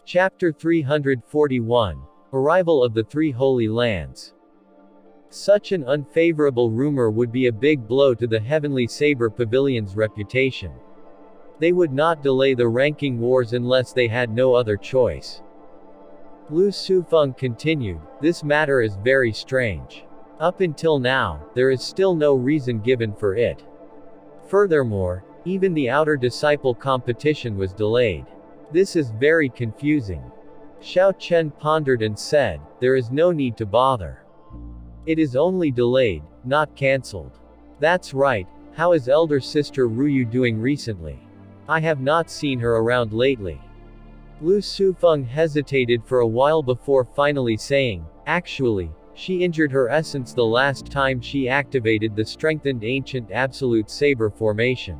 Chapter 341. Arrival of the Three Holy Lands. Such an unfavorable rumor would be a big blow to the heavenly Saber Pavilion's reputation. They would not delay the ranking wars unless they had no other choice. Lu Sufeng continued, "This matter is very strange. Up until now, there is still no reason given for it. Furthermore, even the outer disciple competition was delayed. This is very confusing." Xiao Chen pondered and said, "There is no need to bother. It is only delayed, not cancelled." "That's right. How is elder sister Ruyu doing recently? I have not seen her around lately." Lu Sufeng hesitated for a while before finally saying, "Actually, she injured her essence the last time she activated the strengthened ancient absolute Saber formation.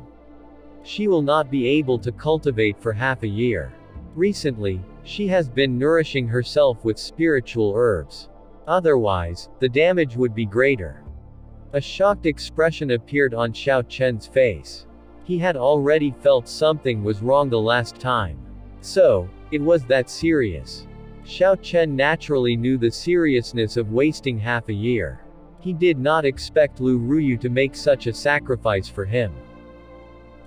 She will not be able to cultivate for half a year. Recently, she has been nourishing herself with spiritual herbs. Otherwise, the damage would be greater." A shocked expression appeared on Xiao Chen's face. He had already felt something was wrong the last time. So, it was that serious. Xiao Chen naturally knew the seriousness of wasting half a year. He did not expect Lou Ruyu to make such a sacrifice for him.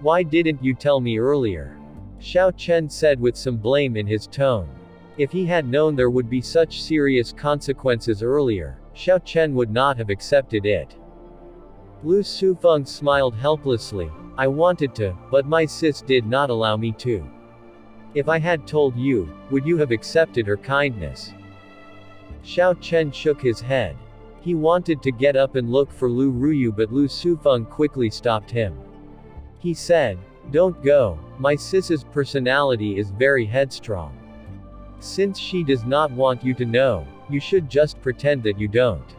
"Why didn't you tell me earlier?" Xiao Chen said with some blame in his tone. If he had known there would be such serious consequences earlier, Xiao Chen would not have accepted it. Lu Sufeng smiled helplessly. "I wanted to, but my sis did not allow me to. If I had told you, would you have accepted her kindness?" Xiao Chen shook his head. He wanted to get up and look for Lou Ruyu, but Lu Sufeng quickly stopped him. He said, "Don't go. My sis's personality is very headstrong. Since she does not want you to know, you should just pretend that you don't."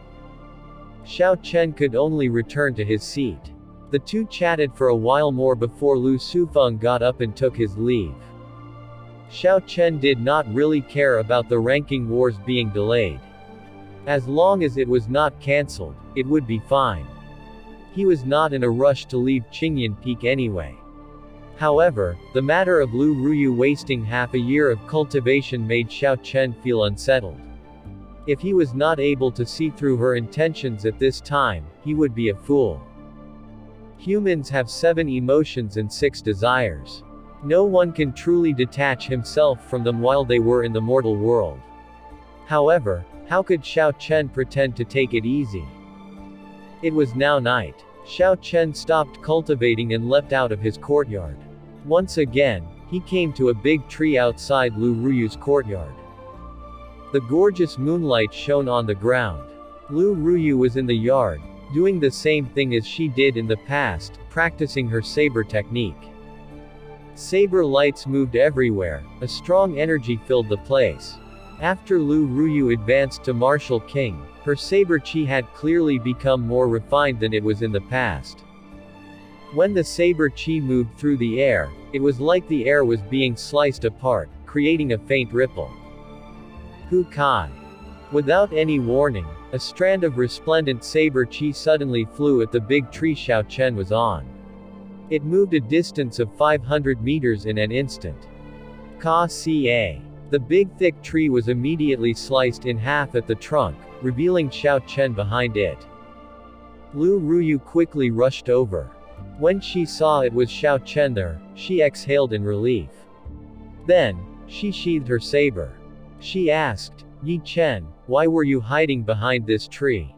Xiao Chen could only return to his seat. The two chatted for a while more before Lu Sufeng got up and took his leave. Xiao Chen did not really care about the ranking wars being delayed. As long as it was not cancelled, it would be fine. He was not in a rush to leave Qingyan Peak anyway. However, the matter of Lou Ruyu wasting half a year of cultivation made Xiao Chen feel unsettled. If he was not able to see through her intentions at this time, he would be a fool. Humans have 7 emotions and 6 desires. No one can truly detach himself from them while they were in the mortal world. However, how could Xiao Chen pretend to take it easy? It was now night. Xiao Chen stopped cultivating and leapt out of his courtyard. Once again, he came to a big tree outside Lou Ruyu's courtyard. The gorgeous moonlight shone on the ground. Lou Ruyu was in the yard, doing the same thing as she did in the past, practicing her saber technique. Saber lights moved everywhere, a strong energy filled the place. After Lou Ruyu advanced to Martial King, her saber chi had clearly become more refined than it was in the past. When the saber chi moved through the air, it was like the air was being sliced apart, creating a faint ripple. Hu Kai. Without any warning, a strand of resplendent saber chi suddenly flew at the big tree Xiao Chen was on. It moved a distance of 500 meters in an instant. Ka Ca. The big thick tree was immediately sliced in half at the trunk, revealing Xiao Chen behind it. Lou Ruyu quickly rushed over. When she saw it was Xiao Chen there, she exhaled in relief. Then, she sheathed her saber. She asked, "Yi Chen, why were you hiding behind this tree?"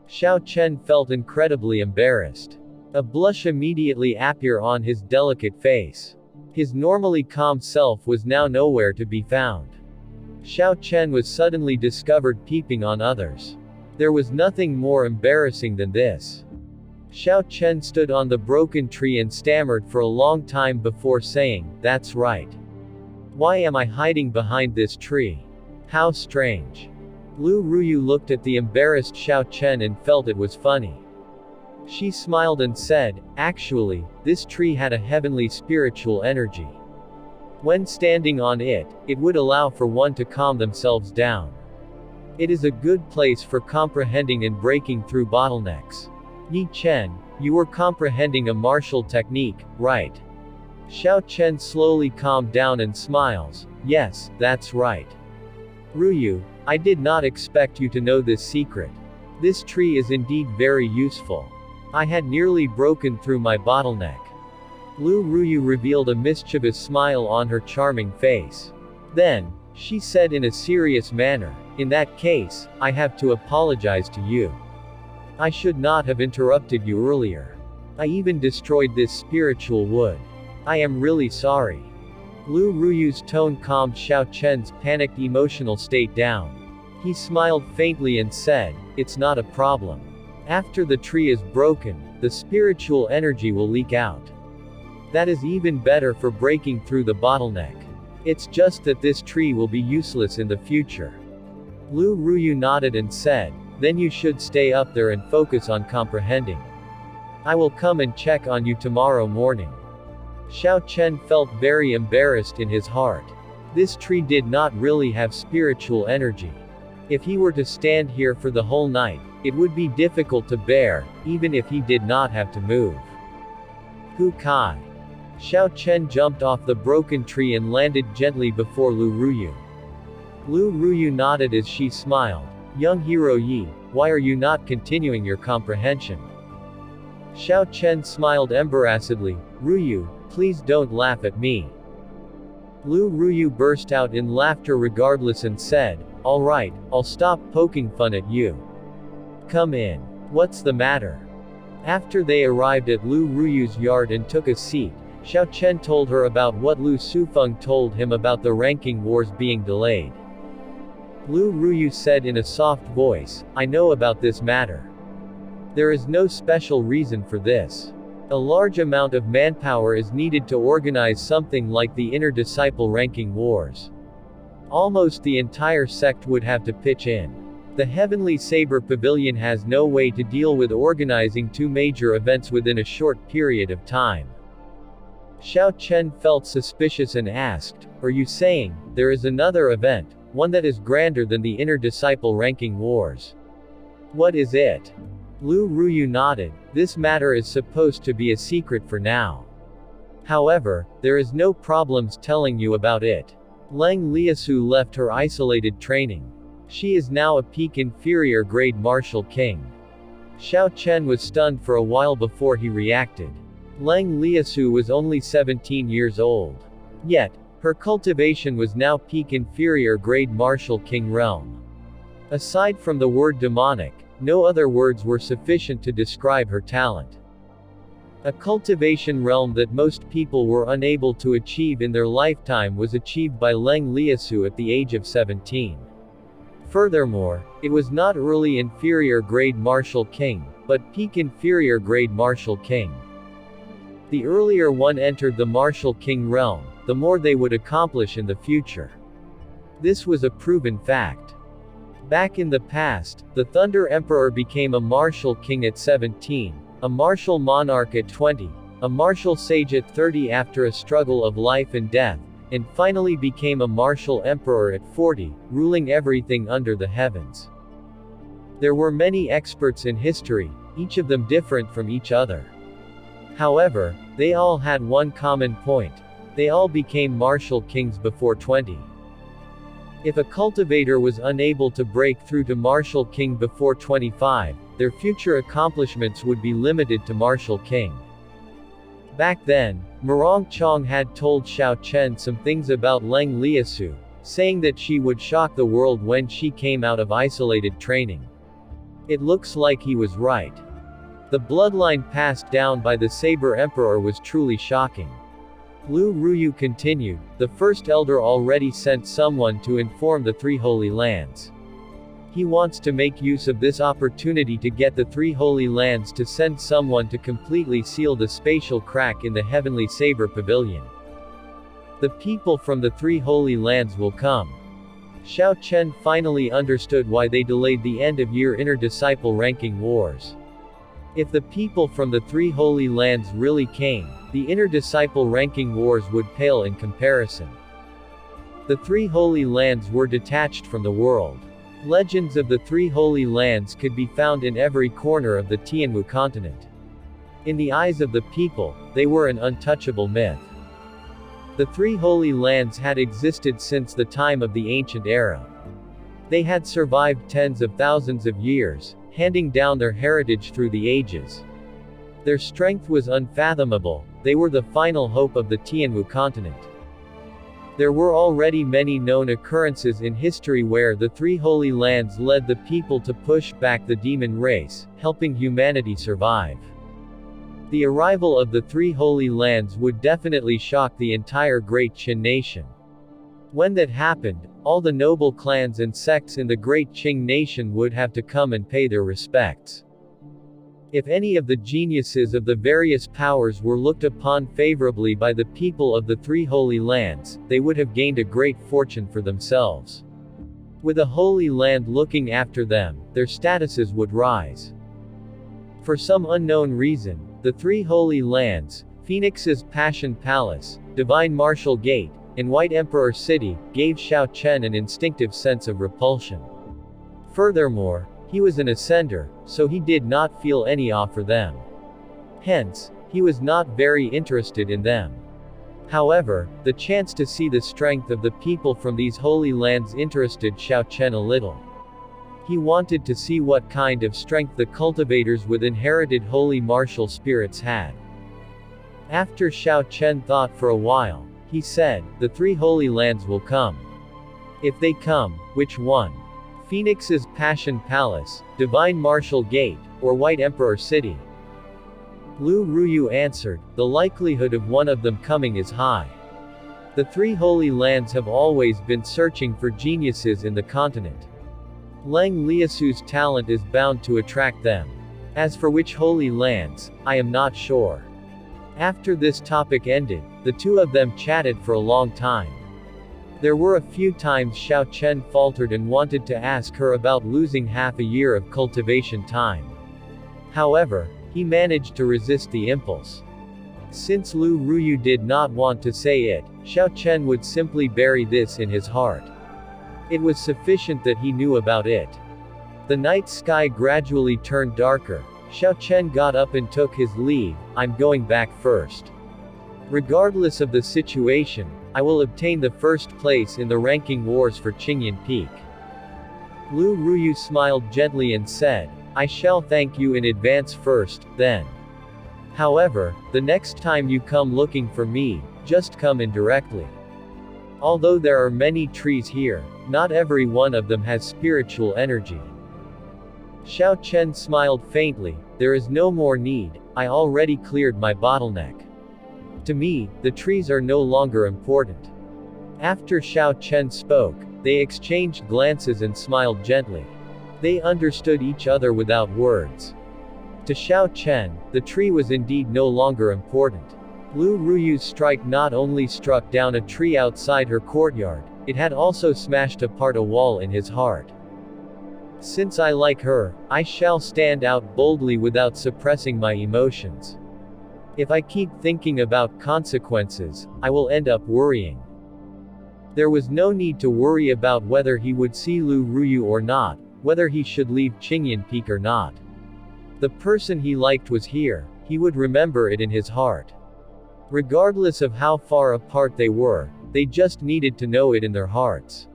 Xiao Chen felt incredibly embarrassed. A blush immediately appeared on his delicate face. His normally calm self was now nowhere to be found. Xiao Chen was suddenly discovered peeping on others. There was nothing more embarrassing than this. Xiao Chen stood on the broken tree and stammered for a long time before saying, "That's right. Why am I hiding behind this tree? How strange." Lou Ruyu looked at the embarrassed Xiao Chen and felt it was funny. She smiled and said, "Actually, this tree had a heavenly spiritual energy. When standing on it, it would allow for one to calm themselves down. It is a good place for comprehending and breaking through bottlenecks. Yi Chen, you were comprehending a martial technique, right?" Xiao Chen slowly calmed down and smiles, Yes, that's right. Ruyu, I did not expect you to know this secret. This tree is indeed very useful. I had nearly broken through my bottleneck. Lou Ruyu revealed a mischievous smile on her charming face. Then, she said in a serious manner, in that case, I have to apologize to you. I should not have interrupted you earlier. I even destroyed this spiritual wood. I am really sorry. Lou Ruyu's tone calmed Xiao Chen's panicked emotional state down. He smiled faintly and said, it's not a problem. After the tree is broken, the spiritual energy will leak out. That is even better for breaking through the bottleneck. It's just that this tree will be useless in the future. Lou Ruyu nodded and said, then you should stay up there and focus on comprehending. I will come and check on you tomorrow morning. Xiao Chen felt very embarrassed in his heart. This tree did not really have spiritual energy. If he were to stand here for the whole night, it would be difficult to bear, even if he did not have to move. Hu Kai. Xiao Chen jumped off the broken tree and landed gently before Lou Ruyu. Lou Ruyu nodded as she smiled. Young hero Yi, why are you not continuing your comprehension? Xiao Chen smiled embarrassedly. Ruyu, please don't laugh at me. Lou Ruyu burst out in laughter regardless and said, all right, I'll stop poking fun at you. Come in. What's the matter? After they arrived at Lou Ruyu's yard and took a seat, Xiao Chen told her about what Lu Sufeng told him about the ranking wars being delayed. Lou Ruyu said in a soft voice, I know about this matter. There is no special reason for this. A large amount of manpower is needed to organize something like the inter-disciple ranking wars. Almost the entire sect would have to pitch in. The Heavenly Saber Pavilion has no way to deal with organizing two major events within a short period of time. Xiao Chen felt suspicious and asked, are you saying, there is another event, one that is grander than the inter-disciple ranking wars? What is it? Lou Ruyu nodded, this matter is supposed to be a secret for now. However, there is no problems telling you about it. Leng Liasu left her isolated training. She is now a peak inferior grade martial king. Xiao Chen was stunned for a while before he reacted. Leng Liasu was only 17 years old. Yet, her cultivation was now peak inferior grade martial king realm. Aside from the word demonic, no other words were sufficient to describe her talent. A cultivation realm that most people were unable to achieve in their lifetime was achieved by Leng Liasu at the age of 17. Furthermore, it was not early inferior grade martial king, but peak inferior grade martial king. The earlier one entered the martial king realm, the more they would accomplish in the future. This was a proven fact. Back in the past, the Thunder Emperor became a martial king at 17, a martial monarch at 20, a martial sage at 30 after a struggle of life and death, and finally became a martial emperor at 40, ruling everything under the heavens. There were many experts in history, each of them different from each other. However, they all had one common point. They all became martial kings before 20. If a cultivator was unable to break through to martial king before 25, their future accomplishments would be limited to martial king. Back then, Murong Chong had told Xiao Chen some things about Leng Liasu, saying that she would shock the world when she came out of isolated training. It looks like he was right. The bloodline passed down by the Saber Emperor was truly shocking. Lou Ruyu continued, the first elder already sent someone to inform the three holy lands. He wants to make use of this opportunity to get the three holy lands to send someone to completely seal the spatial crack in the Heavenly Saber Pavilion. The people from the three holy lands will come. Xiao Chen finally understood why they delayed the end-of-year inter-disciple ranking wars. If the people from the three holy lands really came, the inter-disciple ranking wars would pale in comparison. The three holy lands were detached from the world. Legends of the three holy lands could be found in every corner of the Tianwu continent. In the eyes of the people, they were an untouchable myth. The three Holy Lands had existed since the time of the ancient era. They had survived tens of thousands of years, handing down their heritage through the ages. Their strength was unfathomable. They were the final hope of the Tianyu continent. There were already many known occurrences in history where the three Holy Lands led the people to push back the demon race, helping humanity survive. The arrival of the three Holy Lands would definitely shock the entire Great Qin nation. When that happened, all the noble clans and sects in the Great Qing nation would have to come and pay their respects. If any of the geniuses of the various powers were looked upon favorably by the people of the three Holy Lands, they would have gained a great fortune for themselves. With a Holy Land looking after them, their statuses would rise. For some unknown reason, the three Holy Lands, Phoenix's Passion Palace, Divine Martial Gate, and White Emperor City, gave Xiao Chen an instinctive sense of repulsion. Furthermore, he was an ascender, so he did not feel any awe for them. Hence, he was not very interested in them. However, the chance to see the strength of the people from these Holy Lands interested Xiao Chen a little. He wanted to see what kind of strength the cultivators with inherited holy martial spirits had. After Xiao Chen thought for a while, he said, "The three Holy Lands will come. If they come, which one? Phoenix's Passion Palace, Divine Martial Gate, or White Emperor City?" Lou Ruyu answered, "The likelihood of one of them coming is high. The three Holy Lands have always been searching for geniuses in the continent. Leng Liasu's talent is bound to attract them. As for which Holy Lands, I am not sure." After this topic ended, the two of them chatted for a long time. There were a few times Xiao Chen faltered and wanted to ask her about losing half a year of cultivation time. However, he managed to resist the impulse. Since Lou Ruyu did not want to say it, Xiao Chen would simply bury this in his heart. It was sufficient that he knew about it. The night sky gradually turned darker. Xiao Chen got up and took his leave. "I'm going back first. Regardless of the situation, I will obtain the first place in the ranking wars for Qingyan Peak." Lou Ruyu smiled gently and said, "I shall thank you in advance first, then. However, the next time you come looking for me, just come in directly. Although there are many trees here, not every one of them has spiritual energy." Xiao Chen smiled faintly. "There is no more need, I already cleared my bottleneck. To me, the trees are no longer important." After Xiao Chen spoke, they exchanged glances and smiled gently. They understood each other without words. To Xiao Chen, the tree was indeed no longer important. Lou Ruyu's strike not only struck down a tree outside her courtyard, it had also smashed apart a wall in his heart. "Since I like her, I shall stand out boldly without suppressing my emotions. If I keep thinking about consequences, I will end up worrying." There was no need to worry about whether he would see Lou Ruyu or not, whether he should leave Qingyan Peak or not. The person he liked was here, he would remember it in his heart. Regardless of how far apart they were, they just needed to know it in their hearts.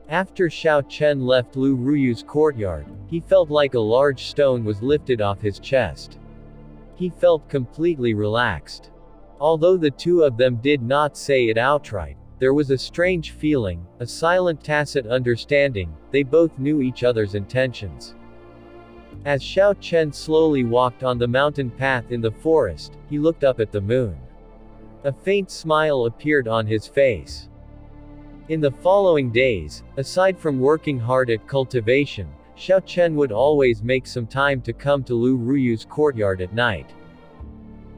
After Xiao Chen left Lou Ruyu's courtyard, he felt like a large stone was lifted off his chest. He felt completely relaxed. Although the two of them did not say it outright, there was a strange feeling, a silent tacit understanding. They both knew each other's intentions. As Xiao Chen slowly walked on the mountain path in the forest, he looked up at the moon. A faint smile appeared on his face. In the following days, aside from working hard at cultivation, Xiao Chen would always make some time to come to Lou Ruyu's courtyard at night.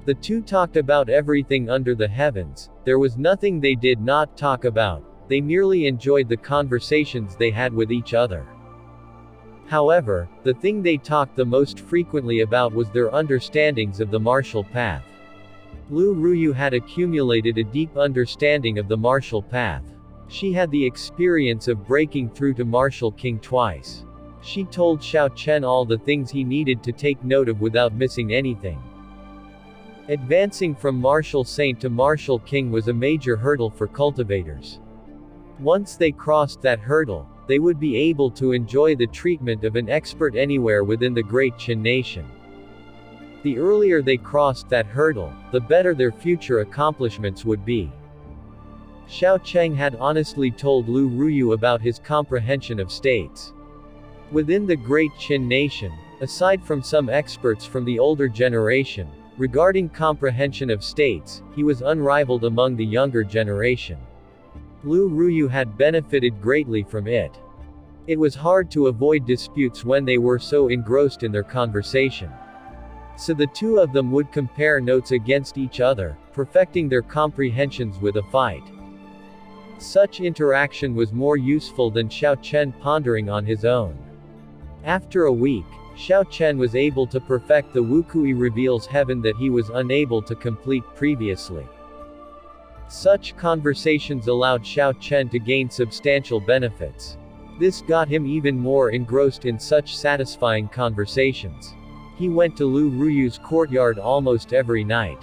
The two talked about everything under the heavens. There was nothing they did not talk about. They merely enjoyed the conversations they had with each other. However, the thing they talked the most frequently about was their understandings of the martial path. Lou Ruyu had accumulated a deep understanding of the martial path. She had the experience of breaking through to Martial King twice. She told Xiao Chen all the things he needed to take note of without missing anything. Advancing from martial saint to martial king was a major hurdle for cultivators. Once they crossed that hurdle, they would be able to enjoy the treatment of an expert anywhere within the Great Qin nation. The earlier they crossed that hurdle, the better their future accomplishments would be. Xiao Chen had honestly told Lou Ruyu about his comprehension of states. Within the Great Qin nation, aside from some experts from the older generation, regarding comprehension of states, he was unrivaled among the younger generation. Lou Ruyu had benefited greatly from it. It was hard to avoid disputes when they were so engrossed in their conversation. So the two of them would compare notes against each other, perfecting their comprehensions with a fight. Such interaction was more useful than Xiao Chen pondering on his own. After a week, Xiao Chen was able to perfect the Wukui reveals heaven that he was unable to complete previously. Such conversations allowed Xiao Chen to gain substantial benefits. This got him even more engrossed in such satisfying conversations. He went to Lou Ruyu's courtyard almost every night.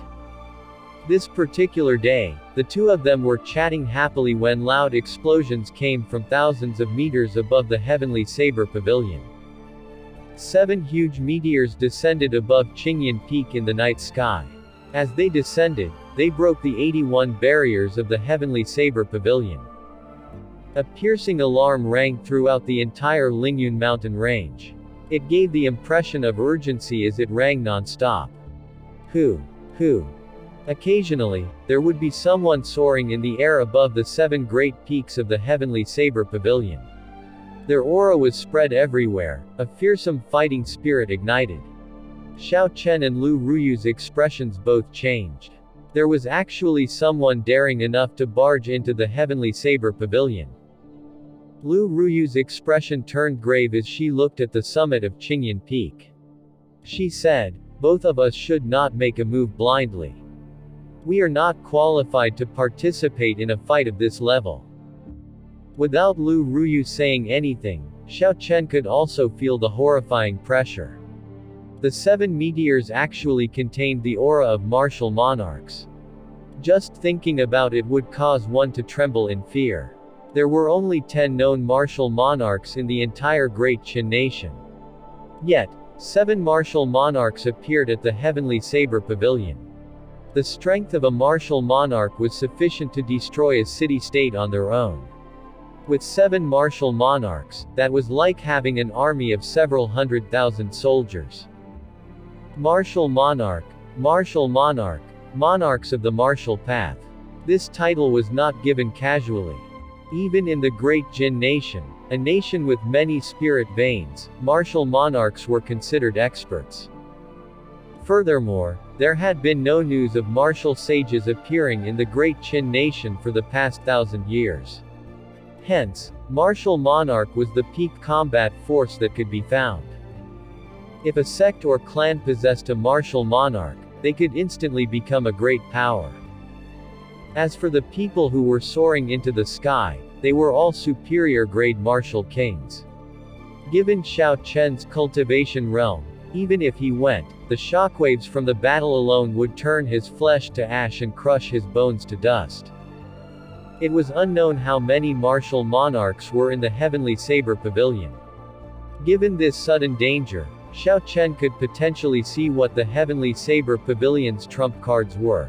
This particular day, the two of them were chatting happily when loud explosions came from thousands of meters above the heavenly Saber Pavilion. 7 huge meteors descended above Qingyan Peak in the night sky. As they descended, they broke the 81 barriers of the heavenly Saber Pavilion. A piercing alarm rang throughout the entire Lingyun mountain range. It gave the impression of urgency as it rang non-stop. Who? Occasionally, there would be someone soaring in the air above the 7 great peaks of the heavenly Saber Pavilion. Their aura was spread everywhere, a fearsome fighting spirit ignited. Xiao Chen and Lou Ruyu's expressions both changed. There was actually someone daring enough to barge into the heavenly Saber Pavilion. Lou Ruyu's expression turned grave as she looked at the summit of Qingyan Peak. She said, "Both of us should not make a move blindly. We are not qualified to participate in a fight of this level." Without Lou Ruyu saying anything, Xiao Chen could also feel the horrifying pressure. The 7 meteors actually contained the aura of martial monarchs. Just thinking about it would cause one to tremble in fear. There were only 10 known martial monarchs in the entire Great Qin nation. Yet, 7 martial monarchs appeared at the heavenly Saber Pavilion. The strength of a martial monarch was sufficient to destroy a city-state on their own. With 7 martial monarchs, that was like having an army of several 100,000 soldiers. Martial monarch, monarchs of the martial path. This title was not given casually. Even in the Great Jin nation, a nation with many spirit veins, martial monarchs were considered experts. Furthermore, there had been no news of martial sages appearing in the Great Qin nation for the past 1,000 years. Hence, martial monarch was the peak combat force that could be found. If a sect or clan possessed a martial monarch, they could instantly become a great power. As for the people who were soaring into the sky, they were all superior grade martial kings. Given Xiao Chen's cultivation realm, even if he went, the shockwaves from the battle alone would turn his flesh to ash and crush his bones to dust. It was unknown how many martial monarchs were in the heavenly Saber Pavilion. Given this sudden danger, Xiao Chen could potentially see what the heavenly Saber Pavilion's trump cards were.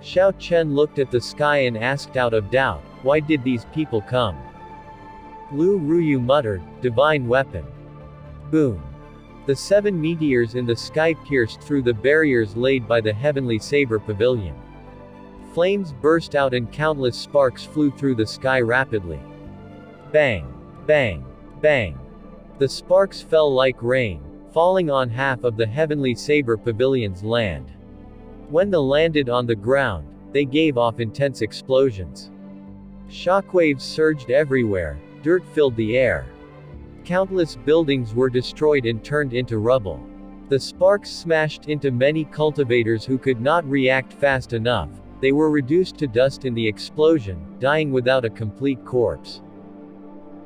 Xiao Chen looked at the sky and asked out of doubt, "Why did these people come?" Lou Ruyu muttered, "Divine weapon." Boom. The 7 meteors in the sky pierced through the barriers laid by the heavenly Saber Pavilion. Flames burst out and countless sparks flew through the sky rapidly. Bang! Bang! Bang! The sparks fell like rain, falling on half of the heavenly Saber Pavilion's land. When they landed on the ground, they gave off intense explosions. Shockwaves surged everywhere, dirt filled the air. Countless buildings were destroyed and turned into rubble. The sparks smashed into many cultivators who could not react fast enough. They were reduced to dust in the explosion, dying without a complete corpse.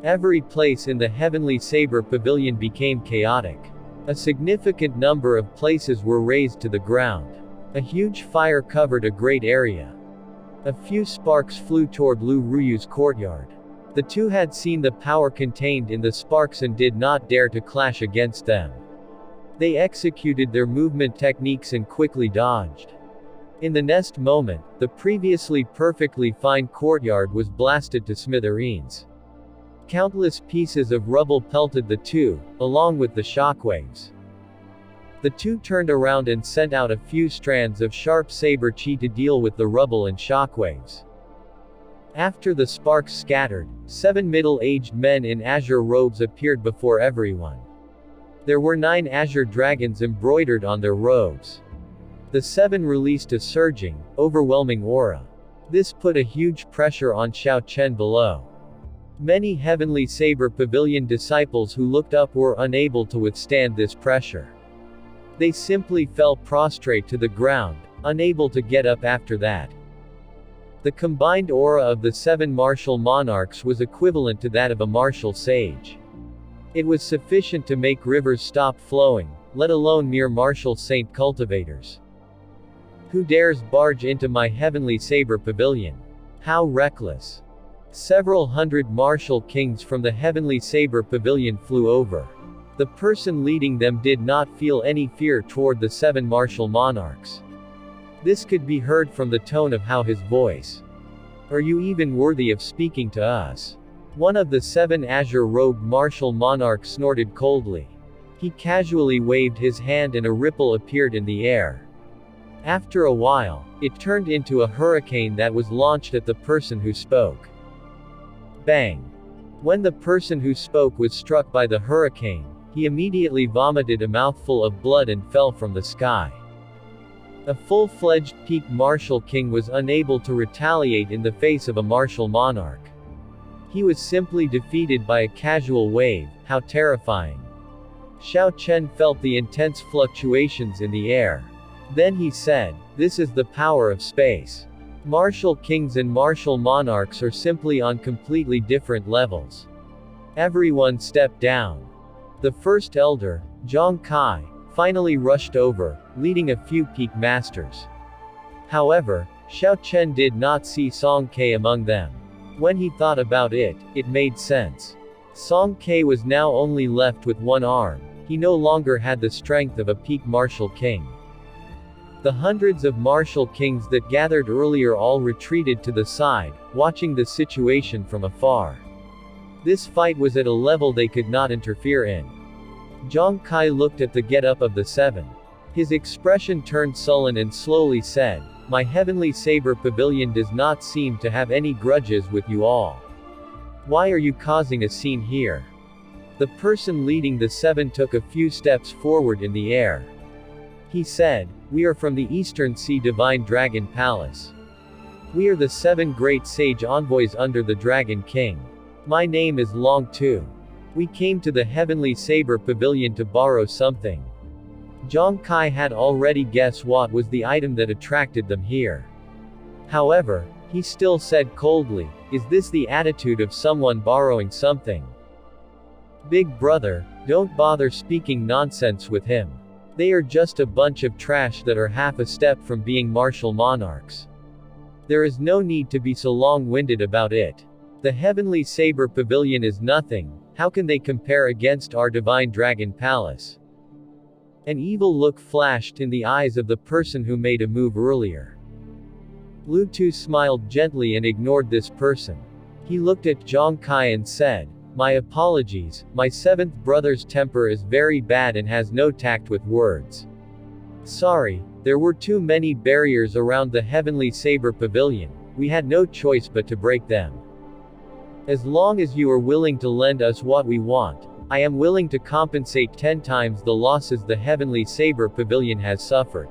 Every place in the heavenly Saber Pavilion became chaotic. A significant number of places were razed to the ground. A huge fire covered a great area. A few sparks flew toward Lou Ruyu's courtyard. The two had seen the power contained in the sparks and did not dare to clash against them. They executed their movement techniques and quickly dodged. In the next moment, the previously perfectly fine courtyard was blasted to smithereens. Countless pieces of rubble pelted the two, along with the shockwaves. The two turned around and sent out a few strands of sharp saber chi to deal with the rubble and shockwaves. After the sparks scattered, 7 middle-aged men in azure robes appeared before everyone. There were 9 azure dragons embroidered on their robes. The 7 released a surging, overwhelming aura. This put a huge pressure on Xiao Chen below. Many Heavenly Saber Pavilion disciples who looked up were unable to withstand this pressure. They simply fell prostrate to the ground, unable to get up after that. The combined aura of the 7 martial monarchs was equivalent to that of a martial sage. It was sufficient to make rivers stop flowing, let alone mere martial saint cultivators. Who dares barge into my Heavenly Saber Pavilion? How reckless! Several hundred martial kings from the Heavenly Saber Pavilion flew over. The person leading them did not feel any fear toward the 7 martial monarchs. This could be heard from the tone of how his voice. Are you even worthy of speaking to us? One of the 7 azure-robed martial monarchs snorted coldly. He casually waved his hand and a ripple appeared in the air. After a while, it turned into a hurricane that was launched at the person who spoke. Bang! When the person who spoke was struck by the hurricane, he immediately vomited a mouthful of blood and fell from the sky. A full-fledged peak martial king was unable to retaliate in the face of a martial monarch. He was simply defeated by a casual wave. How terrifying! Xiao Chen felt the intense fluctuations in the air. Then he said, "This is the power of space. Martial kings and martial monarchs are simply on completely different levels." Everyone stepped down. The first elder, Zhang Kai, finally rushed over, leading a few peak masters. However, Xiao Chen did not see Song Ke among them. When he thought about it, it made sense. Song Ke was now only left with one arm. He no longer had the strength of a peak martial king. The hundreds of martial kings that gathered earlier all retreated to the side, watching the situation from afar. This fight was at a level they could not interfere in. Zhang Kai looked at the get-up of the 7. His expression turned sullen and slowly said, "My Heavenly Saber Pavilion does not seem to have any grudges with you all. Why are you causing a scene here?" The person leading the 7 took a few steps forward in the air. He said, "We are from the Eastern Sea Divine Dragon Palace. We are the 7 great sage envoys under the Dragon King. My name is Long Tu. We came to the Heavenly Saber Pavilion to borrow something." Zhang Kai had already guessed what was the item that attracted them here. However, he still said coldly, "Is this the attitude of someone borrowing something? Big brother, don't bother speaking nonsense with him. They are just a bunch of trash that are half a step from being martial monarchs. There is no need to be so long-winded about it. The Heavenly Saber Pavilion is nothing. How can they compare against our Divine Dragon Palace?" An evil look flashed in the eyes of the person who made a move earlier. Lu Tu smiled gently and ignored this person. He looked at Zhang Kai and said, "My apologies, my 7th brother's temper is very bad and has no tact with words. Sorry, there were too many barriers around the Heavenly Saber Pavilion. We had no choice but to break them. As long as you are willing to lend us what we want, I am willing to compensate 10 times the losses the Heavenly Saber Pavilion has suffered."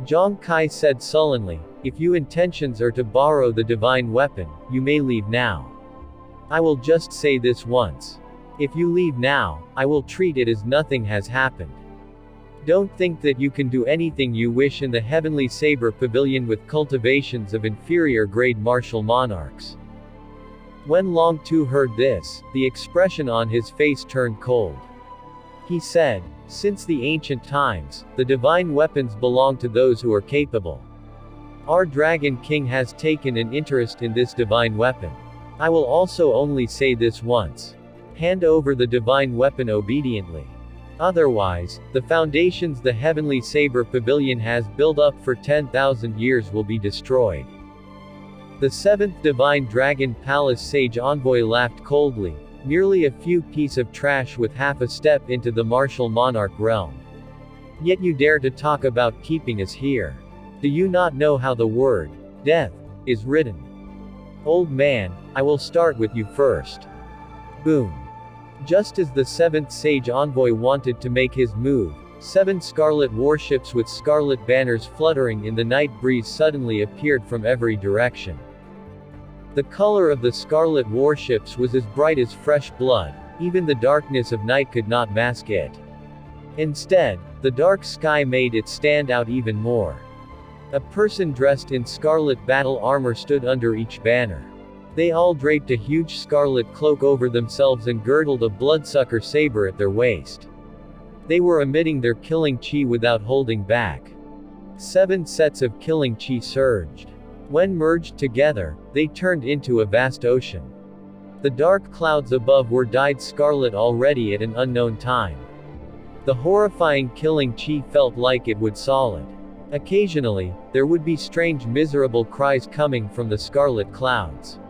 Zhang Kai said sullenly, "If your intentions are to borrow the divine weapon, you may leave now. I will just say this once. If you leave now, I will treat it as nothing has happened. Don't think that you can do anything you wish in the Heavenly Saber Pavilion with cultivations of inferior grade martial monarchs." When Long Tu heard this, the expression on his face turned cold. He said, Since the ancient times, the divine weapons belong to those who are capable. Our Dragon King has taken an interest in this divine weapon. I will also only say this once. Hand over the divine weapon obediently. Otherwise, the foundations the heavenly Saber Pavilion has built up for 10,000 years will be destroyed. The seventh divine dragon palace sage envoy laughed coldly. Merely a few piece of trash with half a step into the martial monarch realm. Yet you dare to talk about keeping us here. Do you not know how the word, death, is written? Old man, I will start with you first. Boom. Just as the seventh sage envoy wanted to make his move, 7 scarlet warships with scarlet banners fluttering in the night breeze suddenly appeared from every direction. The color of the scarlet warships was as bright as fresh blood, even the darkness of night could not mask it. Instead, the dark sky made it stand out even more. A person dressed in scarlet battle armor stood under each banner. They all draped a huge scarlet cloak over themselves and girdled a bloodsucker saber at their waist. They were emitting their killing chi without holding back. 7 sets of killing chi surged. When merged together, they turned into a vast ocean. The dark clouds above were dyed scarlet already at an unknown time. The horrifying killing chi felt like it would solid. Occasionally, there would be strange miserable cries coming from the scarlet clouds.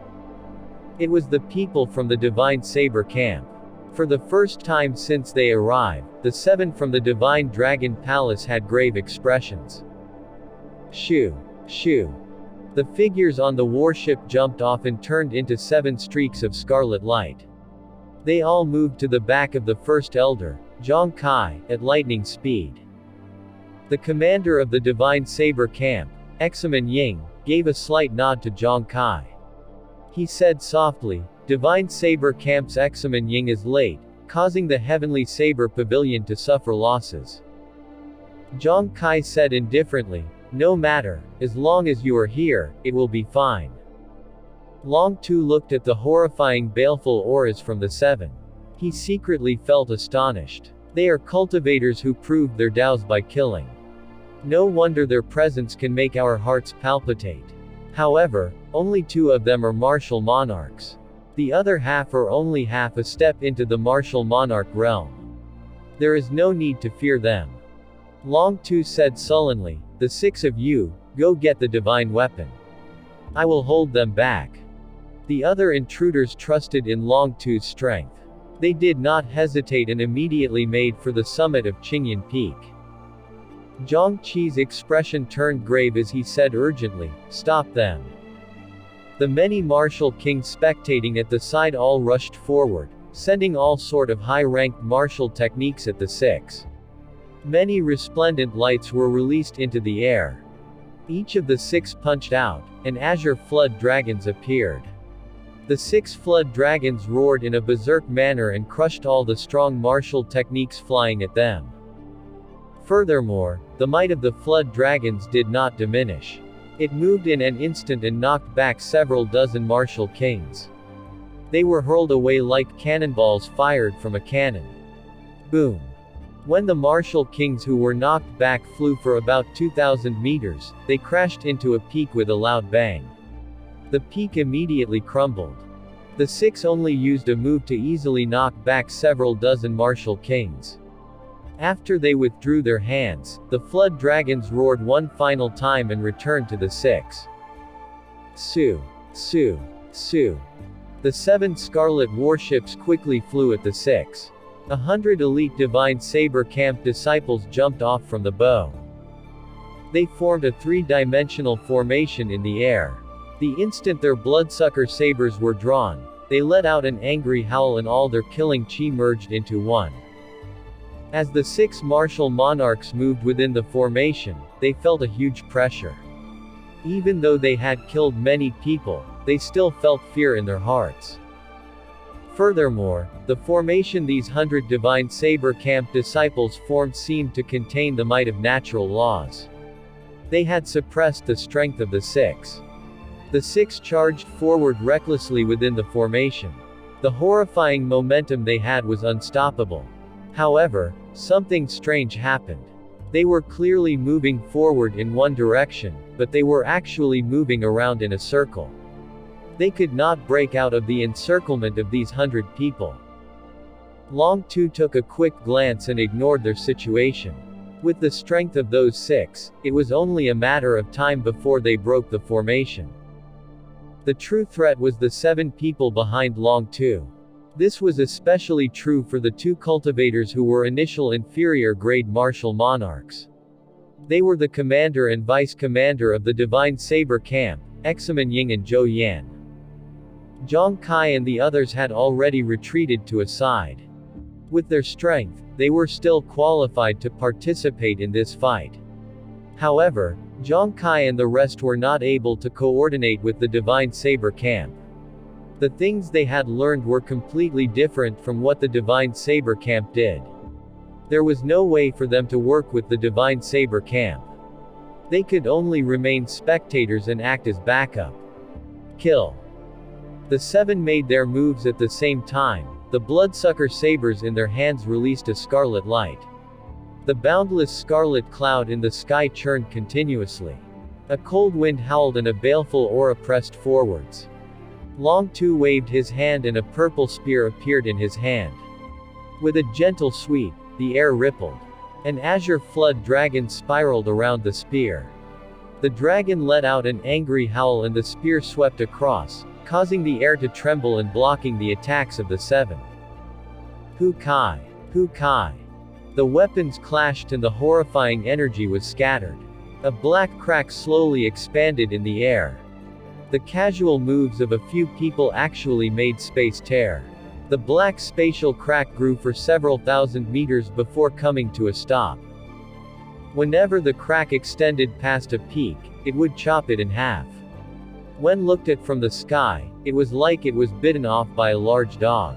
It was the people from the Divine Saber camp. For the first time since they arrived, the 7 from the Divine Dragon Palace had grave expressions. Shoo! Shoo! The figures on the warship jumped off and turned into 7 streaks of scarlet light. They all moved to the back of the first elder, Zhang Kai, at lightning speed. The commander of the Divine Saber camp, Examen Ying, gave a slight nod to Zhang Kai. He said softly, Divine Saber camp's Examen Ying is late, causing the Heavenly Saber Pavilion to suffer losses. Zhang Kai said indifferently, no matter, as long as you are here, it will be fine. Long Tu looked at the horrifying baleful auras from the 7. He secretly felt astonished. They are cultivators who proved their Daos by killing. No wonder their presence can make our hearts palpitate. However, only 2 of them are martial monarchs. The other half are only half a step into the martial monarch realm. There is no need to fear them. Long Tu said sullenly, the 6 of you, go get the divine weapon. I will hold them back. The other intruders trusted in Long Tu's strength. They did not hesitate and immediately made for the summit of Qingyan Peak. Zhang Qi's expression turned grave as he said urgently, stop them. The many martial kings spectating at the side all rushed forward, sending all sort of high-ranked martial techniques at the 6. Many resplendent lights were released into the air. Each of the 6 punched out, and azure flood dragons appeared. The 6 flood dragons roared in a berserk manner and crushed all the strong martial techniques flying at them. Furthermore, the might of the flood dragons did not diminish. It moved in an instant and knocked back several dozen martial kings. They were hurled away like cannonballs fired from a cannon. Boom! When the martial kings who were knocked back flew for about 2,000 meters, they crashed into a peak with a loud bang. The peak immediately crumbled. The 6 only used a move to easily knock back several dozen martial kings. After they withdrew their hands, the flood dragons roared one final time and returned to the 6. Su! Su! Su! The 7 scarlet warships quickly flew at the 6. 100 elite Divine Saber camp disciples jumped off from the bow. They formed a 3-dimensional formation in the air. The instant their bloodsucker sabers were drawn, they let out an angry howl and all their killing chi merged into one. As the 6 martial monarchs moved within the formation, they felt a huge pressure. Even though they had killed many people, they still felt fear in their hearts. Furthermore, the formation these 100 Divine Saber camp disciples formed seemed to contain the might of natural laws. They had suppressed the strength of the 6. The 6 charged forward recklessly within the formation. The horrifying momentum they had was unstoppable. However, something strange happened. They were clearly moving forward in one direction, but they were actually moving around in a circle. They could not break out of the encirclement of these 100 people. Long Tu took a quick glance and ignored their situation. With the strength of those 6, it was only a matter of time before they broke the formation. The true threat was the 7 people behind Long Tu. This was especially true for the 2 cultivators who were initial inferior grade martial monarchs. They were the commander and vice commander of the Divine Saber camp, Examen Ying and Zhou Yan. Zhang Kai and the others had already retreated to a side. With their strength, they were still qualified to participate in this fight. However, Zhang Kai and the rest were not able to coordinate with the Divine Saber camp. The things they had learned were completely different from what the Divine Saber camp did. There was no way for them to work with the Divine Saber camp. They could only remain spectators and act as backup. Kill. The 7 made their moves at the same time. The bloodsucker sabers in their hands released a scarlet light. The boundless scarlet cloud in the sky churned continuously. A cold wind howled and a baleful aura pressed forwards. Long Tu waved his hand and a purple spear appeared in his hand. With a gentle sweep, the air rippled. An azure flood dragon spiraled around the spear. The dragon let out an angry howl and the spear swept across, causing the air to tremble and blocking the attacks of the 7. Hu Kai! Hu Kai! The weapons clashed and the horrifying energy was scattered. A black crack slowly expanded in the air. The casual moves of a few people actually made space tear. The black spatial crack grew for several thousand meters before coming to a stop. Whenever the crack extended past a peak, it would chop it in half. When looked at from the sky, it was like it was bitten off by a large dog.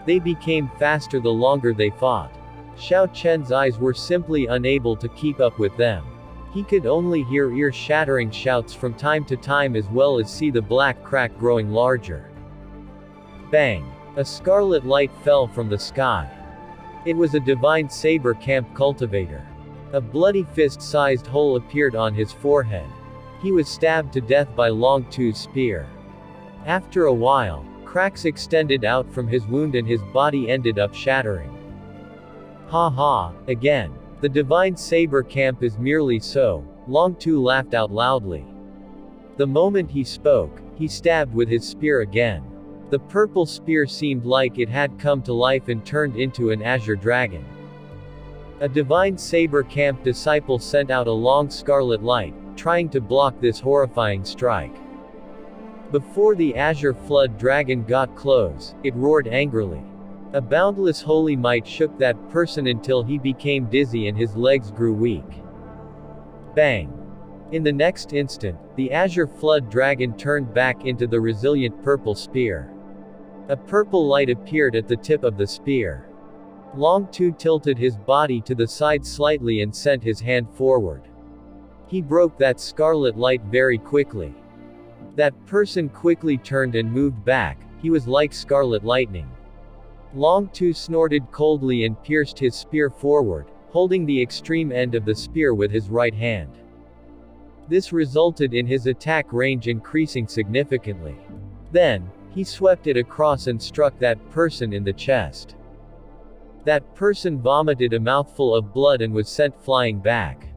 They became faster the longer they fought. Xiao Chen's eyes were simply unable to keep up with them. He could only hear ear-shattering shouts from time to time as well as see the black crack growing larger. Bang! A scarlet light fell from the sky. It was a Divine Saber camp cultivator. A bloody fist-sized hole appeared on his forehead. He was stabbed to death by Long Tu's spear. After a while, cracks extended out from his wound and his body ended up shattering. Ha ha, again. The Divine Saber camp is merely so, Long Tu laughed out loudly. The moment he spoke, he stabbed with his spear again. The purple spear seemed like it had come to life and turned into an azure dragon. A Divine Saber camp disciple sent out a long scarlet light, trying to block this horrifying strike. Before the azure flood dragon got close, it roared angrily. A boundless holy might shook that person until he became dizzy and his legs grew weak. Bang! In the next instant, the azure flood dragon turned back into the resilient purple spear. A purple light appeared at the tip of the spear. Long Tu tilted his body to the side slightly and sent his hand forward. He broke that scarlet light very quickly. That person quickly turned and moved back. He was like scarlet lightning. Long Tu snorted coldly and pierced his spear forward, holding the extreme end of the spear with his right hand. This resulted in his attack range increasing significantly. Then, he swept it across and struck that person in the chest. That person vomited a mouthful of blood and was sent flying back.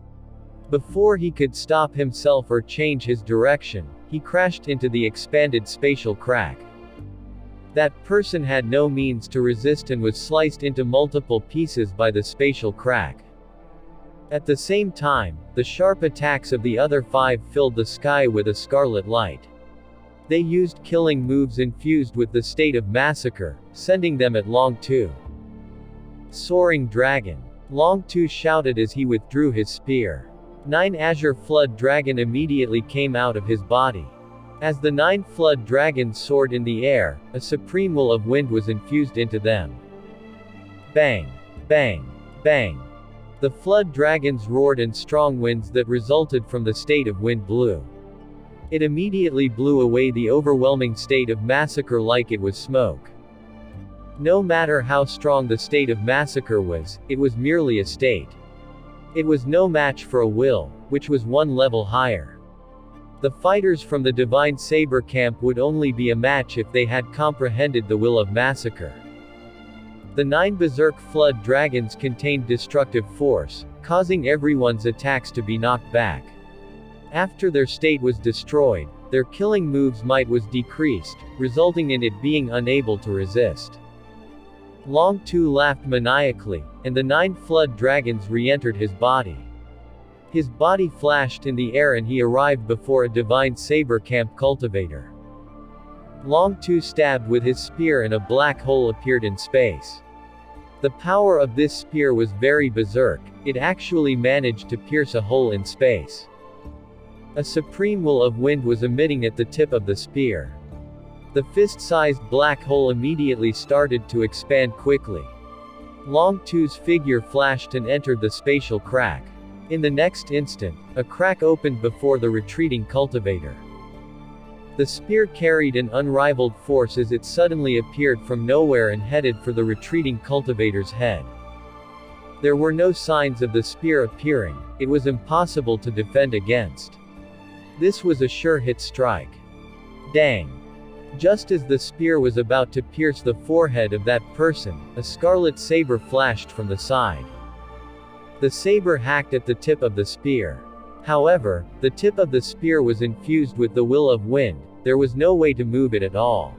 Before he could stop himself or change his direction, he crashed into the expanded spatial crack. That person had no means to resist and was sliced into multiple pieces by the spatial crack. At the same time, the sharp attacks of the other 5 filled the sky with a scarlet light. They used killing moves infused with the state of massacre, sending them at Long Tu. Soaring Dragon! Long Tu shouted as he withdrew his spear. 9 azure flood dragon immediately came out of his body. As the 9 flood dragons soared in the air, a supreme will of wind was infused into them. Bang! Bang! Bang! The flood dragons roared and strong winds that resulted from the state of wind blew. It immediately blew away the overwhelming state of massacre like it was smoke. No matter how strong the state of massacre was, it was merely a state. It was no match for a will, which was one level higher. The fighters from the Divine Saber camp would only be a match if they had comprehended the will of massacre. The 9 berserk flood dragons contained destructive force, causing everyone's attacks to be knocked back. After their state was destroyed, their killing moves might was decreased, resulting in it being unable to resist. Long Tu laughed maniacally, and the 9 flood dragons re-entered his body. His body flashed in the air and he arrived before a Divine Saber camp cultivator. Long Tu stabbed with his spear and a black hole appeared in space. The power of this spear was very berserk, it actually managed to pierce a hole in space. A supreme will of wind was emitting at the tip of the spear. The fist-sized black hole immediately started to expand quickly. Long Tu's figure flashed and entered the spatial crack. In the next instant, a crack opened before the retreating cultivator. The spear carried an unrivaled force as it suddenly appeared from nowhere and headed for the retreating cultivator's head. There were no signs of the spear appearing, it was impossible to defend against. This was a sure hit strike. Dang! Just as the spear was about to pierce the forehead of that person, a scarlet saber flashed from the side. The saber hacked at the tip of the spear. However, the tip of the spear was infused with the will of wind, there was no way to move it at all.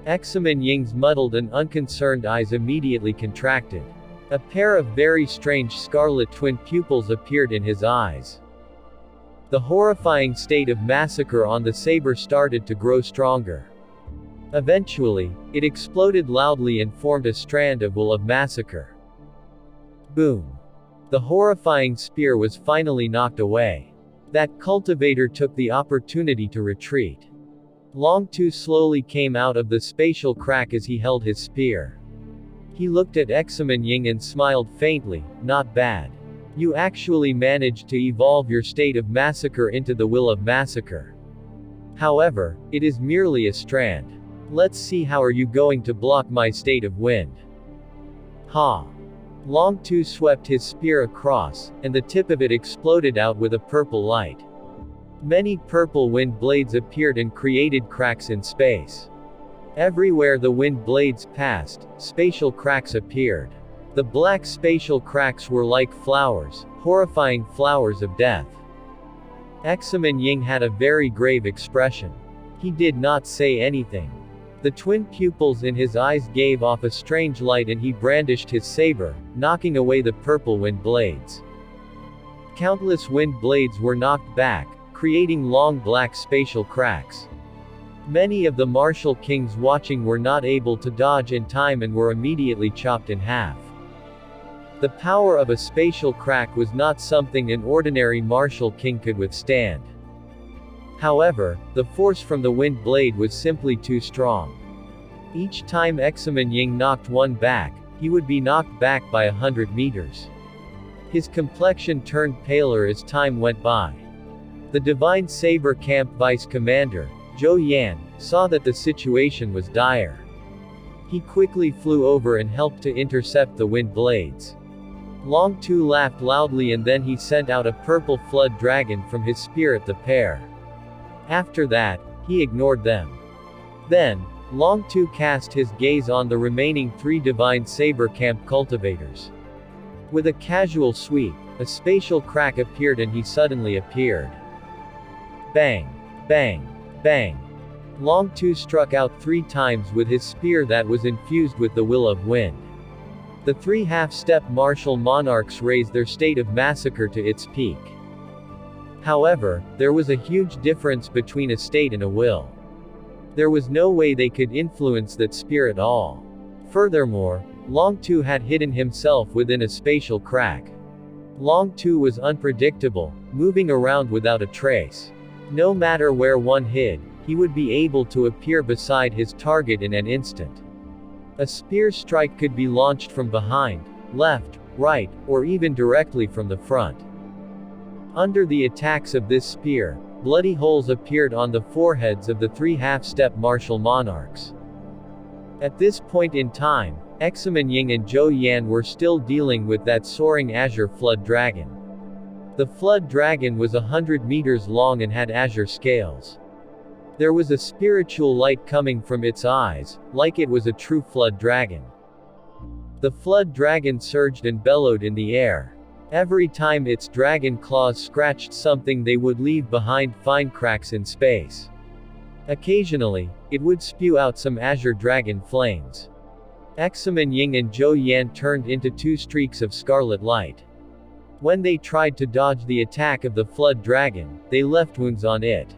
Examen Ying's muddled and unconcerned eyes immediately contracted. A pair of very strange scarlet twin pupils appeared in his eyes. The horrifying state of massacre on the saber started to grow stronger. Eventually, it exploded loudly and formed a strand of will of massacre. Boom! The horrifying spear was finally knocked away. That cultivator took the opportunity to retreat. Long Tu slowly came out of the spatial crack as he held his spear. He looked at Examen Ying and smiled faintly, "Not bad. You actually managed to evolve your state of massacre into the will of massacre. However, it is merely a strand. Let's see how are you going to block my state of wind." Ha! Long Tu swept his spear across, and the tip of it exploded out with a purple light. Many purple wind blades appeared and created cracks in space. Everywhere the wind blades passed, spatial cracks appeared. The black spatial cracks were like flowers, horrifying flowers of death. Examen Ying had a very grave expression. He did not say anything. The twin pupils in his eyes gave off a strange light and he brandished his saber, knocking away the purple wind blades. Countless wind blades were knocked back, creating long black spatial cracks. Many of the martial kings watching were not able to dodge in time and were immediately chopped in half. The power of a spatial crack was not something an ordinary martial king could withstand. However, the force from the wind blade was simply too strong. Each time Examen Ying knocked one back, he would be knocked back by 100 meters. His complexion turned paler as time went by. The Divine Saber Camp Vice Commander, Zhou Yan, saw that the situation was dire. He quickly flew over and helped to intercept the wind blades. Long Tu laughed loudly and then he sent out a purple flood dragon from his spear at the pair. After that, he ignored them. Then, Long Tu cast his gaze on the remaining 3 Divine Saber Camp cultivators. With a casual sweep, a spatial crack appeared and he suddenly appeared. Bang! Bang! Bang! Long Tu struck out 3 times with his spear that was infused with the will of wind. The 3 half-step martial monarchs raised their state of massacre to its peak. However, there was a huge difference between a state and a will. There was no way they could influence that spear at all. Furthermore, Long Tu had hidden himself within a spatial crack. Long Tu was unpredictable, moving around without a trace. No matter where one hid, he would be able to appear beside his target in an instant. A spear strike could be launched from behind, left, right, or even directly from the front. Under the attacks of this spear, bloody holes appeared on the foreheads of the 3 half-step martial monarchs. At this point in time, Examen Ying and Zhou Yan were still dealing with that soaring azure flood dragon. The flood dragon was 100 meters long and had azure scales. There was a spiritual light coming from its eyes, like it was a true flood dragon. The flood dragon surged and bellowed in the air. Every time its dragon claws scratched something, they would leave behind fine cracks in space. Occasionally, it would spew out some azure dragon flames. Examen Ying and Zhou Yan turned into two streaks of scarlet light. When they tried to dodge the attack of the flood dragon, they left wounds on it.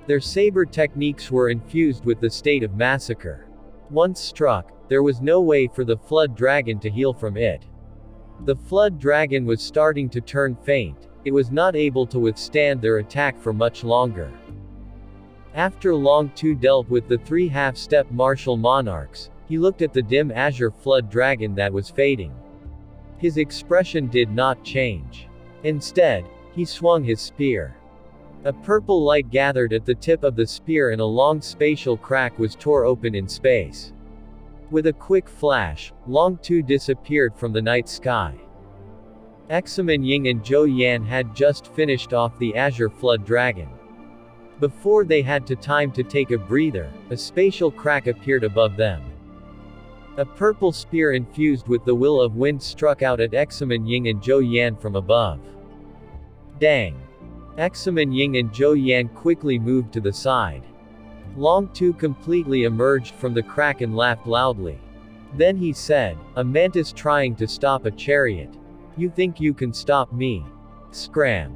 Their saber techniques were infused with the state of massacre. Once struck, there was no way for the flood dragon to heal from it. The flood dragon was starting to turn faint. It was not able to withstand their attack for much longer. After Long Tu dealt with the three half-step martial monarchs, he looked at the dim azure flood dragon that was fading. His expression did not change. Instead, he swung his spear. A purple light gathered at the tip of the spear and a long spatial crack was tore open in space. With a quick flash, Long Tu disappeared from the night sky. Examen Ying and Zhou Yan had just finished off the azure flood dragon. Before they had time to take a breather, a spatial crack appeared above them. A purple spear infused with the will of wind struck out at Examen Ying and Zhou Yan from above. Dang! Examen Ying and Zhou Yan quickly moved to the side. Long Tu completely emerged from the crack and laughed loudly. Then he said, "A mantis trying to stop a chariot. You think you can stop me? Scram."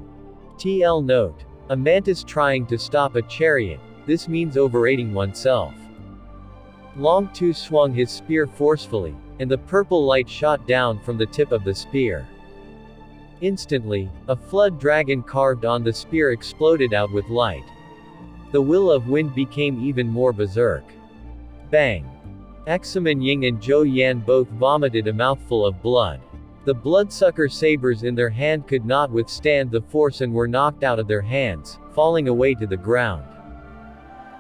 TL note. A mantis trying to stop a chariot. This means overrating oneself. Long Tu swung his spear forcefully, and the purple light shot down from the tip of the spear. Instantly, a flood dragon carved on the spear exploded out with light. The will of wind became even more berserk. Bang! Examen Ying and Zhou Yan both vomited a mouthful of blood. The bloodsucker sabers in their hand could not withstand the force and were knocked out of their hands, falling away to the ground.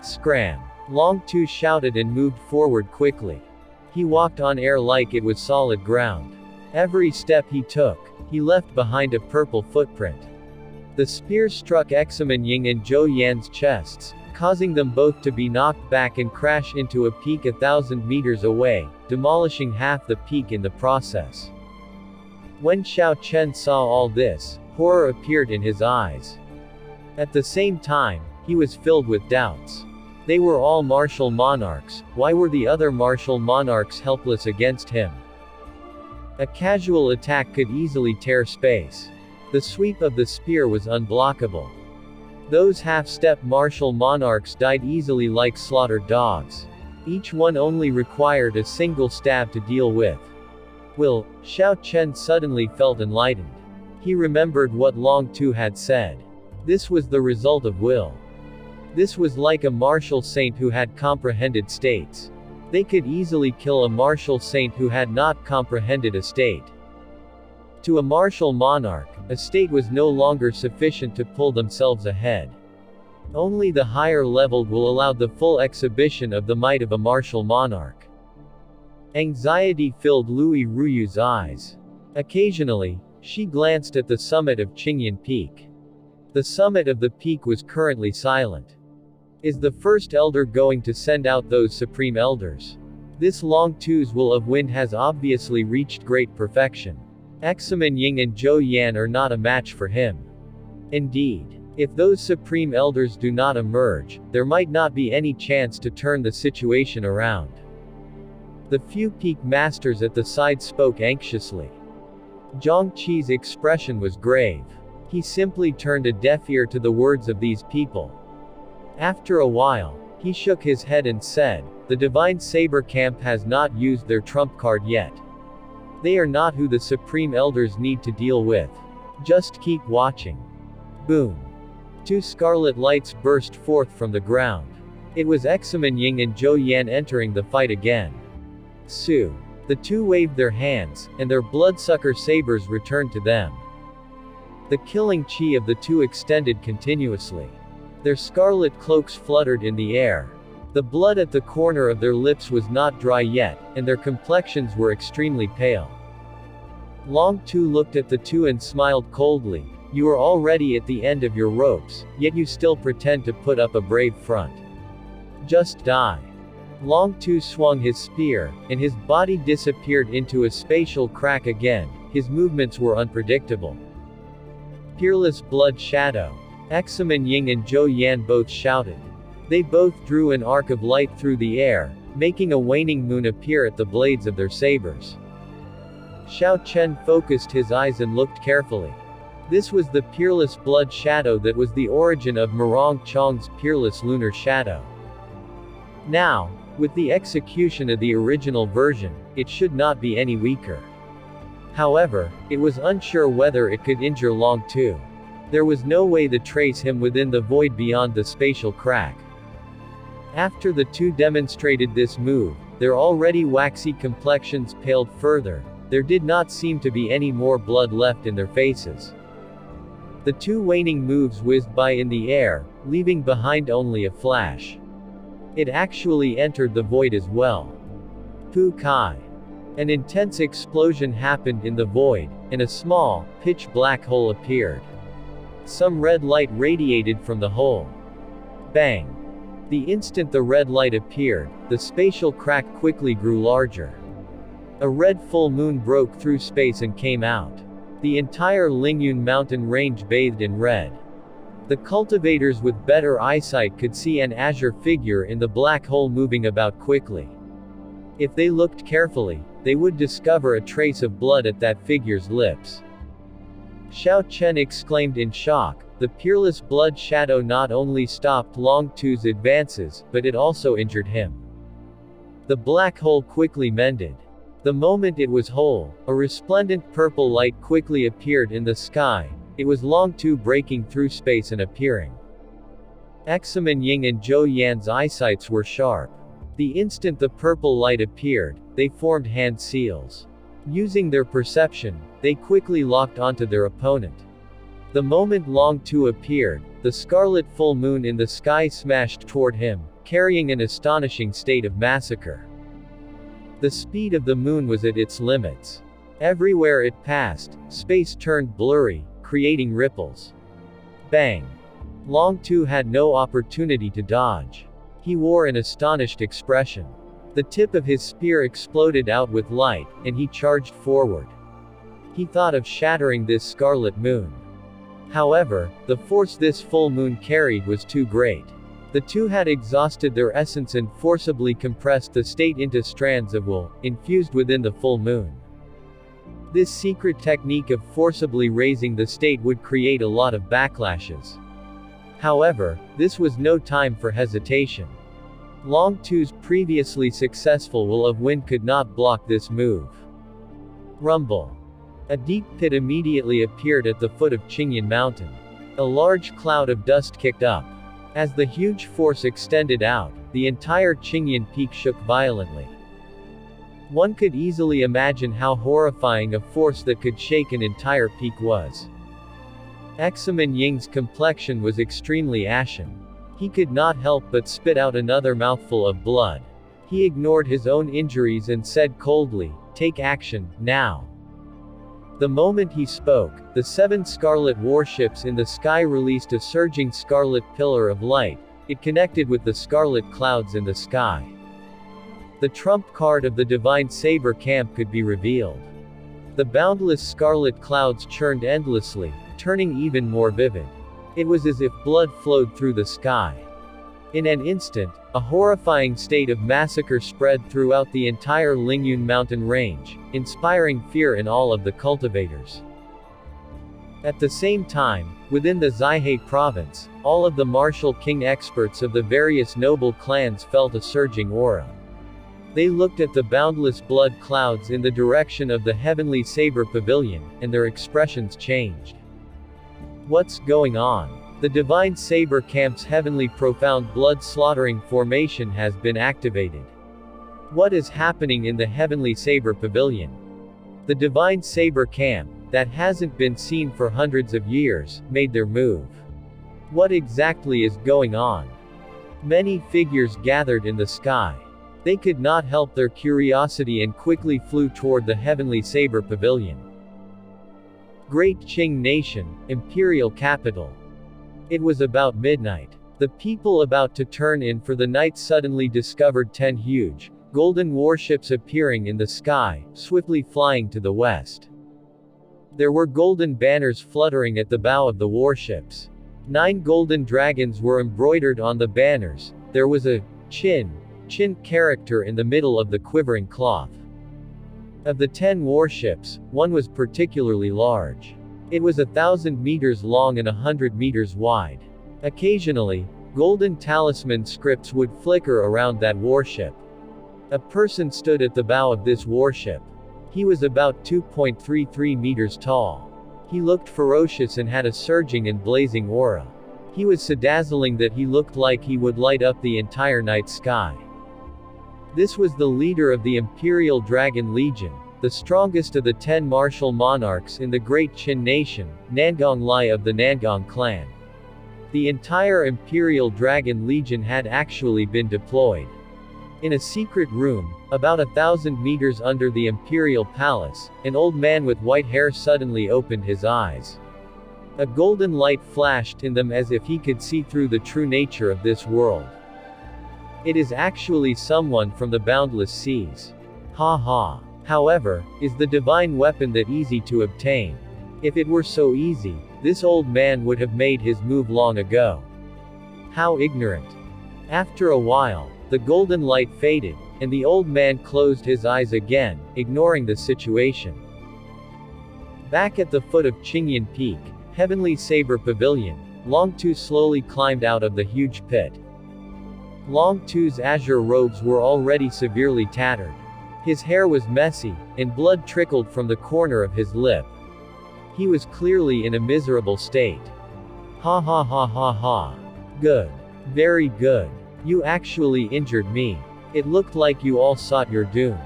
Scram! Long Tu shouted and moved forward quickly. He walked on air like it was solid ground. Every step he took, he left behind a purple footprint. The spear struck Examen Ying and Zhou Yan's chests, causing them both to be knocked back and crash into a peak 1,000 meters away, demolishing half the peak in the process. When Xiao Chen saw all this, horror appeared in his eyes. At the same time, he was filled with doubts. They were all martial monarchs. Why were the other martial monarchs helpless against him? A casual attack could easily tear space. The sweep of the spear was unblockable. Those half-step martial monarchs died easily like slaughtered dogs. Each one only required a single stab to deal with. Xiao Chen suddenly felt enlightened. He remembered what Long Tu had said. This was the result of will. This was like a martial saint who had comprehended states. They could easily kill a martial saint who had not comprehended a state. To a martial monarch, a state was no longer sufficient to pull themselves ahead. Only the higher leveled will allow the full exhibition of the might of a martial monarch. Anxiety filled Lou Ruyu's eyes. Occasionally, she glanced at the summit of Qingyan Peak. The summit of the peak was currently silent. Is the first elder going to send out those supreme elders? This Long Tu's will of wind has obviously reached great perfection. Examen Ying and Zhou Yan are not a match for him. Indeed, if those supreme elders do not emerge, there might not be any chance to turn the situation around. The few peak masters at the side spoke anxiously. Zhang Qi's expression was grave. He simply turned a deaf ear to the words of these people. After a while, he shook his head and said, "The Divine Saber camp has not used their trump card yet. They are not who the Supreme Elders need to deal with. Just keep watching." Boom! Two scarlet lights burst forth from the ground. It was Examen Ying and Zhou Yan entering the fight again. Su! The two waved their hands, and their bloodsucker sabers returned to them. The killing chi of the two extended continuously. Their scarlet cloaks fluttered in the air. The blood at the corner of their lips was not dry yet, and their complexions were extremely pale. Long Tu looked at the two and smiled coldly. You are already at the end of your ropes, yet you still pretend to put up a brave front. Just die. Long Tu swung his spear, and his body disappeared into a spatial crack again. His movements were unpredictable. Peerless blood shadow. Examen Ying and Zhou Yan both shouted. They both drew an arc of light through the air, making a waning moon appear at the blades of their sabers. Xiao Chen focused his eyes and looked carefully. This was the peerless blood shadow that was the origin of Murong Chong's peerless lunar shadow. Now, with the execution of the original version, it should not be any weaker. However, it was unsure whether it could injure Long Tu. There was no way to trace him within the void beyond the spatial crack. After the two demonstrated this move, their already waxy complexions paled further. There did not seem to be any more blood left in their faces. The two waning moves whizzed by in the air, leaving behind only a flash. It actually entered the void as well. Pu Kai. An intense explosion happened in the void, and a small, pitch-black hole appeared. Some red light radiated from the hole. Bang! The instant the red light appeared, the spatial crack quickly grew larger. A red full moon broke through space and came out. The entire Lingyun mountain range bathed in red. The cultivators with better eyesight could see an azure figure in the black hole moving about quickly. If they looked carefully, they would discover a trace of blood at that figure's lips. Xiao Chen exclaimed in shock. The peerless blood shadow not only stopped Long Tu's advances, but it also injured him. The black hole quickly mended. The moment it was whole, a resplendent purple light quickly appeared in the sky. It was Long Tu breaking through space and appearing. Examen Ying and Zhou Yan's eyesights were sharp. The instant the purple light appeared, they formed hand seals. Using their perception, they quickly locked onto their opponent. The moment Long Tu appeared, the scarlet full moon in the sky smashed toward him, carrying an astonishing state of massacre. The speed of the moon was at its limits. Everywhere it passed, space turned blurry, creating ripples. Bang! Long Tu had no opportunity to dodge. He wore an astonished expression. The tip of his spear exploded out with light, and he charged forward. He thought of shattering this scarlet moon. However, the force this full moon carried was too great. The two had exhausted their essence and forcibly compressed the state into strands of wool, infused within the full moon. This secret technique of forcibly raising the state would create a lot of backlashes. However, this was no time for hesitation. Long Tu's previously successful will of wind could not block this move. Rumble. A deep pit immediately appeared at the foot of Qingyan Mountain. A large cloud of dust kicked up. As the huge force extended out, the entire Qingyan peak shook violently. One could easily imagine how horrifying a force that could shake an entire peak was. Examen Ying's complexion was extremely ashen. He could not help but spit out another mouthful of blood. He ignored his own injuries and said coldly, "Take action, now." The moment he spoke, the 7 scarlet warships in the sky released a surging scarlet pillar of light. It connected with the scarlet clouds in the sky. The trump card of the divine Saber camp could be revealed. The boundless scarlet clouds churned endlessly, turning even more vivid. It was as if blood flowed through the sky. In an instant, a horrifying state of massacre spread throughout the entire Lingyun mountain range, inspiring fear in all of the cultivators. At the same time, within the Zaihe province, all of the martial king experts of the various noble clans felt a surging aura. They looked at the boundless blood clouds in the direction of the heavenly Saber Pavilion, and their expressions changed. What's going on? The Divine Saber Camp's heavenly profound blood-slaughtering formation has been activated. What is happening in the heavenly Saber Pavilion? The Divine Saber Camp, that hasn't been seen for hundreds of years, made their move. What exactly is going on? Many figures gathered in the sky. They could not help their curiosity and quickly flew toward the heavenly Saber Pavilion. Great Qing Nation, Imperial Capital. It was about midnight. The people about to turn in for the night suddenly discovered 10 huge, golden warships appearing in the sky, swiftly flying to the west. There were golden banners fluttering at the bow of the warships. 9 golden dragons were embroidered on the banners. There was a chin character in the middle of the quivering cloth. Of the 10 warships, one was particularly large. It was 1,000 meters long and 100 meters wide. Occasionally, golden talisman scripts would flicker around that warship. A person stood at the bow of this warship. He was about 2.33 meters tall. He looked ferocious and had a surging and blazing aura. He was so dazzling that he looked like he would light up the entire night sky. This was the leader of the Imperial Dragon Legion, the strongest of the 10 martial monarchs in the Great Qin Nation, Nangong Lai of the Nangong clan. The entire Imperial Dragon Legion had actually been deployed. In a secret room, about 1,000 meters under the Imperial Palace, an old man with white hair suddenly opened his eyes. A golden light flashed in them as if he could see through the true nature of this world. It is actually someone from the boundless seas. Ha ha. However, is the divine weapon that easy to obtain? If it were so easy, this old man would have made his move long ago. How ignorant. After a while, the golden light faded, and the old man closed his eyes again, ignoring the situation. Back at the foot of Qingyan Peak, Heavenly Saber Pavilion, Long Tu slowly climbed out of the huge pit. Long Tu's azure robes were already severely tattered. His hair was messy, and blood trickled from the corner of his lip. He was clearly in a miserable state. Ha ha ha ha ha. Good. Very good. You actually injured me. It looked like you all sought your doom.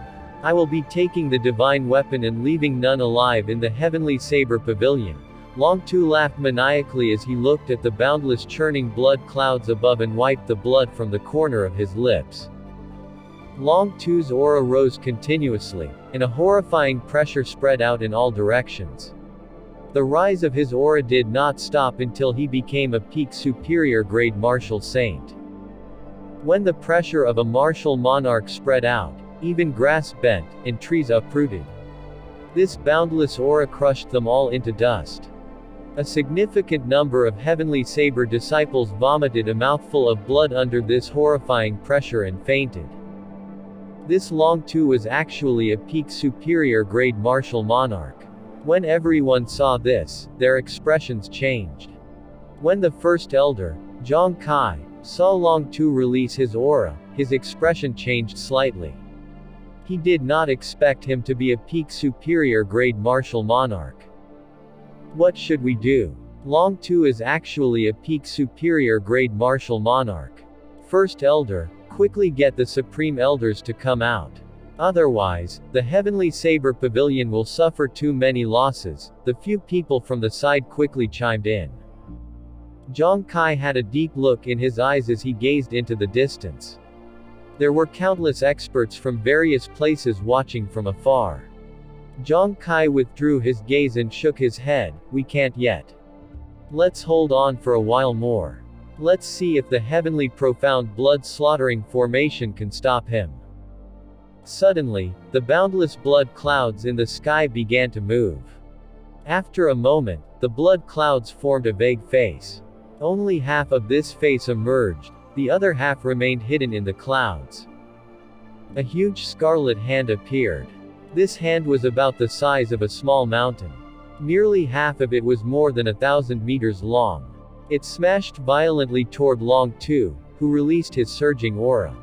I will be taking the divine weapon and leaving none alive in the Heavenly Saber Pavilion. Long Tu laughed maniacally as he looked at the boundless churning blood clouds above and wiped the blood from the corner of his lips. Long Tu's aura rose continuously, and a horrifying pressure spread out in all directions. The rise of his aura did not stop until he became a peak superior grade martial saint. When the pressure of a martial monarch spread out, even grass bent, and trees uprooted. This boundless aura crushed them all into dust. A significant number of Heavenly Saber disciples vomited a mouthful of blood under this horrifying pressure and fainted. This Long Tu was actually a peak superior grade martial monarch. When everyone saw this, their expressions changed. When the first elder, Zhang Kai, saw Long Tu release his aura, his expression changed slightly. He did not expect him to be a peak superior grade martial monarch. What should we do? Long Tu is actually a peak superior grade martial monarch. First elder, quickly get the supreme elders to come out. Otherwise, the Heavenly Saber Pavilion will suffer too many losses. The few people from the side quickly chimed in. Zhang Kai had a deep look in his eyes as he gazed into the distance. There were countless experts from various places watching from afar. Zhang Kai withdrew his gaze and shook his head. We can't yet. Let's hold on for a while more. Let's see if the heavenly profound blood-slaughtering formation can stop him. Suddenly, the boundless blood clouds in the sky began to move. After a moment, the blood clouds formed a vague face. Only half of this face emerged, the other half remained hidden in the clouds. A huge scarlet hand appeared. This hand was about the size of a small mountain. Nearly half of it was more than 1,000 meters long. It smashed violently toward Long Tu, who released his surging aura.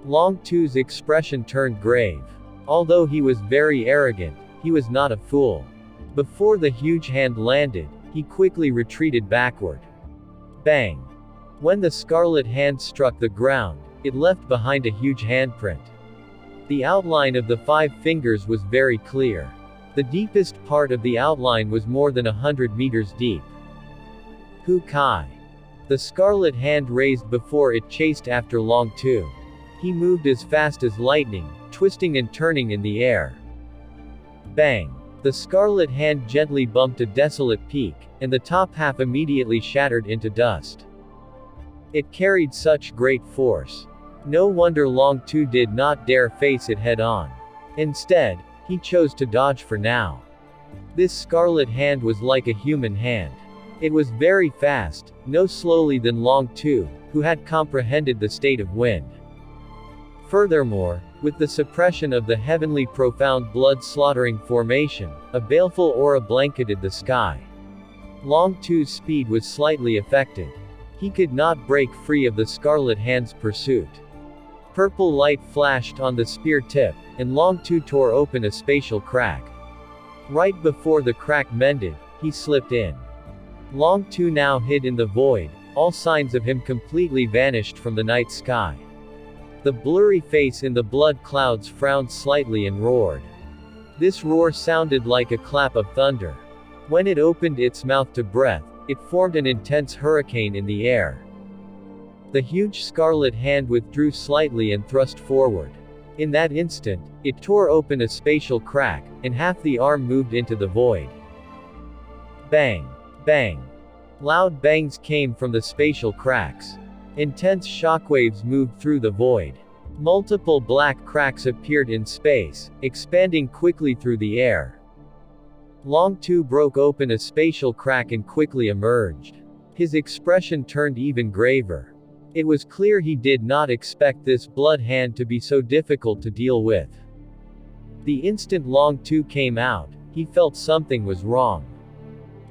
Long Tu's expression turned grave. Although he was very arrogant, he was not a fool. Before the huge hand landed, he quickly retreated backward. Bang! When the scarlet hand struck the ground, it left behind a huge handprint. The outline of the 5 fingers was very clear. The deepest part of the outline was more than 100 meters deep. Hu Kai. The scarlet hand raised before it chased after Long Tu. He moved as fast as lightning, twisting and turning in the air. Bang! The scarlet hand gently bumped a desolate peak, and the top half immediately shattered into dust. It carried such great force. No wonder Long Tu did not dare face it head-on. Instead, he chose to dodge for now. This scarlet hand was like a human hand. It was very fast, no slowly than Long Tu, who had comprehended the state of wind. Furthermore, with the suppression of the heavenly profound blood-slaughtering formation, a baleful aura blanketed the sky. Long Tu's speed was slightly affected. He could not break free of the scarlet hand's pursuit. Purple light flashed on the spear tip, and Long Tu tore open a spatial crack. Right before the crack mended, he slipped in. Long Tu now hid in the void, all signs of him completely vanished from the night sky. The blurry face in the blood clouds frowned slightly and roared. This roar sounded like a clap of thunder. When it opened its mouth to breath, it formed an intense hurricane in the air. The huge scarlet hand withdrew slightly and thrust forward. In that instant, it tore open a spatial crack, and half the arm moved into the void. Bang! Bang! Loud bangs came from the spatial cracks. Intense shockwaves moved through the void. Multiple black cracks appeared in space, expanding quickly through the air. Long Tu broke open a spatial crack and quickly emerged. His expression turned even graver. It was clear he did not expect this blood hand to be so difficult to deal with. The instant Long Tu came out, he felt something was wrong.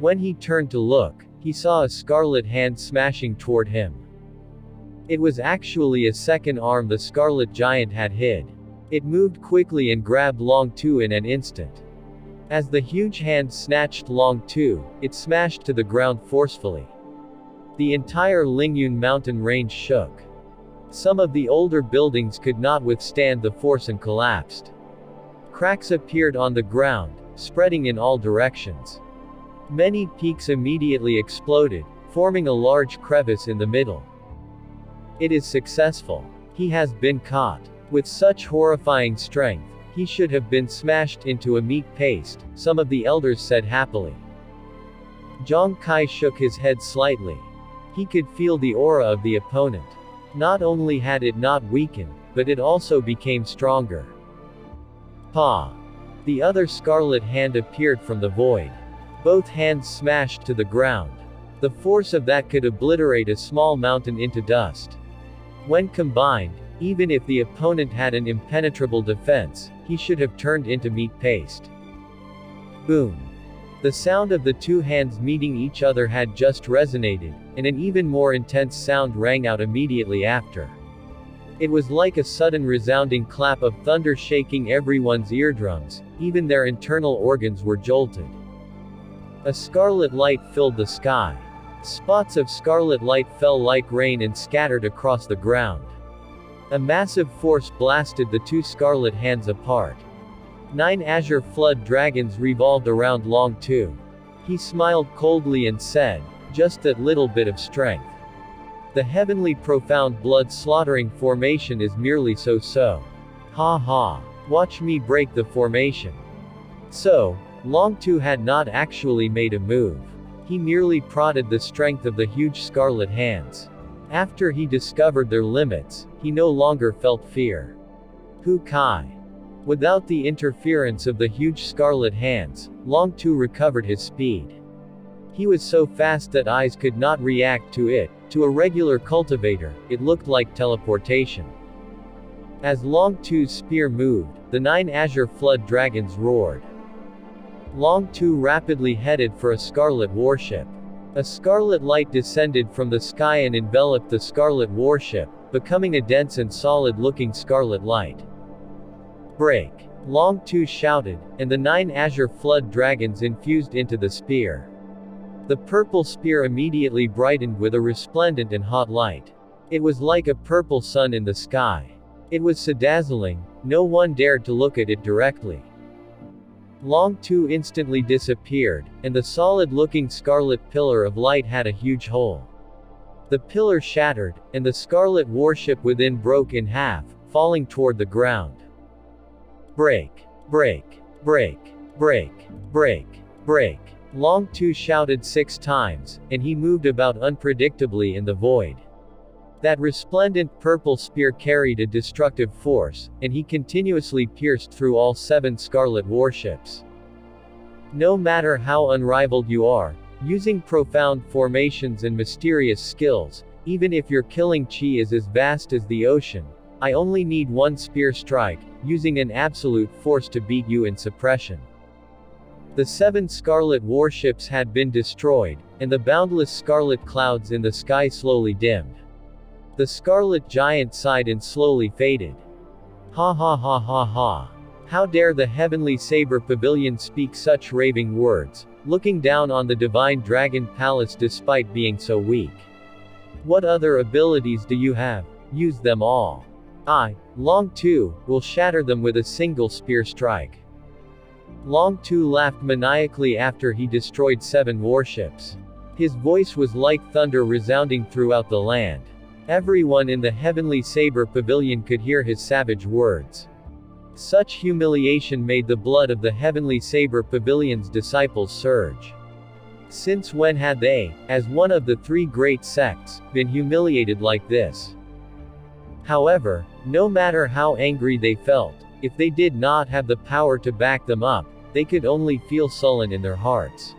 When he turned to look, he saw a scarlet hand smashing toward him. It was actually a second arm the scarlet giant had hid. It moved quickly and grabbed Long Tu in an instant. As the huge hand snatched Long Tu, it smashed to the ground forcefully. The entire Lingyun mountain range shook. Some of the older buildings could not withstand the force and collapsed. Cracks appeared on the ground, spreading in all directions. Many peaks immediately exploded, forming a large crevice in the middle. It is successful. He has been caught. With such horrifying strength, he should have been smashed into a meat paste, some of the elders said happily. Zhang Kai shook his head slightly. He could feel the aura of the opponent. Not only had it not weakened, but it also became stronger. Pa! The other scarlet hand appeared from the void. Both hands smashed to the ground. The force of that could obliterate a small mountain into dust. When combined, even if the opponent had an impenetrable defense, he should have turned into meat paste. Boom! The sound of the two hands meeting each other had just resonated, and an even more intense sound rang out immediately after. It was like a sudden resounding clap of thunder shaking everyone's eardrums, even their internal organs were jolted. A scarlet light filled the sky. Spots of scarlet light fell like rain and scattered across the ground. A massive force blasted the two scarlet hands apart. 9 azure flood dragons revolved around Long Tu. He smiled coldly and said, "Just that little bit of strength. The heavenly profound blood-slaughtering formation is merely so-so. Ha ha. Watch me break the formation." So, Long Tu had not actually made a move. He merely prodded the strength of the huge scarlet hands. After he discovered their limits, he no longer felt fear. Hu Kai. Without the interference of the huge scarlet hands, Long Tu recovered his speed. He was so fast that eyes could not react to it. To a regular cultivator, it looked like teleportation. As Long Tu's spear moved, the 9 azure flood dragons roared. Long Tu rapidly headed for a scarlet warship. A scarlet light descended from the sky and enveloped the scarlet warship, becoming a dense and solid-looking scarlet light. Break! Long Tu shouted, and the 9 azure flood dragons infused into the spear. The purple spear immediately brightened with a resplendent and hot light. It was like a purple sun in the sky. It was so dazzling, no one dared to look at it directly. Long Tu instantly disappeared, and the solid-looking scarlet pillar of light had a huge hole. The pillar shattered, and the scarlet warship within broke in half, falling toward the ground. Break! Break! Break! Break! Break! Break! Long Tu shouted 6 times, and he moved about unpredictably in the void. That resplendent purple spear carried a destructive force, and he continuously pierced through all 7 scarlet warships. No matter how unrivaled you are, using profound formations and mysterious skills, even if your killing chi is as vast as the ocean, I only need 1 spear strike, using an absolute force to beat you in suppression. The 7 scarlet warships had been destroyed, and the boundless scarlet clouds in the sky slowly dimmed. The scarlet giant sighed and slowly faded. Ha ha ha ha ha. How dare the heavenly Saber Pavilion speak such raving words, looking down on the divine dragon palace despite being so weak. What other abilities do you have? Use them all. I, Long Tu, will shatter them with a single spear strike. Long Tu laughed maniacally after he destroyed 7 warships. His voice was like thunder resounding throughout the land. Everyone in the heavenly Saber Pavilion could hear his savage words. Such humiliation made the blood of the heavenly Saber Pavilion's disciples surge. Since when had they, as one of the 3 great sects, been humiliated like this? However, no matter how angry they felt, if they did not have the power to back them up, they could only feel sullen in their hearts.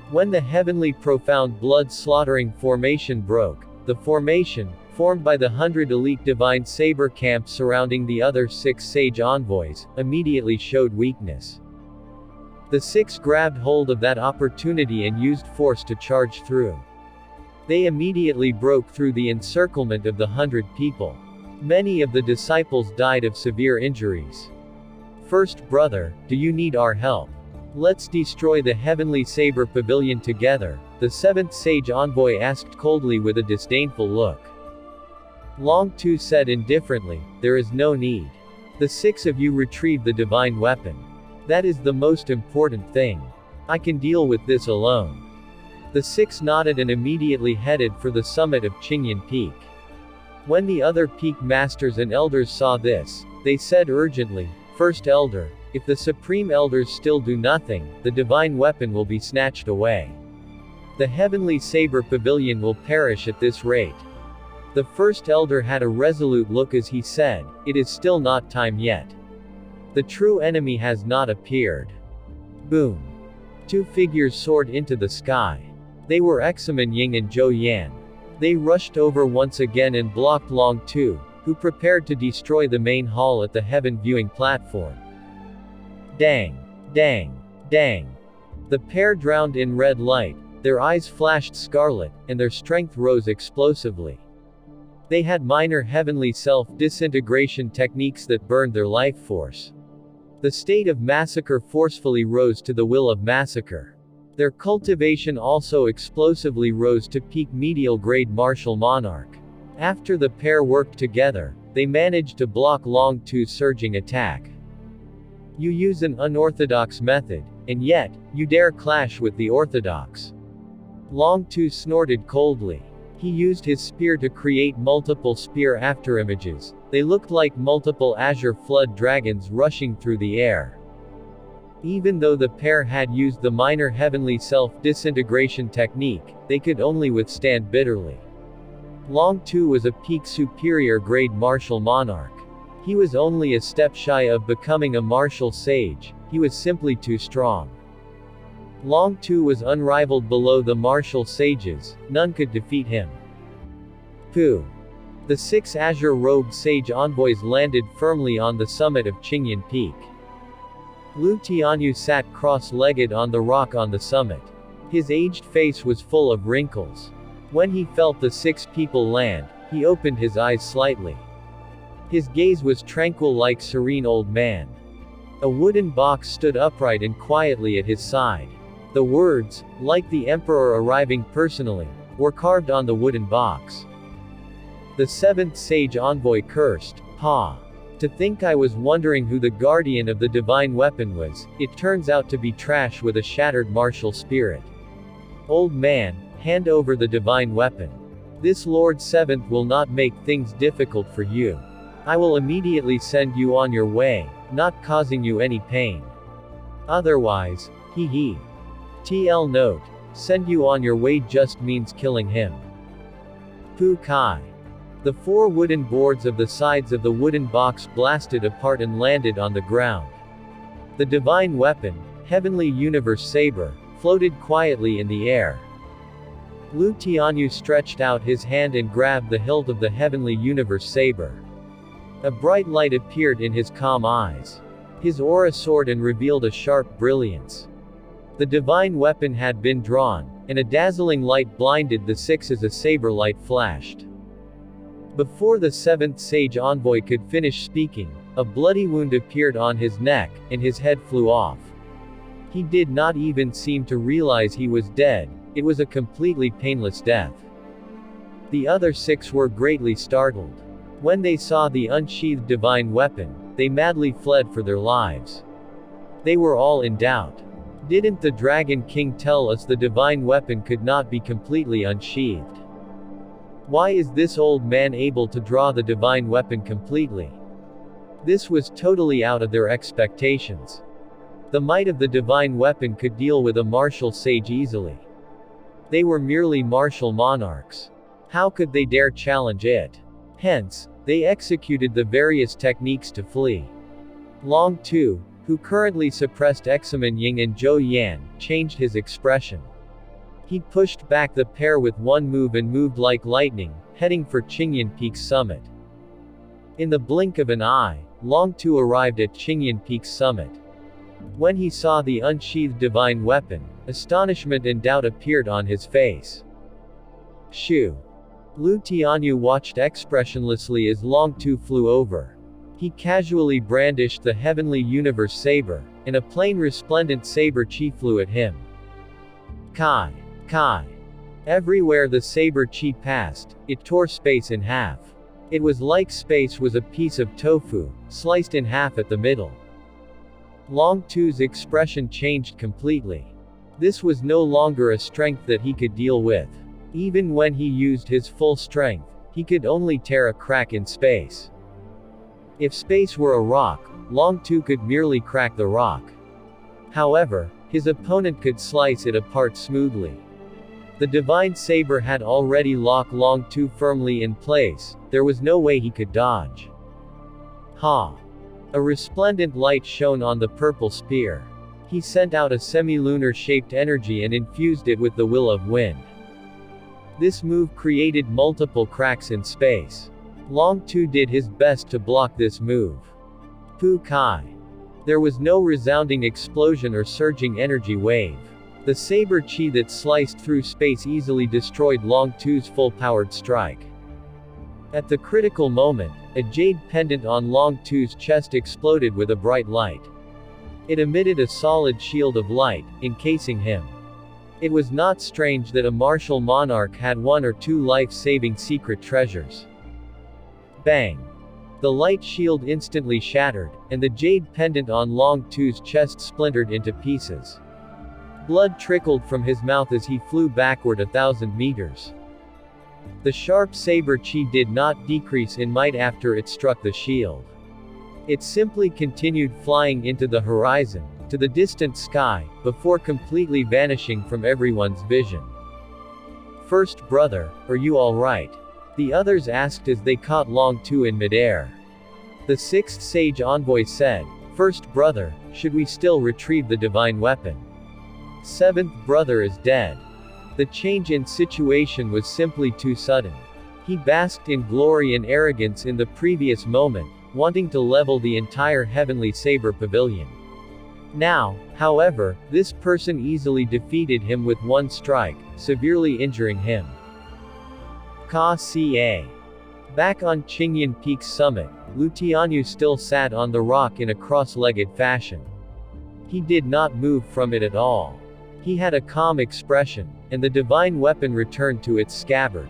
When the heavenly profound blood-slaughtering formation broke, the formation, formed by the 100 elite divine saber camps surrounding the other 6 sage envoys, immediately showed weakness. The 6 grabbed hold of that opportunity and used force to charge through. They immediately broke through the encirclement of the 100 people. Many of the disciples died of severe injuries. First brother, do you need our help? Let's destroy the heavenly Saber Pavilion together, the 7th sage envoy asked coldly with a disdainful look. Long Tu said indifferently, there is no need. The 6 of you retrieve the divine weapon. That is the most important thing. I can deal with this alone. The 6 nodded and immediately headed for the summit of Qingyan Peak. When the other peak masters and elders saw this, they said urgently, First Elder, if the Supreme Elders still do nothing, the divine weapon will be snatched away. The heavenly Saber Pavilion will perish at this rate. The First Elder had a resolute look as he said, it is still not time yet. The true enemy has not appeared. Boom. 2 figures soared into the sky. They were Examen Ying and Zhou Yan. They rushed over once again and blocked Long Tu, who prepared to destroy the main hall at the heaven viewing platform. Dang! Dang! Dang! The pair drowned in red light, their eyes flashed scarlet, and their strength rose explosively. They had minor heavenly self-disintegration techniques that burned their life force. The state of massacre forcefully rose to the will of massacre. Their cultivation also explosively rose to peak medial grade martial monarch. After the pair worked together, they managed to block Long Tu's surging attack. You use an unorthodox method, and yet, you dare clash with the orthodox. Long Tu snorted coldly. He used his spear to create multiple spear afterimages. They looked like multiple azure flood dragons rushing through the air. Even though the pair had used the minor heavenly self-disintegration technique, they could only withstand bitterly. Long Tu was a peak superior grade martial monarch. He was only a step shy of becoming a martial sage, he was simply too strong. Long Tu was unrivaled below the martial sages, none could defeat him. Pooh! The 6 azure-robed sage envoys landed firmly on the summit of Qingyan Peak. Lu Tianyu sat cross-legged on the rock on the summit. His aged face was full of wrinkles. When he felt the 6 people land, he opened his eyes slightly. His gaze was tranquil like serene old man. A wooden box stood upright and quietly at his side. The words, like the emperor arriving personally, were carved on the wooden box. The 7th sage envoy cursed, "Ha! To think I was wondering who the guardian of the divine weapon was, it turns out to be trash with a shattered martial spirit. Old man, hand over the divine weapon." This Lord Seventh will not make things difficult for you. I will immediately send you on your way, not causing you any pain. Otherwise, he. TL note. Send you on your way just means killing him. Pu Kai. The 4 wooden boards of the sides of the wooden box blasted apart and landed on the ground. The divine weapon, Heavenly Universe Saber, floated quietly in the air. Lu Tianyu stretched out his hand and grabbed the hilt of the Heavenly Universe Saber. A bright light appeared in his calm eyes. His aura soared and revealed a sharp brilliance. The divine weapon had been drawn, and a dazzling light blinded the 6 as a saber light flashed. Before the 7th sage envoy could finish speaking, a bloody wound appeared on his neck, and his head flew off. He did not even seem to realize he was dead. It was a completely painless death. The other 6 were greatly startled. When they saw the unsheathed divine weapon, they madly fled for their lives. They were all in doubt. Didn't the Dragon King tell us the divine weapon could not be completely unsheathed? Why is this old man able to draw the divine weapon completely? This was totally out of their expectations. The might of the divine weapon could deal with a martial sage easily. They were merely martial monarchs. How could they dare challenge it? Hence, they executed the various techniques to flee. Long Tu, who currently suppressed Examen Ying and Zhou Yan, changed his expression. He pushed back the pair with one move and moved like lightning, heading for Qingyan Peak's summit. In the blink of an eye, Long Tu arrived at Qingyan Peak's summit. When he saw the unsheathed divine weapon, astonishment and doubt appeared on his face. Shoo! Lu Tianyu watched expressionlessly as Long Tu flew over. He casually brandished the Heavenly Universe Saber, and a plain resplendent saber chi flew at him. Kai! Kai! Everywhere the saber chi passed, it tore space in half. It was like space was a piece of tofu, sliced in half at the middle. Long Tu's expression changed completely. This was no longer a strength that he could deal with. Even when he used his full strength, he could only tear a crack in space. If space were a rock, Long Tu could merely crack the rock. However, his opponent could slice it apart smoothly. The divine saber had already locked Long Tu firmly in place. There was no way he could dodge. Ha! A resplendent light shone on the purple spear. He sent out a semi-lunar shaped energy and infused it with the will of wind. This move created multiple cracks in space. Long Tu did his best to block this move. Pu Kai. There was no resounding explosion or surging energy wave. The saber chi that sliced through space easily destroyed Long Tu's full-powered strike. At the critical moment, a jade pendant on Long Tu's chest exploded with a bright light. It emitted a solid shield of light, encasing him. It was not strange that a martial monarch had 1 or 2 life-saving secret treasures. Bang! The light shield instantly shattered, and the jade pendant on Long Tu's chest splintered into pieces. Blood trickled from his mouth as he flew backward 1,000 meters. The sharp saber chi did not decrease in might after it struck the shield. It simply continued flying into the horizon, to the distant sky, before completely vanishing from everyone's vision. First brother, are you alright? The others asked as they caught Long Tu in midair. The 6th sage envoy said, First brother, should we still retrieve the divine weapon? 7th brother is dead. The change in situation was simply too sudden. He basked in glory and arrogance in the previous moment, wanting to level the entire Heavenly Saber Pavilion. Now, however, this person easily defeated him with one strike, severely injuring him. Ka-ca. Back on Qingyan Peak's summit, Lu Tianyu still sat on the rock in a cross-legged fashion. He did not move from it at all. He had a calm expression, and the divine weapon returned to its scabbard.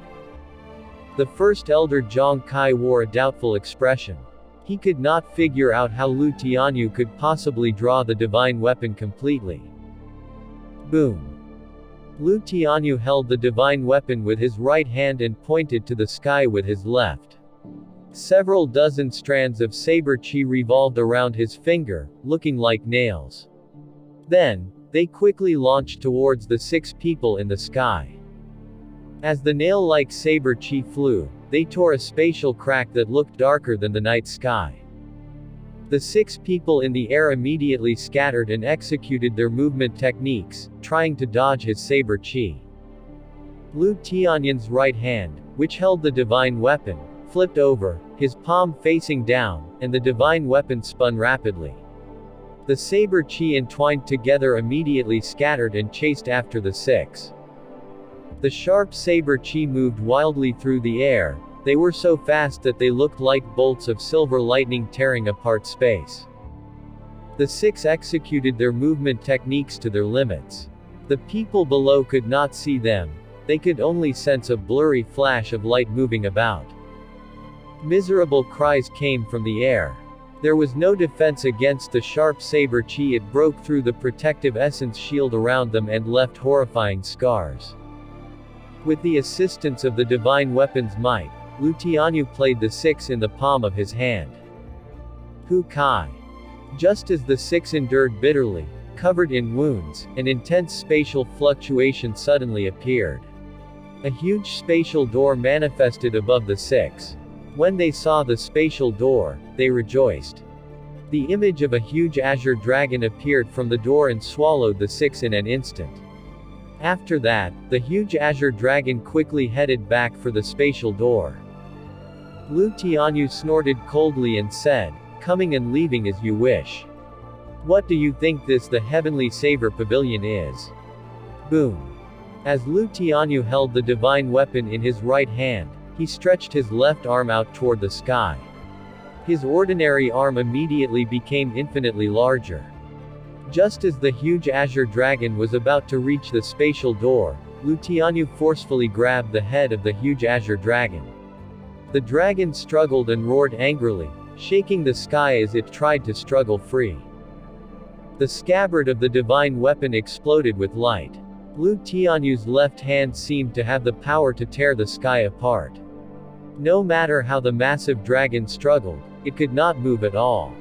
The first elder Zhang Kai wore a doubtful expression. He could not figure out how Lu Tianyu could possibly draw the divine weapon completely. Boom! Lu Tianyu held the divine weapon with his right hand and pointed to the sky with his left. Several dozen strands of saber chi revolved around his finger, looking like nails. Then, they quickly launched towards the 6 people in the sky. As the nail-like saber chi flew, they tore a spatial crack that looked darker than the night sky. The 6 people in the air immediately scattered and executed their movement techniques, trying to dodge his saber chi. Lu Tianyu's right hand, which held the divine weapon, flipped over, his palm facing down, and the divine weapon spun rapidly. The saber chi entwined together immediately scattered and chased after the 6. The sharp saber chi moved wildly through the air. They were so fast that they looked like bolts of silver lightning tearing apart space. The 6 executed their movement techniques to their limits. The people below could not see them, they could only sense a blurry flash of light moving about. Miserable cries came from the air. There was no defense against the sharp saber chi. It broke through the protective essence shield around them and left horrifying scars. With the assistance of the divine weapon's might, Lu Tianyu played the 6 in the palm of his hand. Hu Kai. Just as the 6 endured bitterly, covered in wounds, an intense spatial fluctuation suddenly appeared. A huge spatial door manifested above the 6. When they saw the spatial door, they rejoiced. The image of a huge azure dragon appeared from the door and swallowed the 6 in an instant. After that, the huge azure dragon quickly headed back for the spatial door. Lu Tianyu snorted coldly and said, "Coming and leaving as you wish. What do you think the heavenly Saber Pavilion is?" Boom. As Lu Tianyu held the divine weapon in his right hand, he stretched his left arm out toward the sky. His ordinary arm immediately became infinitely larger. Just as the huge azure dragon was about to reach the spatial door, Lu Tianyu forcefully grabbed the head of the huge azure dragon. The dragon struggled and roared angrily, shaking the sky as it tried to struggle free. The scabbard of the divine weapon exploded with light. Lu Tianyu's left hand seemed to have the power to tear the sky apart. No matter how the massive dragon struggled, it could not move at all.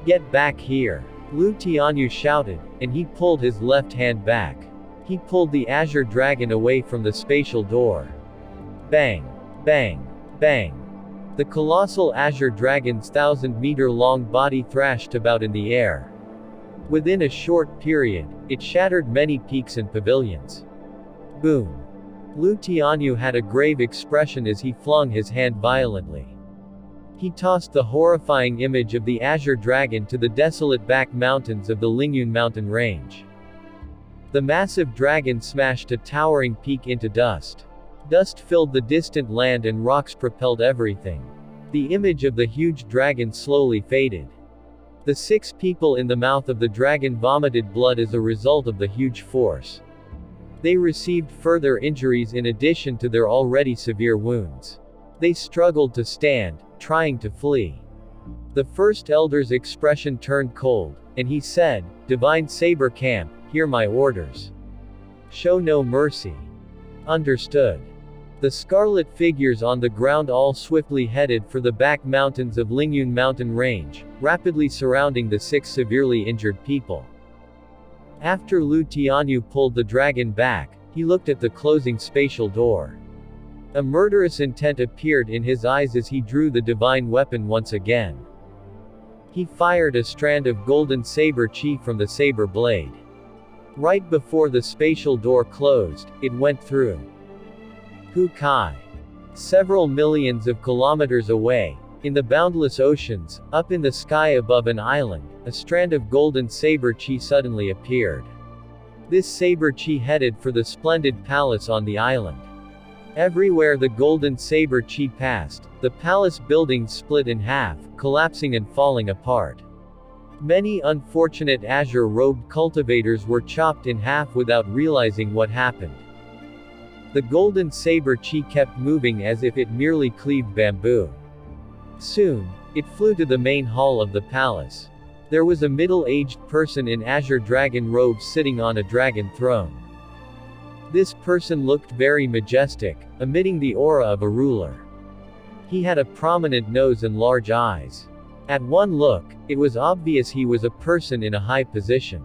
"Get back here!" Lu Tianyu shouted, and he pulled his left hand back. He pulled the azure dragon away from the spatial door. Bang! Bang! Bang! The colossal azure dragon's 1,000-meter-long body thrashed about in the air. Within a short period, it shattered many peaks and pavilions. Boom! Lu Tianyu had a grave expression as he flung his hand violently. He tossed the horrifying image of the azure dragon to the desolate back mountains of the Lingyun mountain range. The massive dragon smashed a towering peak into dust. Dust filled the distant land and rocks propelled everything. The image of the huge dragon slowly faded. The 6 people in the mouth of the dragon vomited blood as a result of the huge force. They received further injuries in addition to their already severe wounds. They struggled to stand, trying to flee. The first elder's expression turned cold, and he said, "Divine Saber Camp, hear my orders. Show no mercy." Understood. The scarlet figures on the ground all swiftly headed for the back mountains of Lingyun mountain range, rapidly surrounding the 6 severely injured people. After Lu Tianyu pulled the dragon back, he looked at the closing spatial door. A murderous intent appeared in his eyes as he drew the divine weapon once again. He fired a strand of golden saber chi from the saber blade. Right before the spatial door closed, it went through. Hu Kai. Several millions of kilometers away, in the boundless oceans, up in the sky above an island, a strand of golden saber chi suddenly appeared. This saber chi headed for the splendid palace on the island. Everywhere the golden saber chi passed, the palace buildings split in half, collapsing and falling apart. Many unfortunate azure-robed cultivators were chopped in half without realizing what happened. The golden saber chi kept moving as if it merely cleaved bamboo. Soon, it flew to the main hall of the palace. There was a middle-aged person in azure dragon robes sitting on a dragon throne. This person looked very majestic, emitting the aura of a ruler. He had a prominent nose and large eyes. At one look, it was obvious he was a person in a high position.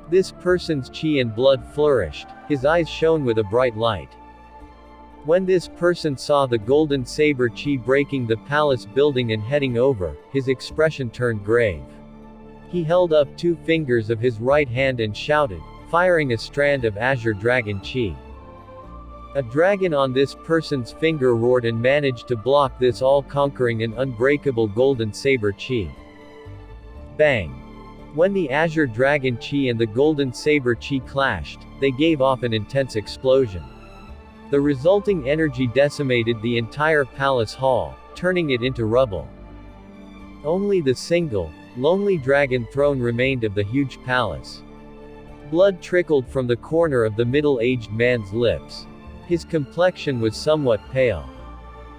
This person's chi and blood flourished, his eyes shone with a bright light. When this person saw the golden saber chi breaking the palace building and heading over, his expression turned grave. He held up 2 fingers of his right hand and shouted, firing a strand of azure dragon chi. A dragon on this person's finger roared and managed to block this all-conquering and unbreakable golden saber chi. Bang! When the azure dragon chi and the golden saber chi clashed, they gave off an intense explosion. The resulting energy decimated the entire palace hall, turning it into rubble. Only the single, lonely dragon throne remained of the huge palace. Blood trickled from the corner of the middle-aged man's lips. His complexion was somewhat pale.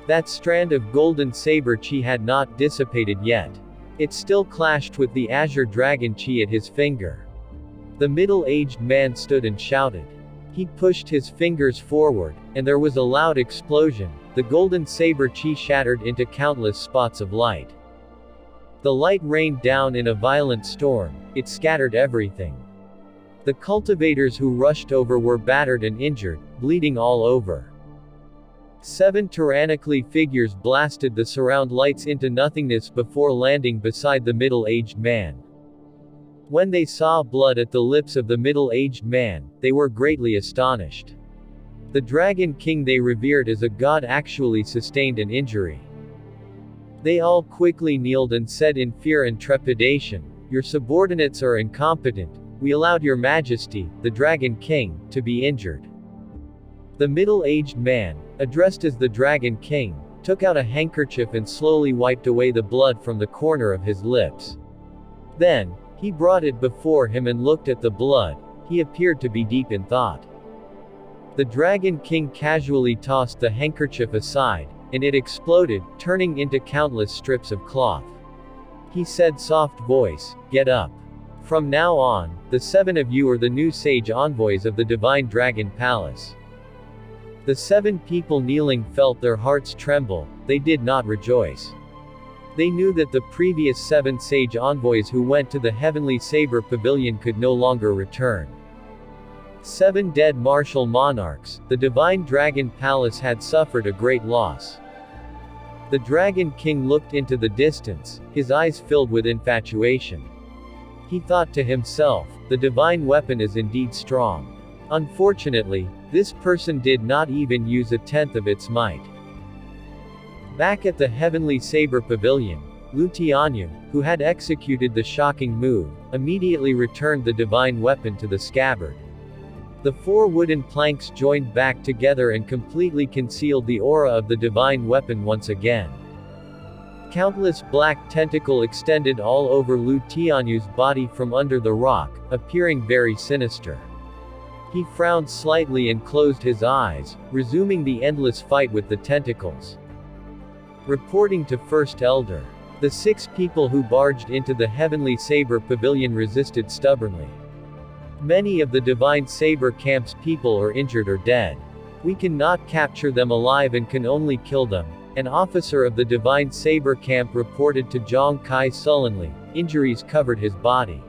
That strand of golden saber chi had not dissipated yet. It still clashed with the azure dragon chi at his finger. The middle-aged man stood and shouted. He pushed his fingers forward, and there was a loud explosion. The golden saber chi shattered into countless spots of light. The light rained down in a violent storm. It scattered everything. The cultivators who rushed over were battered and injured, bleeding all over. 7 tyrannically figures blasted the surround lights into nothingness before landing beside the middle-aged man. When they saw blood at the lips of the middle-aged man, they were greatly astonished. The Dragon King they revered as a god actually sustained an injury. They all quickly kneeled and said in fear and trepidation, "Your subordinates are incompetent. We allowed your majesty, the Dragon King, to be injured." The middle-aged man, addressed as the Dragon King, took out a handkerchief and slowly wiped away the blood from the corner of his lips. Then, he brought it before him and looked at the blood. He appeared to be deep in thought. The Dragon King casually tossed the handkerchief aside, and it exploded, turning into countless strips of cloth. He said soft voice, "Get up. From now on, the 7 of you are the new sage envoys of the Divine Dragon Palace." The 7 people kneeling felt their hearts tremble. They did not rejoice. They knew that the previous 7 sage envoys who went to the heavenly Saber Pavilion could no longer return. 7 dead martial monarchs, the Divine Dragon Palace had suffered a great loss. The Dragon King looked into the distance, his eyes filled with infatuation. He thought to himself, the divine weapon is indeed strong. Unfortunately, this person did not even use 1/10 of its might. Back at the heavenly Saber Pavilion, Lu Tianyu, who had executed the shocking move, immediately returned the divine weapon to the scabbard. The 4 wooden planks joined back together and completely concealed the aura of the divine weapon once again. Countless black tentacles extended all over Lu Tianyu's body from under the rock, appearing very sinister. He frowned slightly and closed his eyes, resuming the endless fight with the tentacles. Reporting to First Elder. The 6 people who barged into the heavenly Saber Pavilion resisted stubbornly. Many of the Divine Saber Camp's people are injured or dead. We cannot capture them alive and can only kill them. An officer of the Divine Saber Camp reported to Zhang Kai sullenly. Injuries covered his body.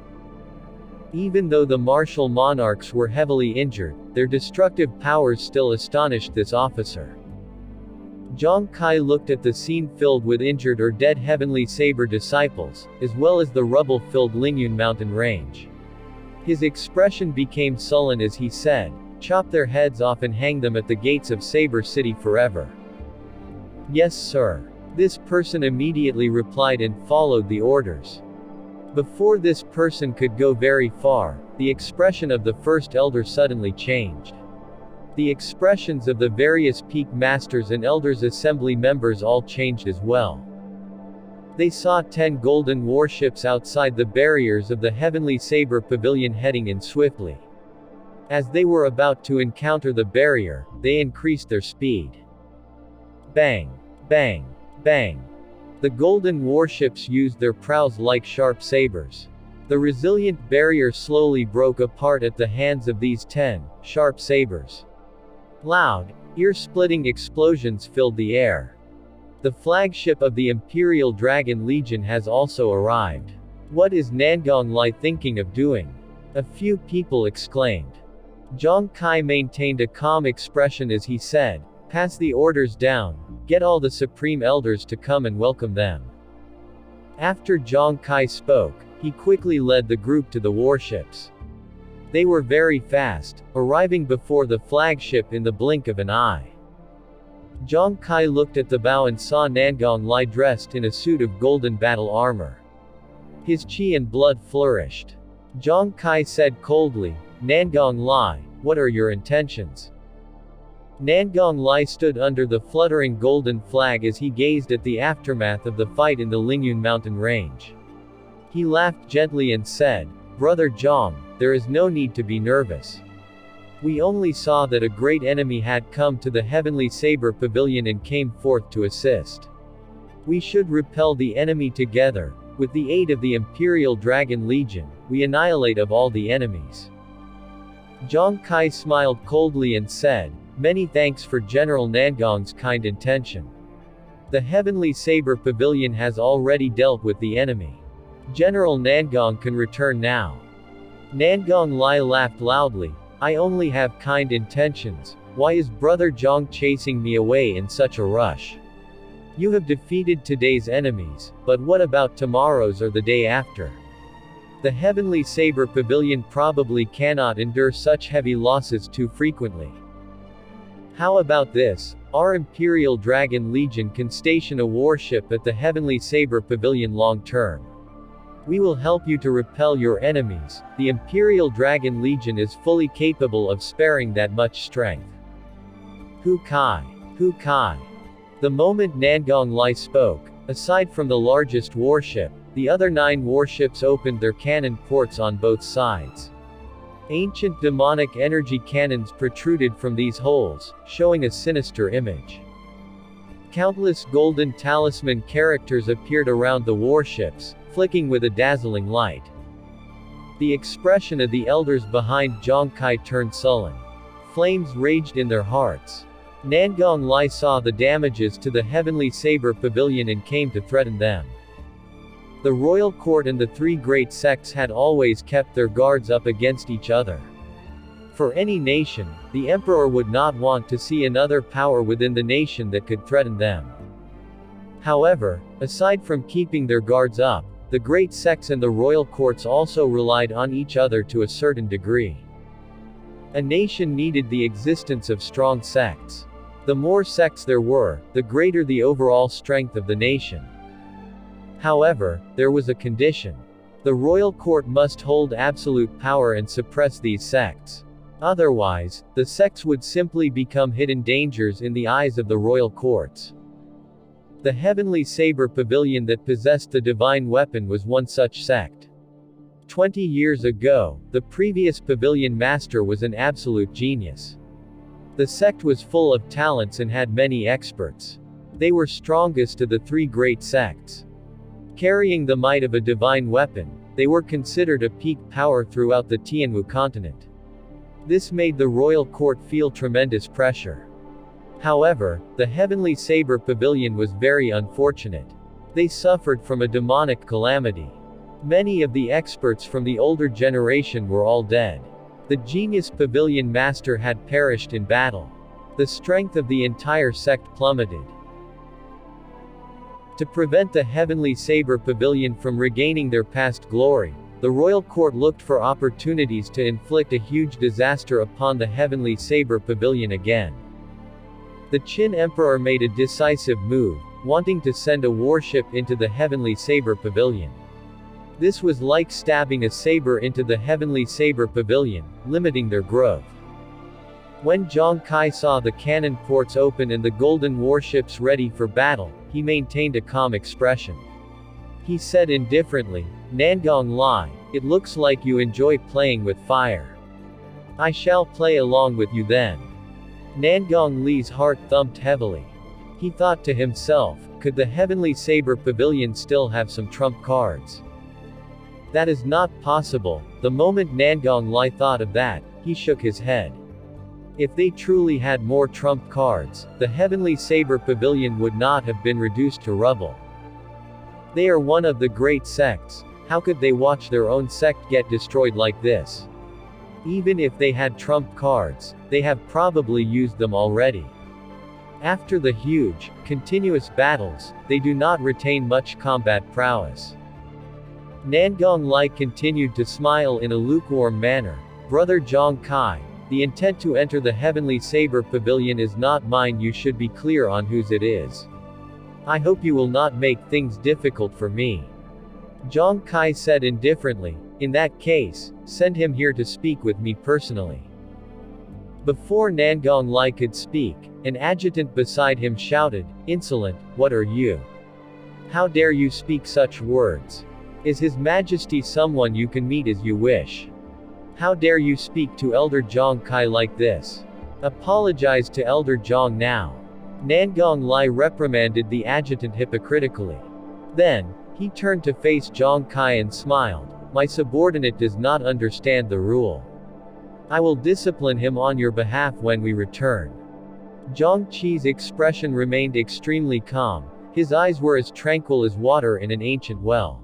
Even though the martial monarchs were heavily injured, their destructive powers still astonished this officer. Zhang Kai looked at the scene filled with injured or dead heavenly saber disciples, as well as the rubble-filled Lingyun mountain range. His expression became sullen as he said, "Chop their heads off and hang them at the gates of Saber City forever." "Yes, sir." This person immediately replied and followed the orders. Before this person could go very far, the expression of the First Elder suddenly changed. The expressions of the various peak masters and elders assembly members all changed as well. They saw 10 golden warships outside the barriers of the heavenly Saber Pavilion heading in swiftly. As they were about to encounter the barrier, they increased their speed. Bang! Bang! Bang! The golden warships used their prows like sharp sabers. The resilient barrier slowly broke apart at the hands of these 10 sharp sabers. Loud, ear-splitting explosions filled the air. The flagship of the Imperial Dragon Legion has also arrived. What is Nangong Lai thinking of doing? A few people exclaimed. Zhang Kai maintained a calm expression as he said, "Pass the orders down, get all the Supreme Elders to come and welcome them." After Zhang Kai spoke, he quickly led the group to the warships. They were very fast, arriving before the flagship in the blink of an eye. Zhang Kai looked at the bow and saw Nangong Lai dressed in a suit of golden battle armor. His chi and blood flourished. Zhang Kai said coldly, "Nangong Lai, what are your intentions?" Nangong Lai stood under the fluttering golden flag as he gazed at the aftermath of the fight in the Lingyun mountain range. He laughed gently and said, "Brother Zhang, there is no need to be nervous. We only saw that a great enemy had come to the Heavenly Saber Pavilion and came forth to assist. We should repel the enemy together. With the aid of the Imperial Dragon Legion, we annihilate of all the enemies." Zhang Kai smiled coldly and said, "Many thanks for General Nangong's kind intention. The Heavenly Saber Pavilion has already dealt with the enemy. General Nangong can return now." Nangong Lai laughed loudly, "I only have kind intentions. Why is Brother Zhang chasing me away in such a rush? You have defeated today's enemies, but what about tomorrow's or the day after? The Heavenly Saber Pavilion probably cannot endure such heavy losses too frequently. How about this? Our Imperial Dragon Legion can station a warship at the Heavenly Saber Pavilion long term. We will help you to repel your enemies. The Imperial Dragon Legion is fully capable of sparing that much strength." Hu Kai. Hu Kai. The moment Nangong Lai spoke, aside from the largest warship, the other 9 warships opened their cannon ports on both sides. Ancient demonic energy cannons protruded from these holes, showing a sinister image. Countless golden talisman characters appeared around the warships, flicking with a dazzling light. The expression of the elders behind Zhang Kai turned sullen. Flames raged in their hearts. Nangong Lai saw the damages to the Heavenly Saber Pavilion and came to threaten them. The royal court and the 3 great sects had always kept their guards up against each other. For any nation, the emperor would not want to see another power within the nation that could threaten them. However, aside from keeping their guards up, the great sects and the royal courts also relied on each other to a certain degree. A nation needed the existence of strong sects. The more sects there were, the greater the overall strength of the nation. However, there was a condition. The royal court must hold absolute power and suppress these sects. Otherwise, the sects would simply become hidden dangers in the eyes of the royal courts. The Heavenly Saber Pavilion that possessed the divine weapon was one such sect. 20 years ago, the previous pavilion master was an absolute genius. The sect was full of talents and had many experts. They were strongest of the 3 great sects. Carrying the might of a divine weapon, they were considered a peak power throughout the Tianyu continent. This made the royal court feel tremendous pressure. However, the Heavenly Saber Pavilion was very unfortunate. They suffered from a demonic calamity. Many of the experts from the older generation were all dead. The genius pavilion master had perished in battle. The strength of the entire sect plummeted. To prevent the Heavenly Saber Pavilion from regaining their past glory, the royal court looked for opportunities to inflict a huge disaster upon the Heavenly Saber Pavilion again. The Qin Emperor made a decisive move, wanting to send a warship into the Heavenly Saber Pavilion. This was like stabbing a saber into the Heavenly Saber Pavilion, limiting their growth. When Zhang Kai saw the cannon ports open and the golden warships ready for battle, he maintained a calm expression. He said indifferently, "Nangong Lai, it looks like you enjoy playing with fire. I shall play along with you then." Nangong Li's heart thumped heavily. He thought to himself, could the Heavenly Saber Pavilion still have some trump cards? That is not possible. The moment Nangong Lai thought of that, he shook his head. If they truly had more trump cards, the Heavenly Saber Pavilion would not have been reduced to rubble. They are one of the great sects. How could they watch their own sect get destroyed like this? Even if they had trump cards, they have probably used them already. After the huge, continuous battles, they do not retain much combat prowess. Nangong Lai continued to smile in a lukewarm manner. Brother Zhang Kai, the intent to enter the Heavenly Saber Pavilion is not mine. You should be clear on whose it is. I hope you will not make things difficult for me. Zhang Kai said indifferently. In that case, send him here to speak with me personally. Before Nangong Lai could speak, an adjutant beside him shouted, "Insolent, what are you? How dare you speak such words? Is His Majesty someone you can meet as you wish? How dare you speak to Elder Zhang Kai like this? Apologize to Elder Zhang now." Nangong Lai reprimanded the adjutant hypocritically. Then, he turned to face Zhang Kai and smiled. "My subordinate does not understand the rule. I will discipline him on your behalf when we return." Zhang Qi's expression remained extremely calm. His eyes were as tranquil as water in an ancient well.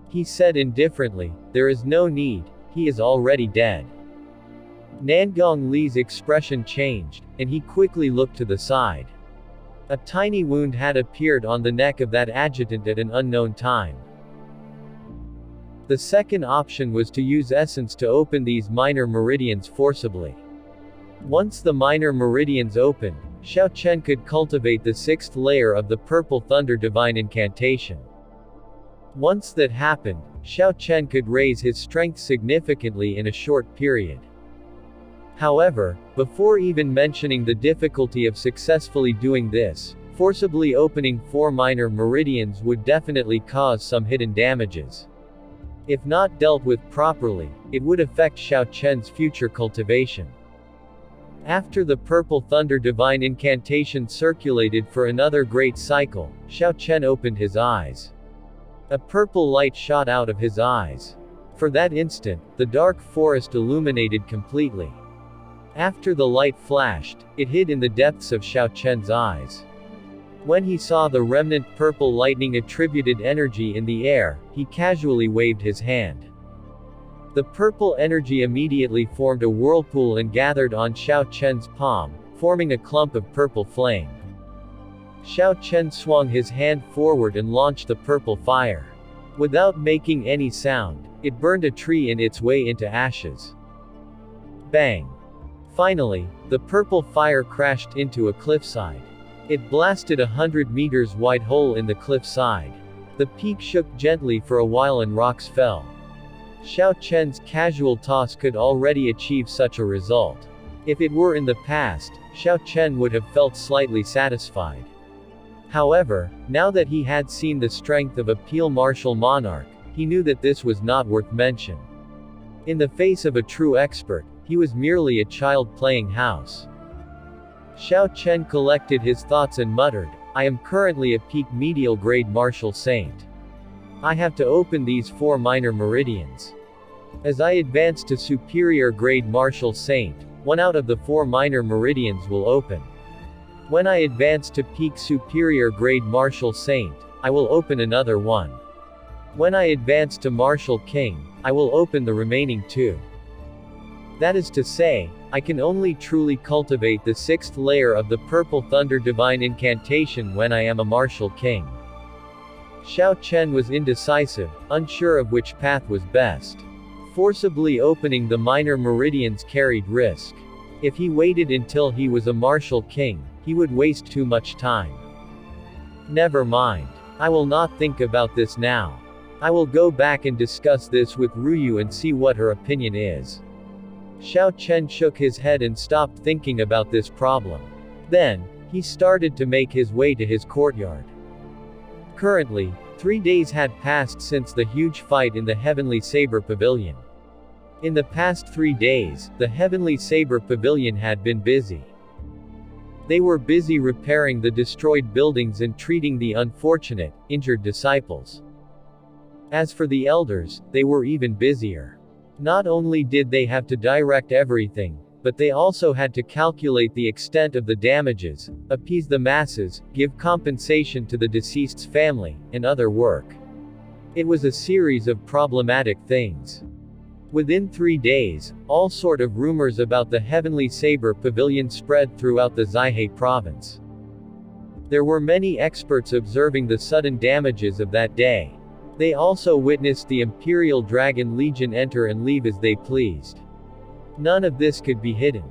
He said indifferently, "There is no need. He is already dead." Nangong Li's expression changed, and he quickly looked to the side. A tiny wound had appeared on the neck of that adjutant at an unknown time. The second option was to use essence to open these minor meridians forcibly. Once the minor meridians opened, Xiao Chen could cultivate the sixth layer of the Purple Thunder Divine Incantation. Once that happened, Xiao Chen could raise his strength significantly in a short period. However, before even mentioning the difficulty of successfully doing this, forcibly opening 4 minor meridians would definitely cause some hidden damages. If not dealt with properly, it would affect Xiao Chen's future cultivation. After the Purple Thunder Divine Incantation circulated for another great cycle, Xiao Chen opened his eyes. A purple light shot out of his eyes. For that instant, the dark forest illuminated completely. After the light flashed, it hid in the depths of Xiao Chen's eyes. When he saw the remnant purple lightning attributed energy in the air, he casually waved his hand. The purple energy immediately formed a whirlpool and gathered on Xiao Chen's palm, forming a clump of purple flame. Xiao Chen swung his hand forward and launched the purple fire. Without making any sound, it burned a tree in its way into ashes. Bang! Finally, the purple fire crashed into a cliffside. It blasted 100 meters wide hole in the cliffside. The peak shook gently for a while and rocks fell. Xiao Chen's casual toss could already achieve such a result. If it were in the past, Xiao Chen would have felt slightly satisfied. However, now that he had seen the strength of a Peel Martial Monarch, he knew that this was not worth mention. In the face of a true expert, he was merely a child playing house. Xiao Chen collected his thoughts and muttered, "I am currently a peak medial grade martial saint. I have to open these 4 minor meridians. As I advance to superior grade martial saint, 1 out of the 4 minor meridians will open. When I advance to peak superior grade martial saint, I will open another 1. When I advance to martial king, I will open the remaining 2. That is to say, I can only truly cultivate the 6th layer of the Purple Thunder Divine Incantation when I am a martial king." Xiao Chen was indecisive, unsure of which path was best. Forcibly opening the minor meridians carried risk. If he waited until he was a martial king, he would waste too much time. Never mind. I will not think about this now. I will go back and discuss this with Ruyu and see what her opinion is. Xiao Chen shook his head and stopped thinking about this problem. Then, he started to make his way to his courtyard. Currently, 3 days had passed since the huge fight in the Heavenly Saber Pavilion. In the past 3 days, the Heavenly Saber Pavilion had been busy. They were busy repairing the destroyed buildings and treating the unfortunate, injured disciples. As for the elders, they were even busier. Not only did they have to direct everything, but they also had to calculate the extent of the damages, appease the masses, give compensation to the deceased's family, and other work. It was a series of problematic things. Within 3 days, all sort of rumors about the heavenly Saber Pavilion spread throughout the Zaihe province. There were many experts observing the sudden damages of that day. They also witnessed the Imperial Dragon Legion enter and leave as they pleased. None of this could be hidden.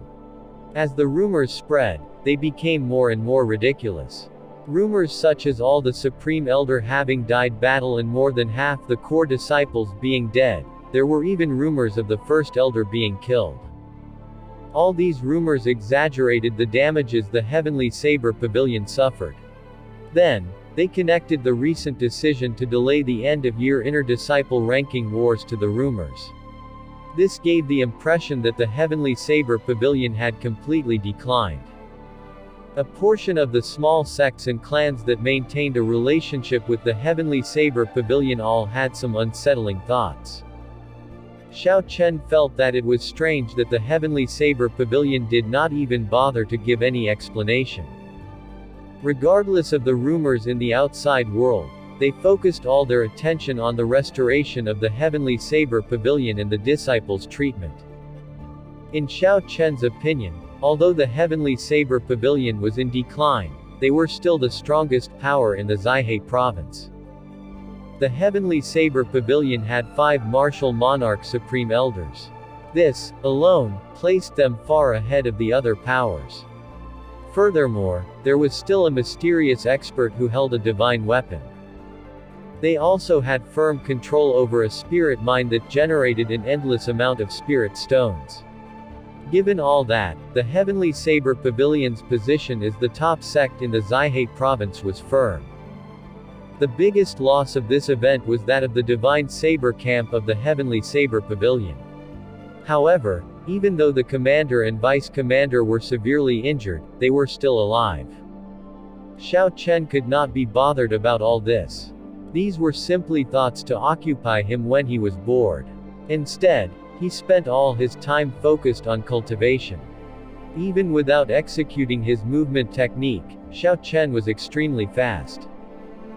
As the rumors spread, they became more and more ridiculous. Rumors such as all the Supreme Elder having died battle and more than half the core disciples being dead. There were even rumors of the first Elder being killed. All these rumors exaggerated the damages the Heavenly Saber Pavilion suffered. Then, they connected the recent decision to delay the end-of-year inter-disciple ranking wars to the rumors. This gave the impression that the Heavenly Saber Pavilion had completely declined. A portion of the small sects and clans that maintained a relationship with the Heavenly Saber Pavilion all had some unsettling thoughts. Xiao Chen felt that it was strange that the Heavenly Saber Pavilion did not even bother to give any explanation. Regardless of the rumors in the outside world, they focused all their attention on the restoration of the Heavenly Saber Pavilion and the disciples' treatment. In Xiao Chen's opinion, although the Heavenly Saber Pavilion was in decline, they were still the strongest power in the Zaihe province. The Heavenly Saber Pavilion had 5 martial monarch supreme elders. This, alone, placed them far ahead of the other powers. Furthermore, there was still a mysterious expert who held a divine weapon. They also had firm control over a spirit mine that generated an endless amount of spirit stones. Given all that, the Heavenly Saber Pavilion's position as the top sect in the Zaihe province was firm. The biggest loss of this event was that of the Divine Saber camp of the Heavenly Saber Pavilion. However, even though the commander and vice-commander were severely injured, they were still alive. Xiao Chen could not be bothered about all this. These were simply thoughts to occupy him when he was bored. Instead, he spent all his time focused on cultivation. Even without executing his movement technique, Xiao Chen was extremely fast.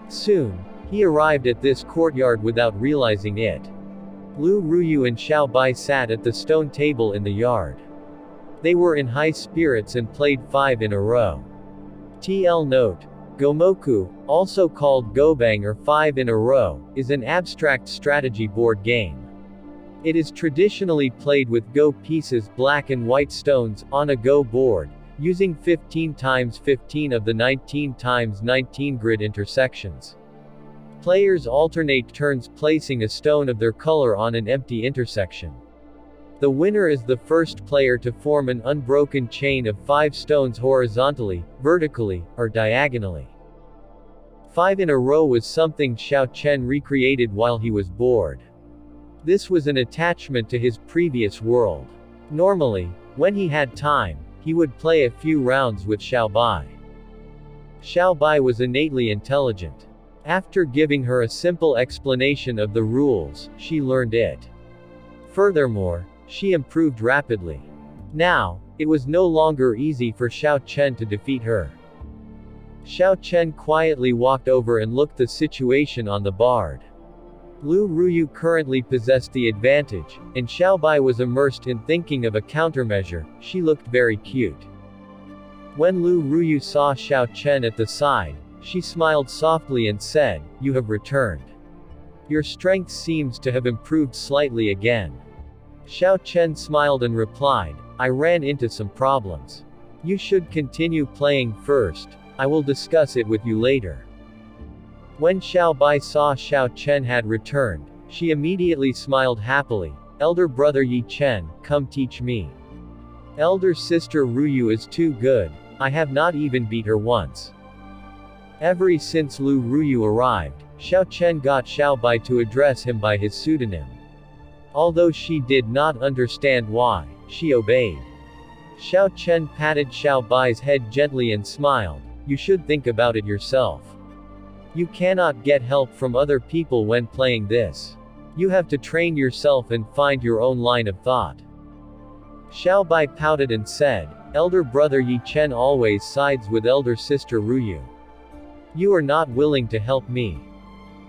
Soon, he arrived at this courtyard without realizing it. Lou Ruyu and Xiao Bai sat at the stone table in the yard. They were in high spirits and played 5 in a row. TL note: Gomoku, also called Gobang or 5 in a row, is an abstract strategy board game. It is traditionally played with Go pieces, black and white stones, on a Go board, using 15 × 15 of the 19 × 19 grid intersections. Players alternate turns placing a stone of their color on an empty intersection. The winner is the first player to form an unbroken chain of 5 stones horizontally, vertically, or diagonally. 5 in a row was something Xiao Chen recreated while he was bored. This was an attachment to his previous world. Normally, when he had time, he would play a few rounds with Xiao Bai. Xiao Bai was innately intelligent. After giving her a simple explanation of the rules, she learned it. Furthermore, she improved rapidly. Now, it was no longer easy for Xiao Chen to defeat her. Xiao Chen quietly walked over and looked the situation on the board. Lou Ruyu currently possessed the advantage, and Xiao Bai was immersed in thinking of a countermeasure. She looked very cute. When Lou Ruyu saw Xiao Chen at the side, she smiled softly and said, "You have returned. Your strength seems to have improved slightly again." Xiao Chen smiled and replied, "I ran into some problems. You should continue playing first. I will discuss it with you later." When Xiao Bai saw Xiao Chen had returned, she immediately smiled happily. "Elder brother Yi Chen, come teach me. Elder sister Ruyu is too good. I have not even beat her once." Ever since Lou Ruyu arrived, Xiao Chen got Xiao Bai to address him by his pseudonym. Although she did not understand why, she obeyed. Xiao Chen patted Xiao Bai's head gently and smiled. "You should think about it yourself. You cannot get help from other people when playing this. You have to train yourself and find your own line of thought. Xiao Bai pouted and said, Elder brother Yi Chen always sides with elder sister Ruyu. You are not willing to help me.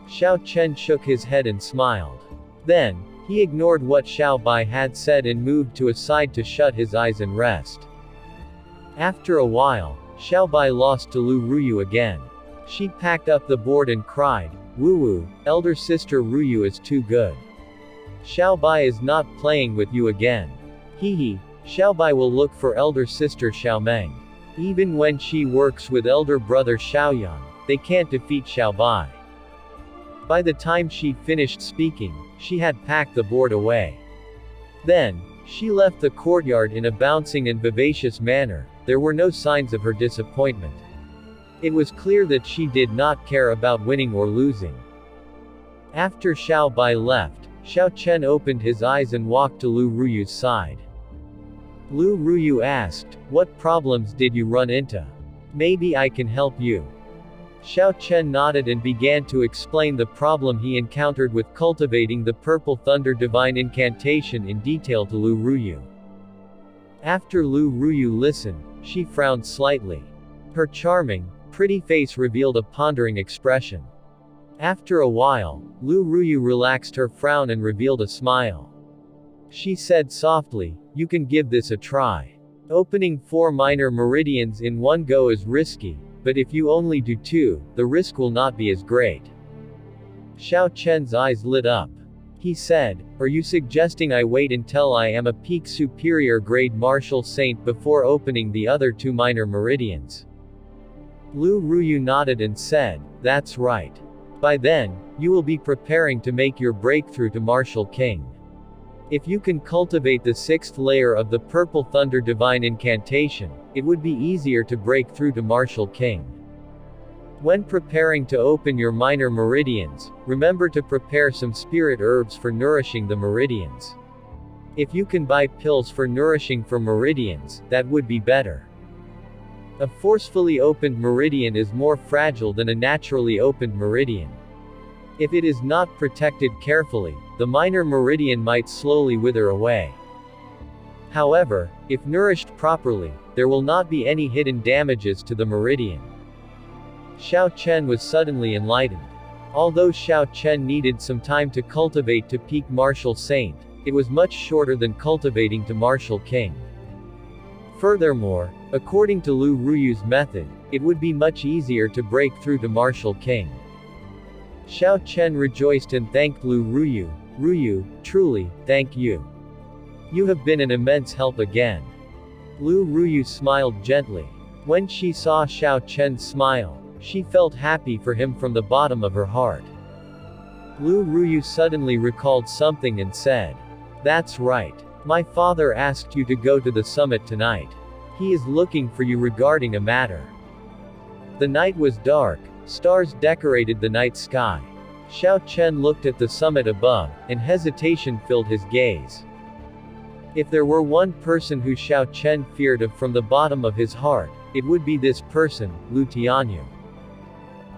Xiao Chen shook his head and smiled. Then, he ignored what Xiao Bai had said and moved to a side to shut his eyes and rest. After a while, Xiao Bai lost to Lou Ruyu again. She packed up the board and cried, Wu, elder sister Ruyu is too good. Xiao Bai is not playing with you again. Hehe, Xiao Bai will look for elder sister Xiao Meng. Even when she works with elder brother Xiaoyan, they can't defeat Xiao Bai. By the time she finished speaking, she had packed the board away. Then, she left the courtyard in a bouncing and vivacious manner. There were no signs of her disappointment. It was clear that she did not care about winning or losing. After Xiao Bai left, Xiao Chen opened his eyes and walked to Lou Ruyu's side. Lou Ruyu asked, what problems did you run into? Maybe I can help you. Xiao Chen nodded and began to explain the problem he encountered with cultivating the Purple Thunder Divine Incantation in detail to Lou Ruyu. After Lou Ruyu listened, she frowned slightly. Her charming, pretty face revealed a pondering expression. After a while, Lou Ruyu relaxed her frown and revealed a smile. She said softly, you can give this a try. Opening 4 minor meridians in one go is risky, but if you only do 2, the risk will not be as great. Xiao Chen's eyes lit up. He said, are you suggesting I wait until I am a peak superior grade martial saint before opening the other 2 minor meridians? Lou Ruyu nodded and said, that's right. By then, you will be preparing to make your breakthrough to Martial King. If you can cultivate the 6th layer of the Purple Thunder Divine Incantation, it would be easier to break through to Martial King. When preparing to open your minor meridians, remember to prepare some spirit herbs for nourishing the meridians. If you can buy pills for nourishing for meridians, that would be better. A forcefully opened meridian is more fragile than a naturally opened meridian. If it is not protected carefully, the minor meridian might slowly wither away. However, if nourished properly, there will not be any hidden damages to the meridian. Xiao Chen was suddenly enlightened. Although Xiao Chen needed some time to cultivate to peak Martial Saint, it was much shorter than cultivating to Martial King. Furthermore, according to Lou Ruyu's method, it would be much easier to break through to Martial King. Xiao Chen rejoiced and thanked Lou Ruyu. Ruyu, truly, thank you. You have been an immense help again. Lou Ruyu smiled gently. When she saw Xiao Chen's smile, she felt happy for him from the bottom of her heart. Lou Ruyu suddenly recalled something and said, that's right. My father asked you to go to the summit tonight. He is looking for you regarding a matter. The night was dark, stars decorated the night sky. Xiao Chen looked at the summit above, and hesitation filled his gaze. If there were one person who Xiao Chen feared from the bottom of his heart, it would be this person, Lu Tianyu.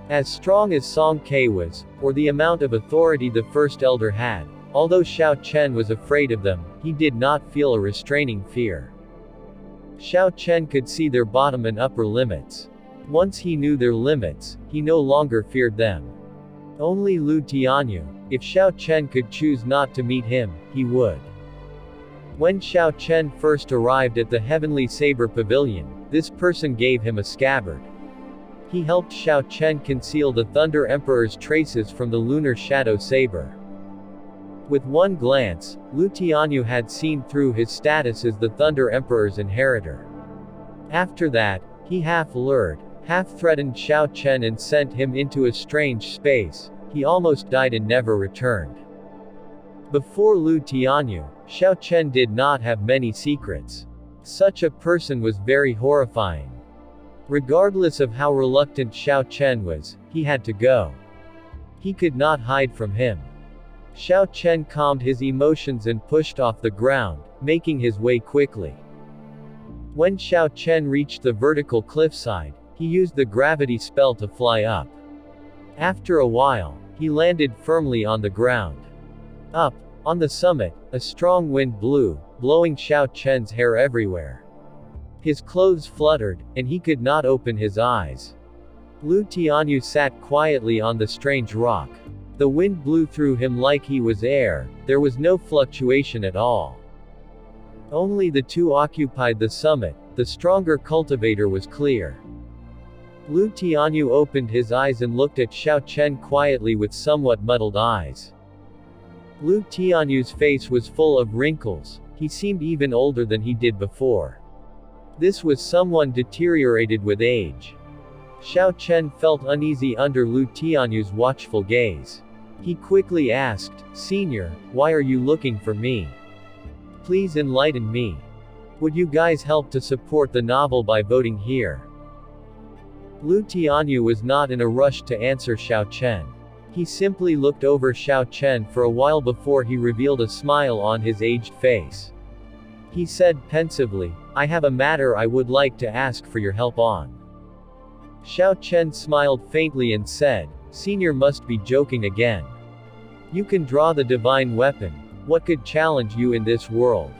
As strong as Song Ke was, or the amount of authority the First Elder had, although Xiao Chen was afraid of them, he did not feel a restraining fear. Xiao Chen could see their bottom and upper limits. Once he knew their limits, he no longer feared them. Only Lu Tianyu, if Xiao Chen could choose not to meet him, he would. When Xiao Chen first arrived at the Heavenly Saber Pavilion, this person gave him a scabbard. He helped Xiao Chen conceal the Thunder Emperor's traces from the lunar shadow Saber. With one glance, Lu Tianyu had seen through his status as the Thunder Emperor's inheritor. After that, he half-lured, half-threatened Xiao Chen and sent him into a strange space. He almost died and never returned. Before Lu Tianyu, Xiao Chen did not have many secrets. Such a person was very horrifying. Regardless of how reluctant Xiao Chen was, he had to go. He could not hide from him. Xiao Chen calmed his emotions and pushed off the ground, making his way quickly. When Xiao Chen reached the vertical cliffside, he used the gravity spell to fly up. After a while, he landed firmly on the ground. Up, on the summit, a strong wind blew, blowing Xiao Chen's hair everywhere. His clothes fluttered, and he could not open his eyes. Lu Tianyu sat quietly on the strange rock. The wind blew through him like he was air, there was no fluctuation at all. Only the two occupied the summit, the stronger cultivator was clear. Lu Tianyu opened his eyes and looked at Xiao Chen quietly with somewhat muddled eyes. Lu Tianyu's face was full of wrinkles, he seemed even older than he did before. This was someone deteriorated with age. Xiao Chen felt uneasy under Lu Tianyu's watchful gaze. He quickly asked, "Senior, why are you looking for me? Please enlighten me. Would you guys help to support the novel by voting here?" Lu Tianyu was not in a rush to answer Xiao Chen. He simply looked over Xiao Chen for a while before he revealed a smile on his aged face. He said pensively, "I have a matter I would like to ask for your help on." Xiao Chen smiled faintly and said, "Senior must be joking again. You can draw the divine weapon. What could challenge you in this world?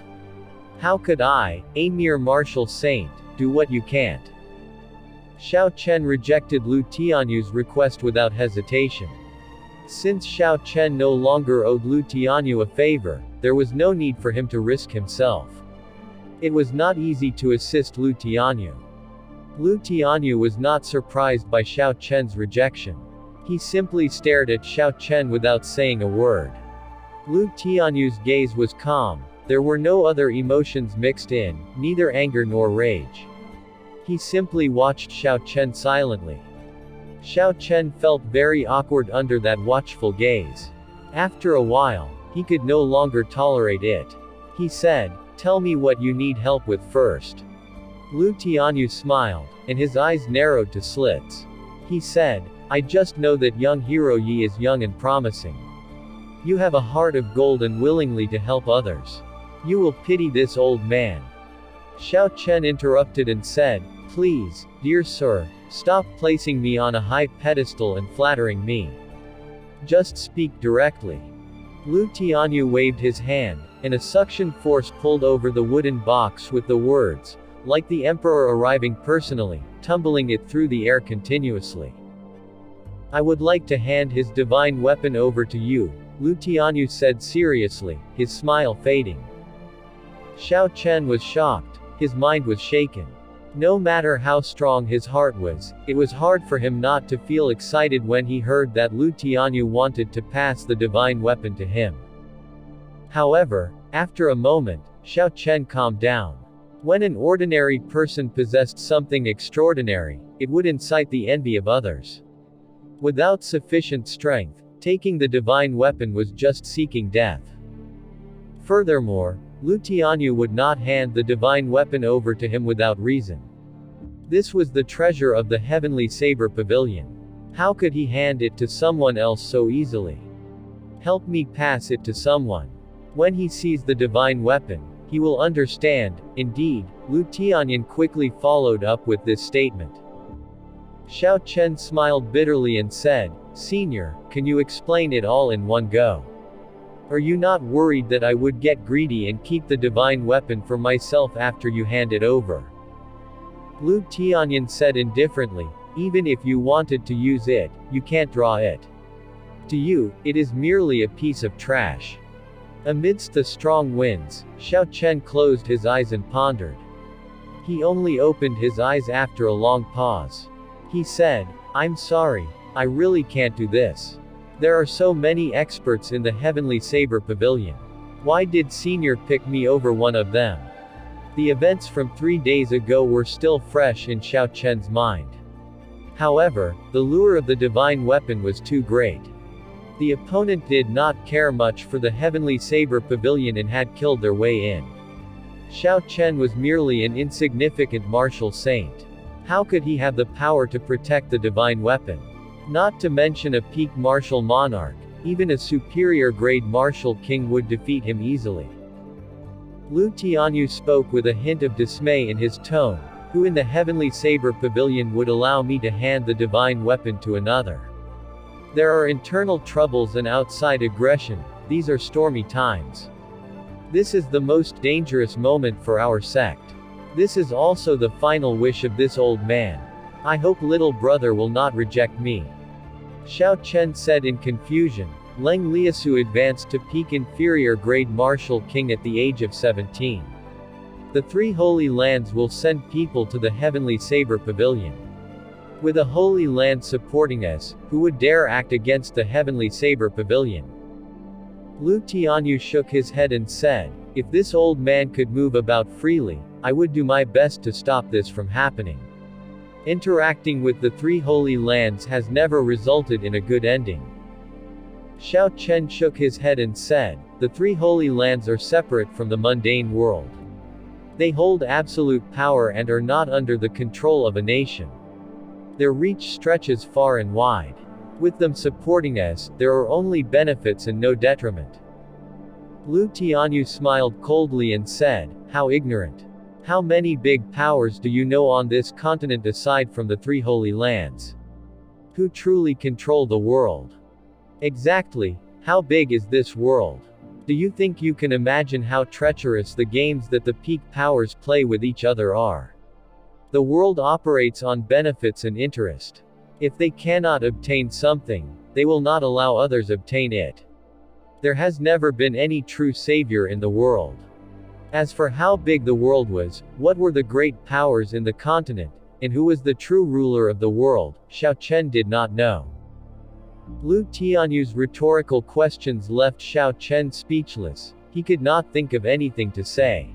How could I, a mere martial saint, do what you can't?" Xiao Chen rejected Lu Tianyu's request without hesitation. Since Xiao Chen no longer owed Lu Tianyu a favor, there was no need for him to risk himself. It was not easy to assist Lu Tianyu. Lu Tianyu was not surprised by Xiao Chen's rejection. He simply stared at Xiao Chen without saying a word. Lu Tianyu's gaze was calm, there were no other emotions mixed in, neither anger nor rage. He simply watched Xiao Chen silently. Xiao Chen felt very awkward under that watchful gaze. After a while, he could no longer tolerate it. He said, "Tell me what you need help with first." Lu Tianyu smiled, and his eyes narrowed to slits. He said, "I just know that young hero Yi is young and promising. You have a heart of gold and willingly to help others. You will pity this old man." Xiao Chen interrupted and said, "Please, dear sir, stop placing me on a high pedestal and flattering me. Just speak directly." Lu Tianyu waved his hand, and a suction force pulled over the wooden box with the words, "Like the emperor arriving personally," tumbling it through the air continuously. "I would like to hand his divine weapon over to you," Lu Tianyu said seriously, his smile fading. Xiao Chen was shocked, his mind was shaken. No matter how strong his heart was, it was hard for him not to feel excited when he heard that Lu Tianyu wanted to pass the divine weapon to him. However, after a moment, Xiao Chen calmed down. When an ordinary person possessed something extraordinary, it would incite the envy of others. Without sufficient strength, taking the divine weapon was just seeking death. Furthermore, Lu Tianyu would not hand the divine weapon over to him without reason. This was the treasure of the heavenly Saber Pavilion. How could he hand it to someone else so easily? "Help me pass it to someone. When he sees the divine weapon, he will understand." Indeed, Lu Tianyu quickly followed up with this statement. Xiao Chen smiled bitterly and said, "Senior, can you explain it all in one go? Are you not worried that I would get greedy and keep the divine weapon for myself after you hand it over?" Lu Tianyu said indifferently, "Even if you wanted to use it, you can't draw it. To you, it is merely a piece of trash." Amidst the strong winds, Xiao Chen closed his eyes and pondered. He only opened his eyes after a long pause. He said, "I'm sorry, I really can't do this. There are so many experts in the Heavenly Saber Pavilion. Why did Senior pick me over one of them?" The events from 3 days ago were still fresh in Xiao Chen's mind. However, the lure of the divine weapon was too great. The opponent did not care much for the Heavenly Saber Pavilion and had killed their way in. Xiao Chen was merely an insignificant martial saint. How could he have the power to protect the divine weapon? Not to mention a peak martial monarch, even a superior grade martial king would defeat him easily. Lu Tianyu spoke with a hint of dismay in his tone. "Who in the Heavenly Saber Pavilion would allow me to hand the divine weapon to another? There are internal troubles and outside aggression, these are stormy times. This is the most dangerous moment for our sect. This is also the final wish of this old man. I hope little brother will not reject me. Xiao Chen said in confusion. Leng Liasu advanced to peak inferior grade martial king at the age of 17. The three holy lands will send people to the heavenly Saber Pavilion. With a holy land supporting us, who would dare act against the heavenly Saber Pavilion? Lu Tianyu shook his head and said, if this old man could move about freely, I would do my best to stop this from happening. Interacting with the three holy lands has never resulted in a good ending. Xiao Chen shook his head and said, the three holy lands are separate from the mundane world. They hold absolute power and are not under the control of a nation. Their reach stretches far and wide. With them supporting us, there are only benefits and no detriment. Lu Tianyu smiled coldly and said, how ignorant. How many big powers do you know on this continent aside from the three holy lands? Who truly control the world? Exactly, how big is this world? Do you think you can imagine how treacherous the games that the peak powers play with each other are? The world operates on benefits and interest. If they cannot obtain something, they will not allow others obtain it. There has never been any true savior in the world. As for how big the world was, what were the great powers in the continent, and who was the true ruler of the world, Xiao Chen did not know. Lu Tianyu's rhetorical questions left Xiao Chen speechless. He could not think of anything to say.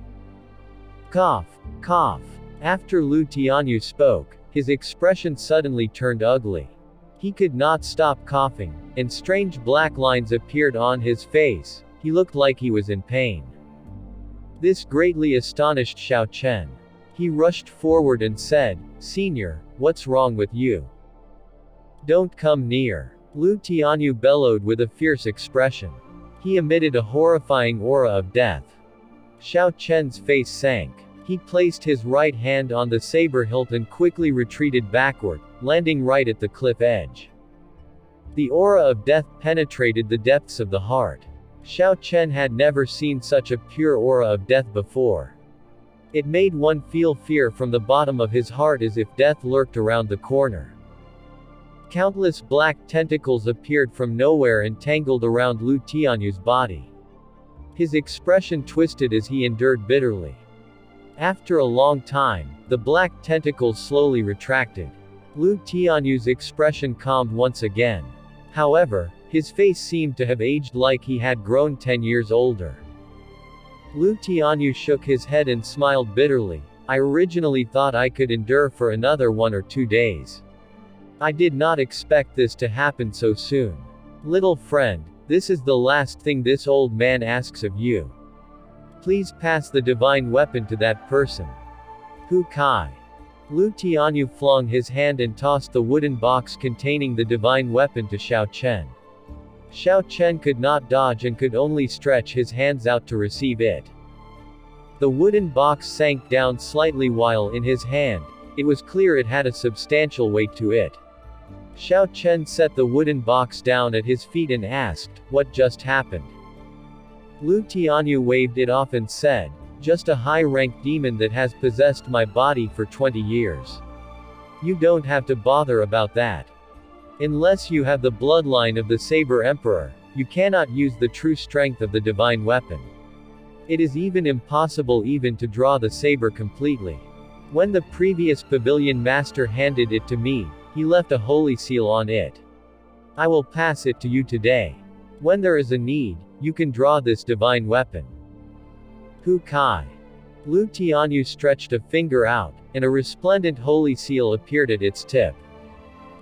Cough, cough. After Lu Tianyu spoke, his expression suddenly turned ugly. He could not stop coughing, and strange black lines appeared on his face. He looked like he was in pain. This greatly astonished Xiao Chen. He rushed forward and said, Senior, what's wrong with you? Don't come near. Lu Tianyu bellowed with a fierce expression. He emitted a horrifying aura of death. Xiao Chen's face sank. He placed his right hand on the saber hilt and quickly retreated backward, landing right at the cliff edge. The aura of death penetrated the depths of the heart. Xiao Chen had never seen such a pure aura of death before. It made one feel fear from the bottom of his heart as if death lurked around the corner. Countless black tentacles appeared from nowhere and tangled around Lu Tianyu's body. His expression twisted as he endured bitterly. After a long time, the black tentacles slowly retracted. Lu Tianyu's expression calmed once again. However, his face seemed to have aged like he had grown 10 years older. Lu Tianyu shook his head and smiled bitterly. I originally thought I could endure for another 1 or 2 days. I did not expect this to happen so soon. Little friend, this is the last thing this old man asks of you. Please pass the divine weapon to that person. Hu Kai. Lu Tianyu flung his hand and tossed the wooden box containing the divine weapon to Xiao Chen. Xiao Chen could not dodge and could only stretch his hands out to receive it. The wooden box sank down slightly while in his hand. It was clear it had a substantial weight to it. Xiao Chen set the wooden box down at his feet and asked, what just happened? Lu Tianyu waved it off and said, just a high-ranked demon that has possessed my body for 20 years. You don't have to bother about that. Unless you have the bloodline of the Saber Emperor, you cannot use the true strength of the divine weapon. It is even impossible even to draw the saber completely. When the previous pavilion master handed it to me, he left a holy seal on it. I will pass it to you today. When there is a need, you can draw this divine weapon. Hu Kai. Lu Tianyu stretched a finger out, and a resplendent holy seal appeared at its tip.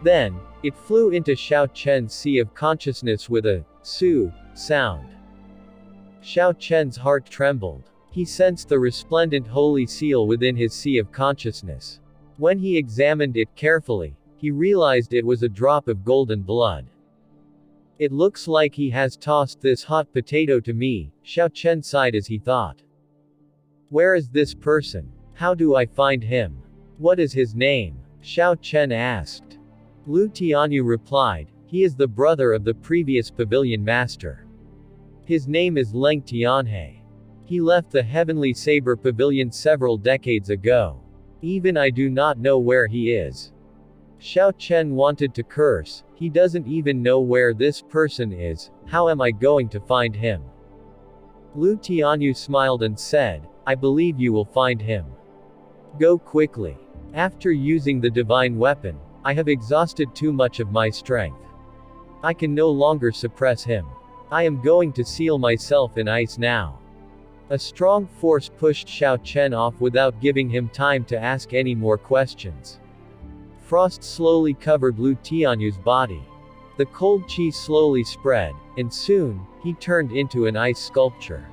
Then, it flew into Xiao Chen's sea of consciousness with a su sound. Xiao Chen's heart trembled. He sensed the resplendent holy seal within his sea of consciousness. When he examined it carefully, he realized it was a drop of golden blood. It looks like he has tossed this hot potato to me, Xiao Chen sighed as he thought. Where is this person? How do I find him? What is his name? Xiao Chen asked. Lu Tianyu replied, He is the brother of the previous Pavilion Master. His name is Lu Tianyu. He left the Heavenly Saber Pavilion several decades ago. Even I do not know where he is. Xiao Chen wanted to curse, he doesn't even know where this person is, how am I going to find him? Lu Tianyu smiled and said, I believe you will find him. Go quickly. After using the divine weapon, I have exhausted too much of my strength. I can no longer suppress him. I am going to seal myself in ice now. A strong force pushed Xiao Chen off without giving him time to ask any more questions. Frost slowly covered Lu Tianyu's body. The cold qi slowly spread, and soon, he turned into an ice sculpture.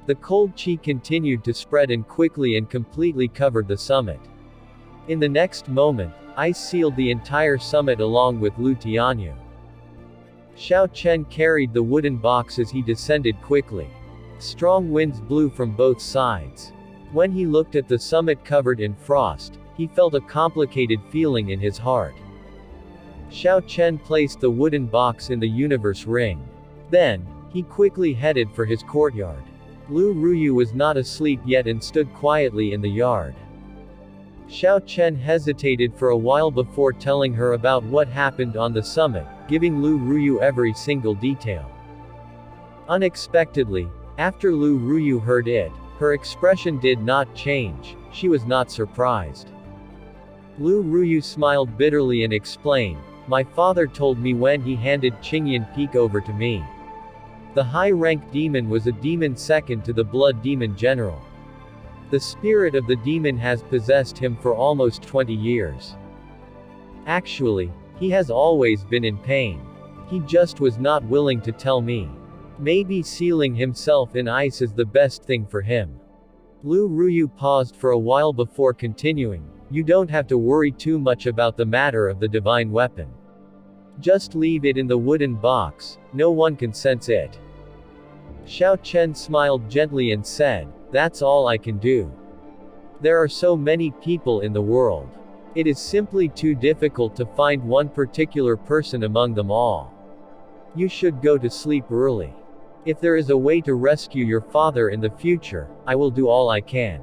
The cold qi continued to spread and quickly and completely covered the summit. In the next moment, ice sealed the entire summit along with Lu Tianyu. Xiao Chen carried the wooden box as he descended quickly. Strong winds blew from both sides. When he looked at the summit covered in frost, he felt a complicated feeling in his heart. Xiao Chen placed the wooden box in the universe ring. Then, he quickly headed for his courtyard. Lou Ruyu was not asleep yet and stood quietly in the yard. Xiao Chen hesitated for a while before telling her about what happened on the summit, giving Lou Ruyu every single detail. Unexpectedly, after Lou Ruyu heard it, her expression did not change, she was not surprised. Lou Ruyu smiled bitterly and explained, my father told me when he handed Qingyan Peak over to me. The high-ranked demon was a demon second to the blood demon general. The spirit of the demon has possessed him for almost 20 years. Actually, he has always been in pain. He just was not willing to tell me. Maybe sealing himself in ice is the best thing for him. Lou Ruyu paused for a while before continuing, you don't have to worry too much about the matter of the divine weapon. Just leave it in the wooden box, no one can sense it. Xiao Chen smiled gently and said, that's all I can do. There are so many people in the world. It is simply too difficult to find one particular person among them all. You should go to sleep early. If there is a way to rescue your father in the future, I will do all I can.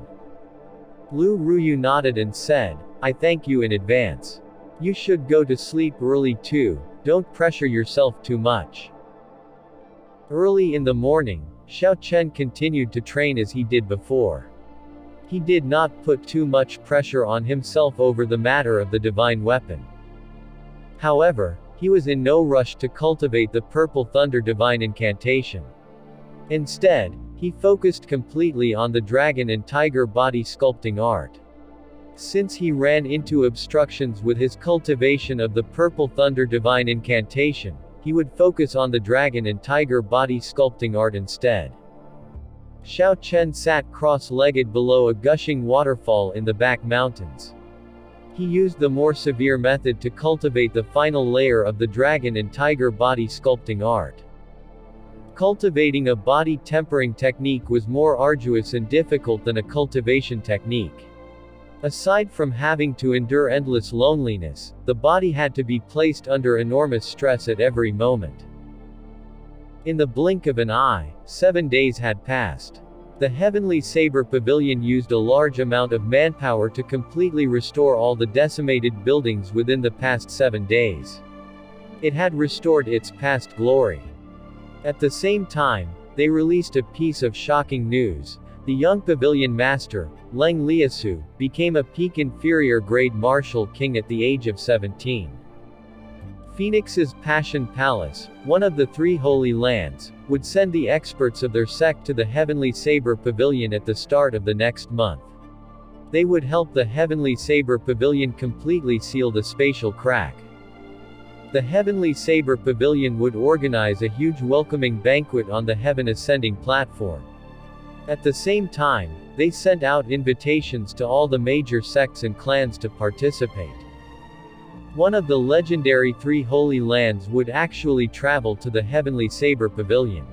Lou Ruyu nodded and said, I thank you in advance. You should go to sleep early too, don't pressure yourself too much. Early in the morning, Xiao Chen continued to train as he did before. He did not put too much pressure on himself over the matter of the divine weapon. However, he was in no rush to cultivate the Purple Thunder divine incantation. Instead, he focused completely on the dragon and tiger body sculpting art. Since he ran into obstructions with his cultivation of the Purple Thunder divine incantation, he would focus on the dragon and tiger body sculpting art instead. Xiao Chen sat cross-legged below a gushing waterfall in the back mountains. He used the more severe method to cultivate the final layer of the dragon and tiger body sculpting art. Cultivating a body tempering technique was more arduous and difficult than a cultivation technique. Aside from having to endure endless loneliness, the body had to be placed under enormous stress at every moment. In the blink of an eye, 7 days had passed. The Heavenly Saber Pavilion used a large amount of manpower to completely restore all the decimated buildings within the past 7 days. It had restored its past glory. At the same time, they released a piece of shocking news. The young Pavilion Master, Leng Liasu, became a peak inferior grade martial king at the age of 17. Phoenix's Passion Palace, one of the 3 Holy Lands, would send the experts of their sect to the Heavenly Saber Pavilion at the start of the next month. They would help the Heavenly Saber Pavilion completely seal the spatial crack. The Heavenly Saber Pavilion would organize a huge welcoming banquet on the Heaven Ascending platform. At the same time, they sent out invitations to all the major sects and clans to participate. One of the legendary 3 Holy Lands would actually travel to the Heavenly Saber Pavilion.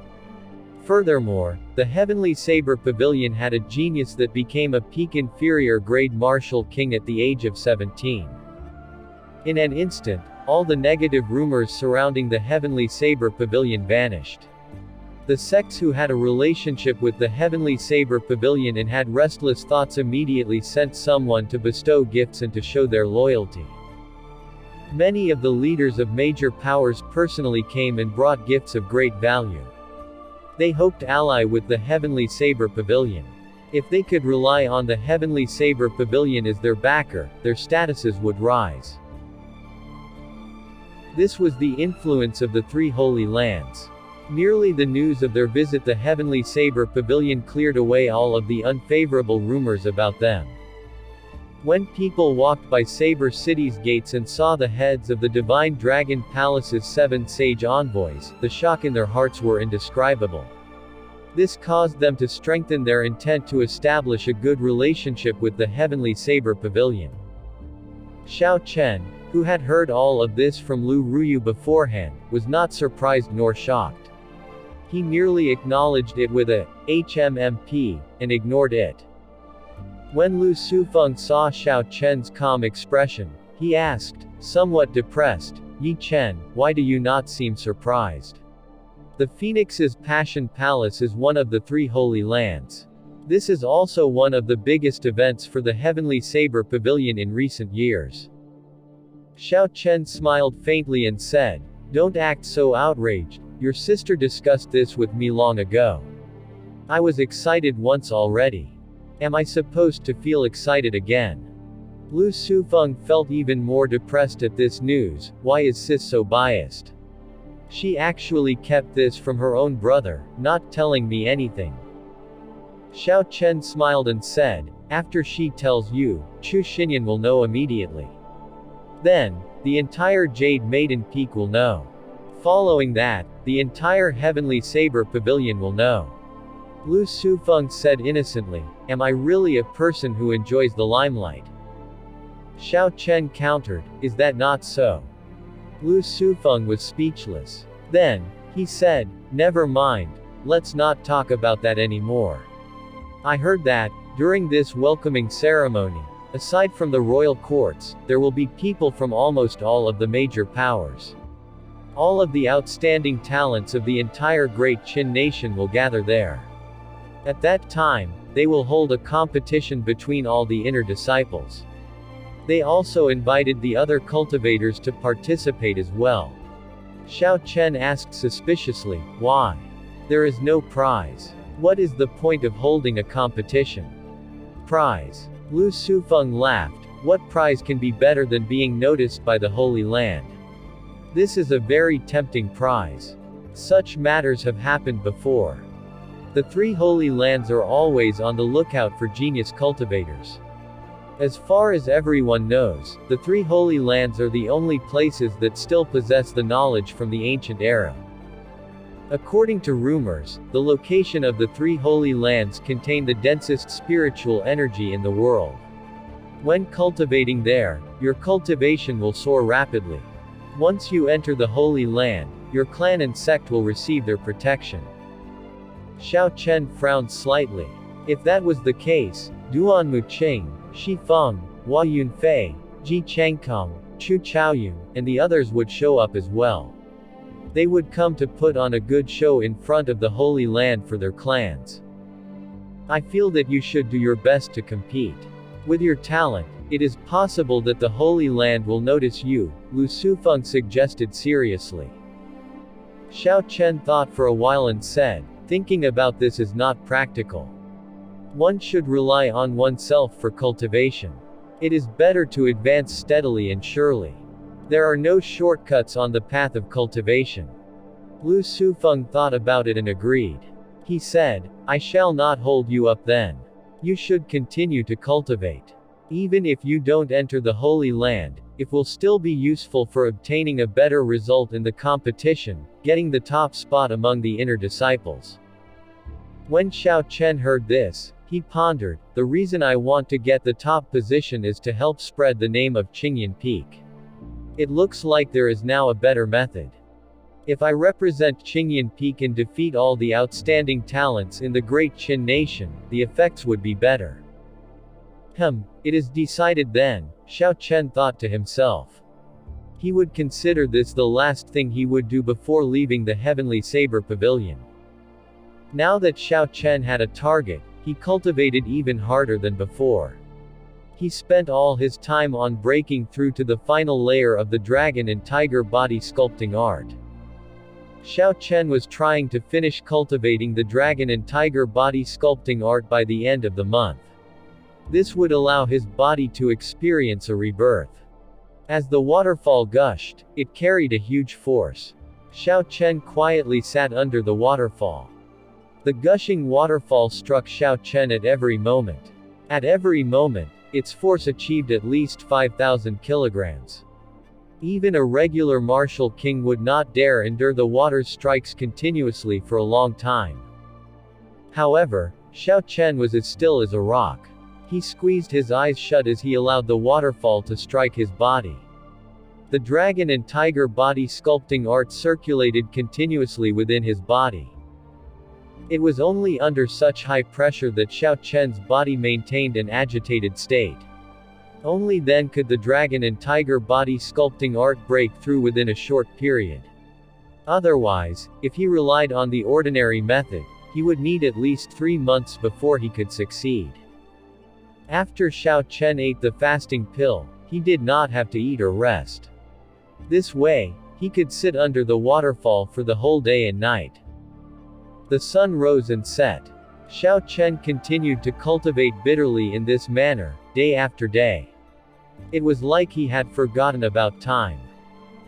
Furthermore, the Heavenly Saber Pavilion had a genius that became a peak inferior grade martial king at the age of 17. In an instant, all the negative rumors surrounding the Heavenly Saber Pavilion vanished. The sects who had a relationship with the Heavenly Saber Pavilion and had restless thoughts immediately sent someone to bestow gifts and to show their loyalty. Many of the leaders of major powers personally came and brought gifts of great value. They hoped to ally with the Heavenly Saber Pavilion. If they could rely on the Heavenly Saber Pavilion as their backer, their statuses would rise. This was the influence of the three Holy Lands. Merely the news of their visit the Heavenly Saber Pavilion cleared away all of the unfavorable rumors about them. When people walked by Saber City's gates and saw the heads of the Divine Dragon Palace's 7 sage envoys, the shock in their hearts were indescribable. This caused them to strengthen their intent to establish a good relationship with the Heavenly Saber Pavilion. Xiao Chen, who had heard all of this from Lou Ruyu beforehand, was not surprised nor shocked. He merely acknowledged it with a HMMP, and ignored it. When Lu Sufeng saw Xiao Chen's calm expression, he asked, somewhat depressed, Yi Chen, why do you not seem surprised? The Phoenix's Passion Palace is one of the three Holy Lands. This is also one of the biggest events for the Heavenly Saber Pavilion in recent years. Xiao Chen smiled faintly and said, don't act so outraged, your sister discussed this with me long ago. I was excited once already. Am I supposed to feel excited again? Lu Sufeng felt even more depressed at this news. Why is sis so biased? She actually kept this from her own brother, not telling me anything. Xiao Chen smiled and said, after she tells you, Chu Xinyan will know immediately. Then, the entire Jade Maiden Peak will know. Following that, the entire Heavenly Saber Pavilion will know. Lu Sufeng said innocently, am I really a person who enjoys the limelight? Xiao Chen countered, is that not so? Lu Sufeng was speechless. Then, he said, never mind, let's not talk about that anymore. I heard that, during this welcoming ceremony, aside from the royal courts, there will be people from almost all of the major powers. All of the outstanding talents of the entire Great Qin nation will gather there. At that time, they will hold a competition between all the inner disciples. They also invited the other cultivators to participate as well. Xiao Chen asked suspiciously, why? There is no prize. What is the point of holding a competition? Prize. Lu Sufeng laughed, what prize can be better than being noticed by the Holy Land? This is a very tempting prize. Such matters have happened before. The three Holy Lands are always on the lookout for genius cultivators. As far as everyone knows, the three Holy Lands are the only places that still possess the knowledge from the ancient era. According to rumors, the location of the three Holy Lands contain the densest spiritual energy in the world. When cultivating there, your cultivation will soar rapidly. Once you enter the Holy Land, your clan and sect will receive their protection. Xiao Chen frowned slightly. If that was the case, Duan Muqing, Shi Feng, Hua Yunfei, Ji Changkong, Chu Chaoyun, and the others would show up as well. They would come to put on a good show in front of the Holy Land for their clans. I feel that you should do your best to compete. With your talent, it is possible that the Holy Land will notice you, Lu Sufeng suggested seriously. Xiao Chen thought for a while and said, thinking about this is not practical. One should rely on oneself for cultivation. It is better to advance steadily and surely. There are no shortcuts on the path of cultivation. Lu Sufeng thought about it and agreed. He said, I shall not hold you up then. You should continue to cultivate. Even if you don't enter the Holy Land, it will still be useful for obtaining a better result in the competition, getting the top spot among the inner disciples. When Xiao Chen heard this, he pondered, the reason I want to get the top position is to help spread the name of Qingyan Peak. It looks like there is now a better method. If I represent Qingyan Peak and defeat all the outstanding talents in the Great Qin nation, the effects would be better. It is decided then, Xiao Chen thought to himself. He would consider this the last thing he would do before leaving the heavenly Saber Pavilion. Now that Xiao Chen had a target, he cultivated even harder than before. He spent all his time on breaking through to the final layer of the dragon and tiger body sculpting art. Xiao Chen was trying to finish cultivating the dragon and tiger body sculpting art by the end of the month. This would allow his body to experience a rebirth. As the waterfall gushed, it carried a huge force. Xiao Chen quietly sat under the waterfall. The gushing waterfall struck Xiao Chen at every moment. At every moment, its force achieved at least 5,000 kilograms. Even a regular martial king would not dare endure the water's strikes continuously for a long time. However, Xiao Chen was as still as a rock. He squeezed his eyes shut as he allowed the waterfall to strike his body. The dragon and tiger body sculpting art circulated continuously within his body. It was only under such high pressure that Xiao Chen's body maintained an agitated state. Only then could the dragon and tiger body sculpting art break through within a short period. Otherwise, if he relied on the ordinary method, he would need at least 3 months before he could succeed. After Xiao Chen ate the fasting pill, he did not have to eat or rest. This way, he could sit under the waterfall for the whole day and night. The sun rose and set. Xiao Chen continued to cultivate bitterly in this manner, day after day. It was like he had forgotten about time.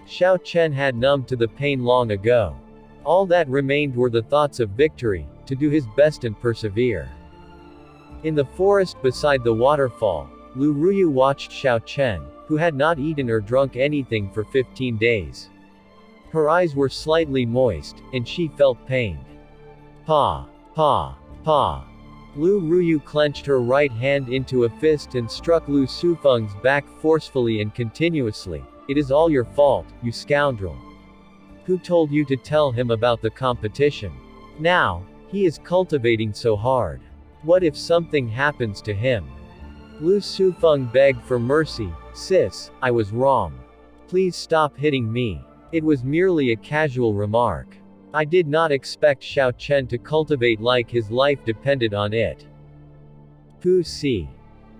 Xiao Chen had numbed to the pain long ago. All that remained were the thoughts of victory, to do his best and persevere. In the forest beside the waterfall, Lou Ruyu watched Xiao Chen, who had not eaten or drunk anything for 15 days. Her eyes were slightly moist, and she felt pained. Pa! Pa! Pa! Lou Ruyu clenched her right hand into a fist and struck Lu Sufeng's back forcefully and continuously. It is all your fault, you scoundrel. Who told you to tell him about the competition? Now, he is cultivating so hard. What if something happens to him? Lu Sufeng begged for mercy. Sis, I was wrong. Please stop hitting me. It was merely a casual remark. I did not expect Xiao Chen to cultivate like his life depended on it. Pu Si.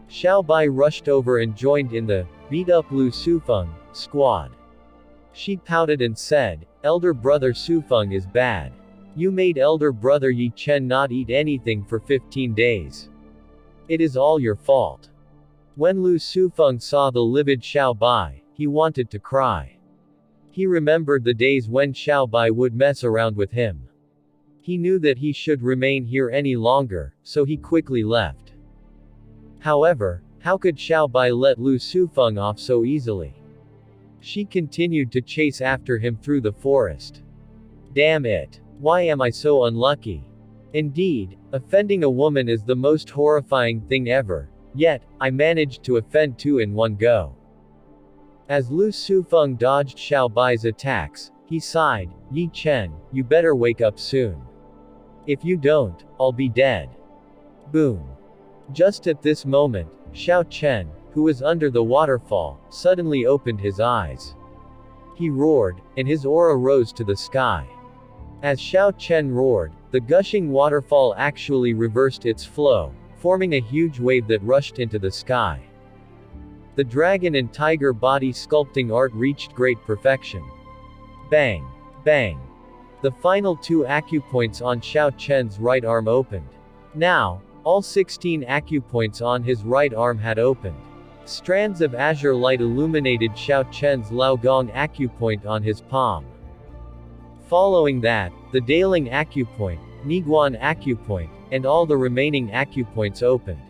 Xiao Bai rushed over and joined in the beat up Lu Sufeng squad. She pouted and said, Elder brother Sufeng is bad. You made elder brother Yi Chen not eat anything for 15 days. It is all your fault. When Lu Sufeng saw the livid Xiao Bai, he wanted to cry. He remembered the days when Xiao Bai would mess around with him. He knew that he should remain here any longer, so he quickly left. However, how could Xiao Bai let Lu Sufeng off so easily? She continued to chase after him through the forest. Damn it! Why am I so unlucky? Indeed, offending a woman is the most horrifying thing ever, yet, I managed to offend two in one go. As Lu Sufeng dodged Xiao Bai's attacks, he sighed, Yi Chen, you better wake up soon. If you don't, I'll be dead. Boom. Just at this moment, Xiao Chen, who was under the waterfall, suddenly opened his eyes. He roared, and his aura rose to the sky. As Xiao Chen roared, the gushing waterfall actually reversed its flow, forming a huge wave that rushed into the sky. The dragon and tiger body sculpting art reached great perfection. Bang! Bang! The final 2 acupoints on Xiao Chen's right arm opened. Now, all 16 acupoints on his right arm had opened. Strands of azure light illuminated Xiao Chen's Laogong acupoint on his palm. Following that, the Daling acupoint, Niguan acupoint, and all the remaining acupoints opened.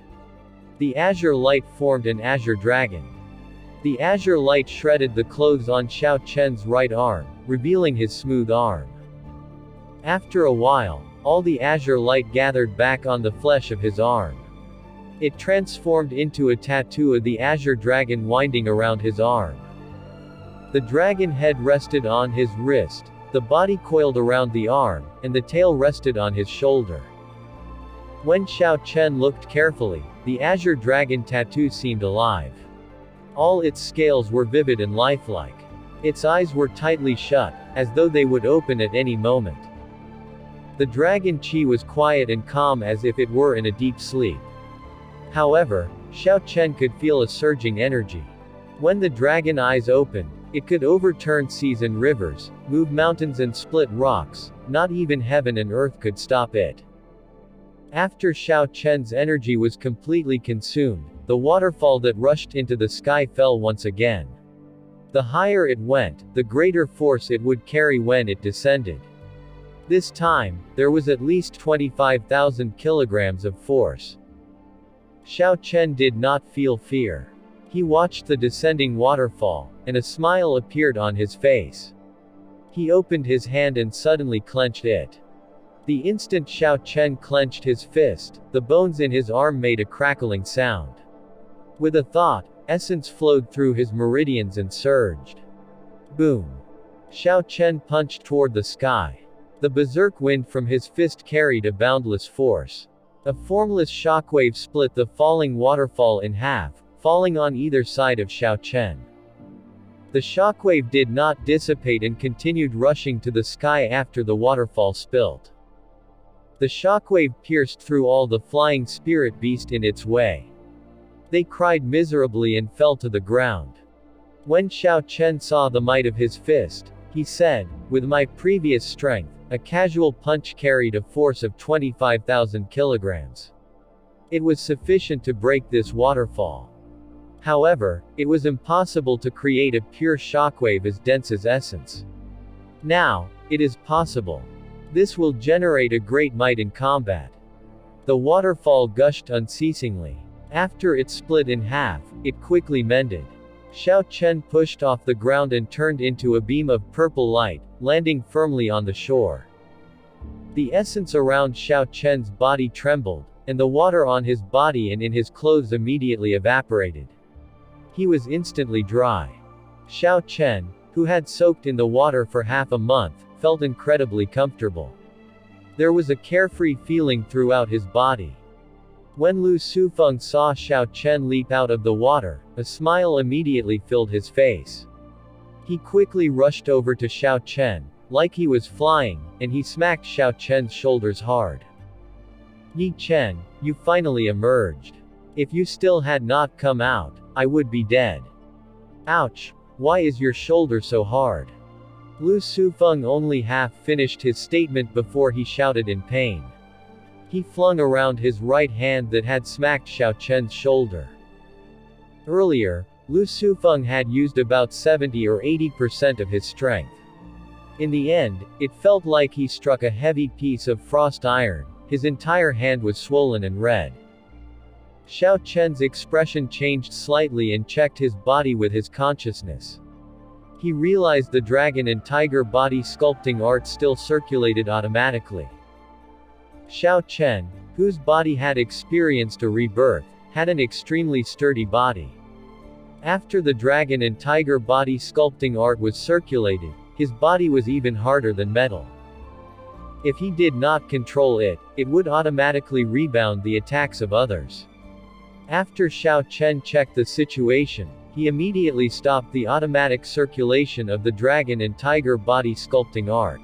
The azure light formed an azure dragon. The azure light shredded the clothes on Xiao Chen's right arm, revealing his smooth arm. After a while, all the azure light gathered back on the flesh of his arm. It transformed into a tattoo of the azure dragon winding around his arm. The dragon head rested on his wrist, the body coiled around the arm, and the tail rested on his shoulder. When Xiao Chen looked carefully, the azure dragon tattoo seemed alive. All its scales were vivid and lifelike. Its eyes were tightly shut, as though they would open at any moment. The dragon Qi was quiet and calm as if it were in a deep sleep. However, Xiao Chen could feel a surging energy. When the dragon eyes opened, it could overturn seas and rivers, move mountains and split rocks. Not even heaven and earth could stop it. After Xiao Chen's energy was completely consumed, the waterfall that rushed into the sky fell once again. The higher it went, the greater force it would carry when it descended. This time, there was at least 25,000 kilograms of force. Xiao Chen did not feel fear. He watched the descending waterfall, and a smile appeared on his face. He opened his hand and suddenly clenched it. The instant Xiao Chen clenched his fist, the bones in his arm made a crackling sound. With a thought, essence flowed through his meridians and surged. Boom! Xiao Chen punched toward the sky. The berserk wind from his fist carried a boundless force. A formless shockwave split the falling waterfall in half, falling on either side of Xiao Chen. The shockwave did not dissipate and continued rushing to the sky after the waterfall spilled. The shockwave pierced through all the flying spirit beast in its way. They cried miserably and fell to the ground. When Xiao Chen saw the might of his fist, he said, "With my previous strength, a casual punch carried a force of 25,000 kilograms. It was sufficient to break this waterfall. However, it was impossible to create a pure shockwave as dense as essence. Now, it is possible. This will generate a great might in combat." The waterfall gushed unceasingly. After it split in half, it quickly mended. Xiao Chen pushed off the ground and turned into a beam of purple light, landing firmly on the shore. The essence around Xiao Chen's body trembled, and the water on his body and in his clothes immediately evaporated. He was instantly dry. Xiao Chen, who had soaked in the water for half a month, felt incredibly comfortable. There was a carefree feeling throughout his body. When Lu Sufeng saw Xiao Chen leap out of the water, a smile immediately filled his face. He quickly rushed over to Xiao Chen, like he was flying, and he smacked Xiao Chen's shoulders hard. "Yi Chen, you finally emerged. If you still had not come out, I would be dead." "Ouch! Why is your shoulder so hard?" Lu Sufeng only half finished his statement before he shouted in pain. He flung around his right hand that had smacked Xiao Chen's shoulder. Earlier, Lu Sufeng had used about 70 or 80% of his strength. In the end, it felt like he struck a heavy piece of frost iron. His entire hand was swollen and red. Xiao Chen's expression changed slightly and checked his body with his consciousness. He realized the dragon and tiger body sculpting art still circulated automatically. Xiao Chen, whose body had experienced a rebirth, had an extremely sturdy body. After the dragon and tiger body sculpting art was circulated, his body was even harder than metal. If he did not control it, it would automatically rebound the attacks of others. After Xiao Chen checked the situation, he immediately stopped the automatic circulation of the dragon and tiger body sculpting art.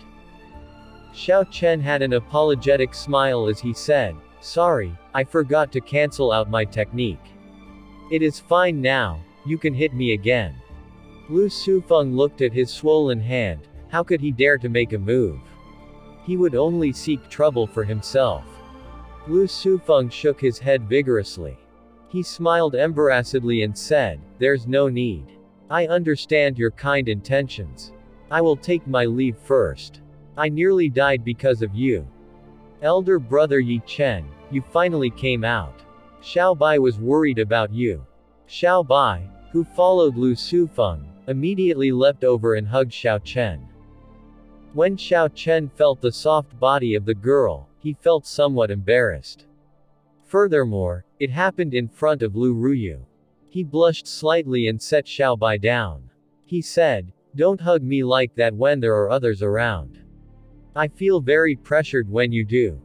Xiao Chen had an apologetic smile as he said, "Sorry, I forgot to cancel out my technique. It is fine now, you can hit me again." Lu Sufeng looked at his swollen hand. How could he dare to make a move? He would only seek trouble for himself. Lu Sufeng shook his head vigorously. He smiled embarrassedly and said, "There's no need. I understand your kind intentions. I will take my leave first. I nearly died because of you. Elder brother Yi Chen, you finally came out. Xiao Bai was worried about you." Xiao Bai, who followed Lu Sufeng, immediately leapt over and hugged Xiao Chen. When Xiao Chen felt the soft body of the girl, he felt somewhat embarrassed. Furthermore, it happened in front of Lou Ruyu. He blushed slightly and set Xiao Bai down. He said, "Don't hug me like that when there are others around. I feel very pressured when you do."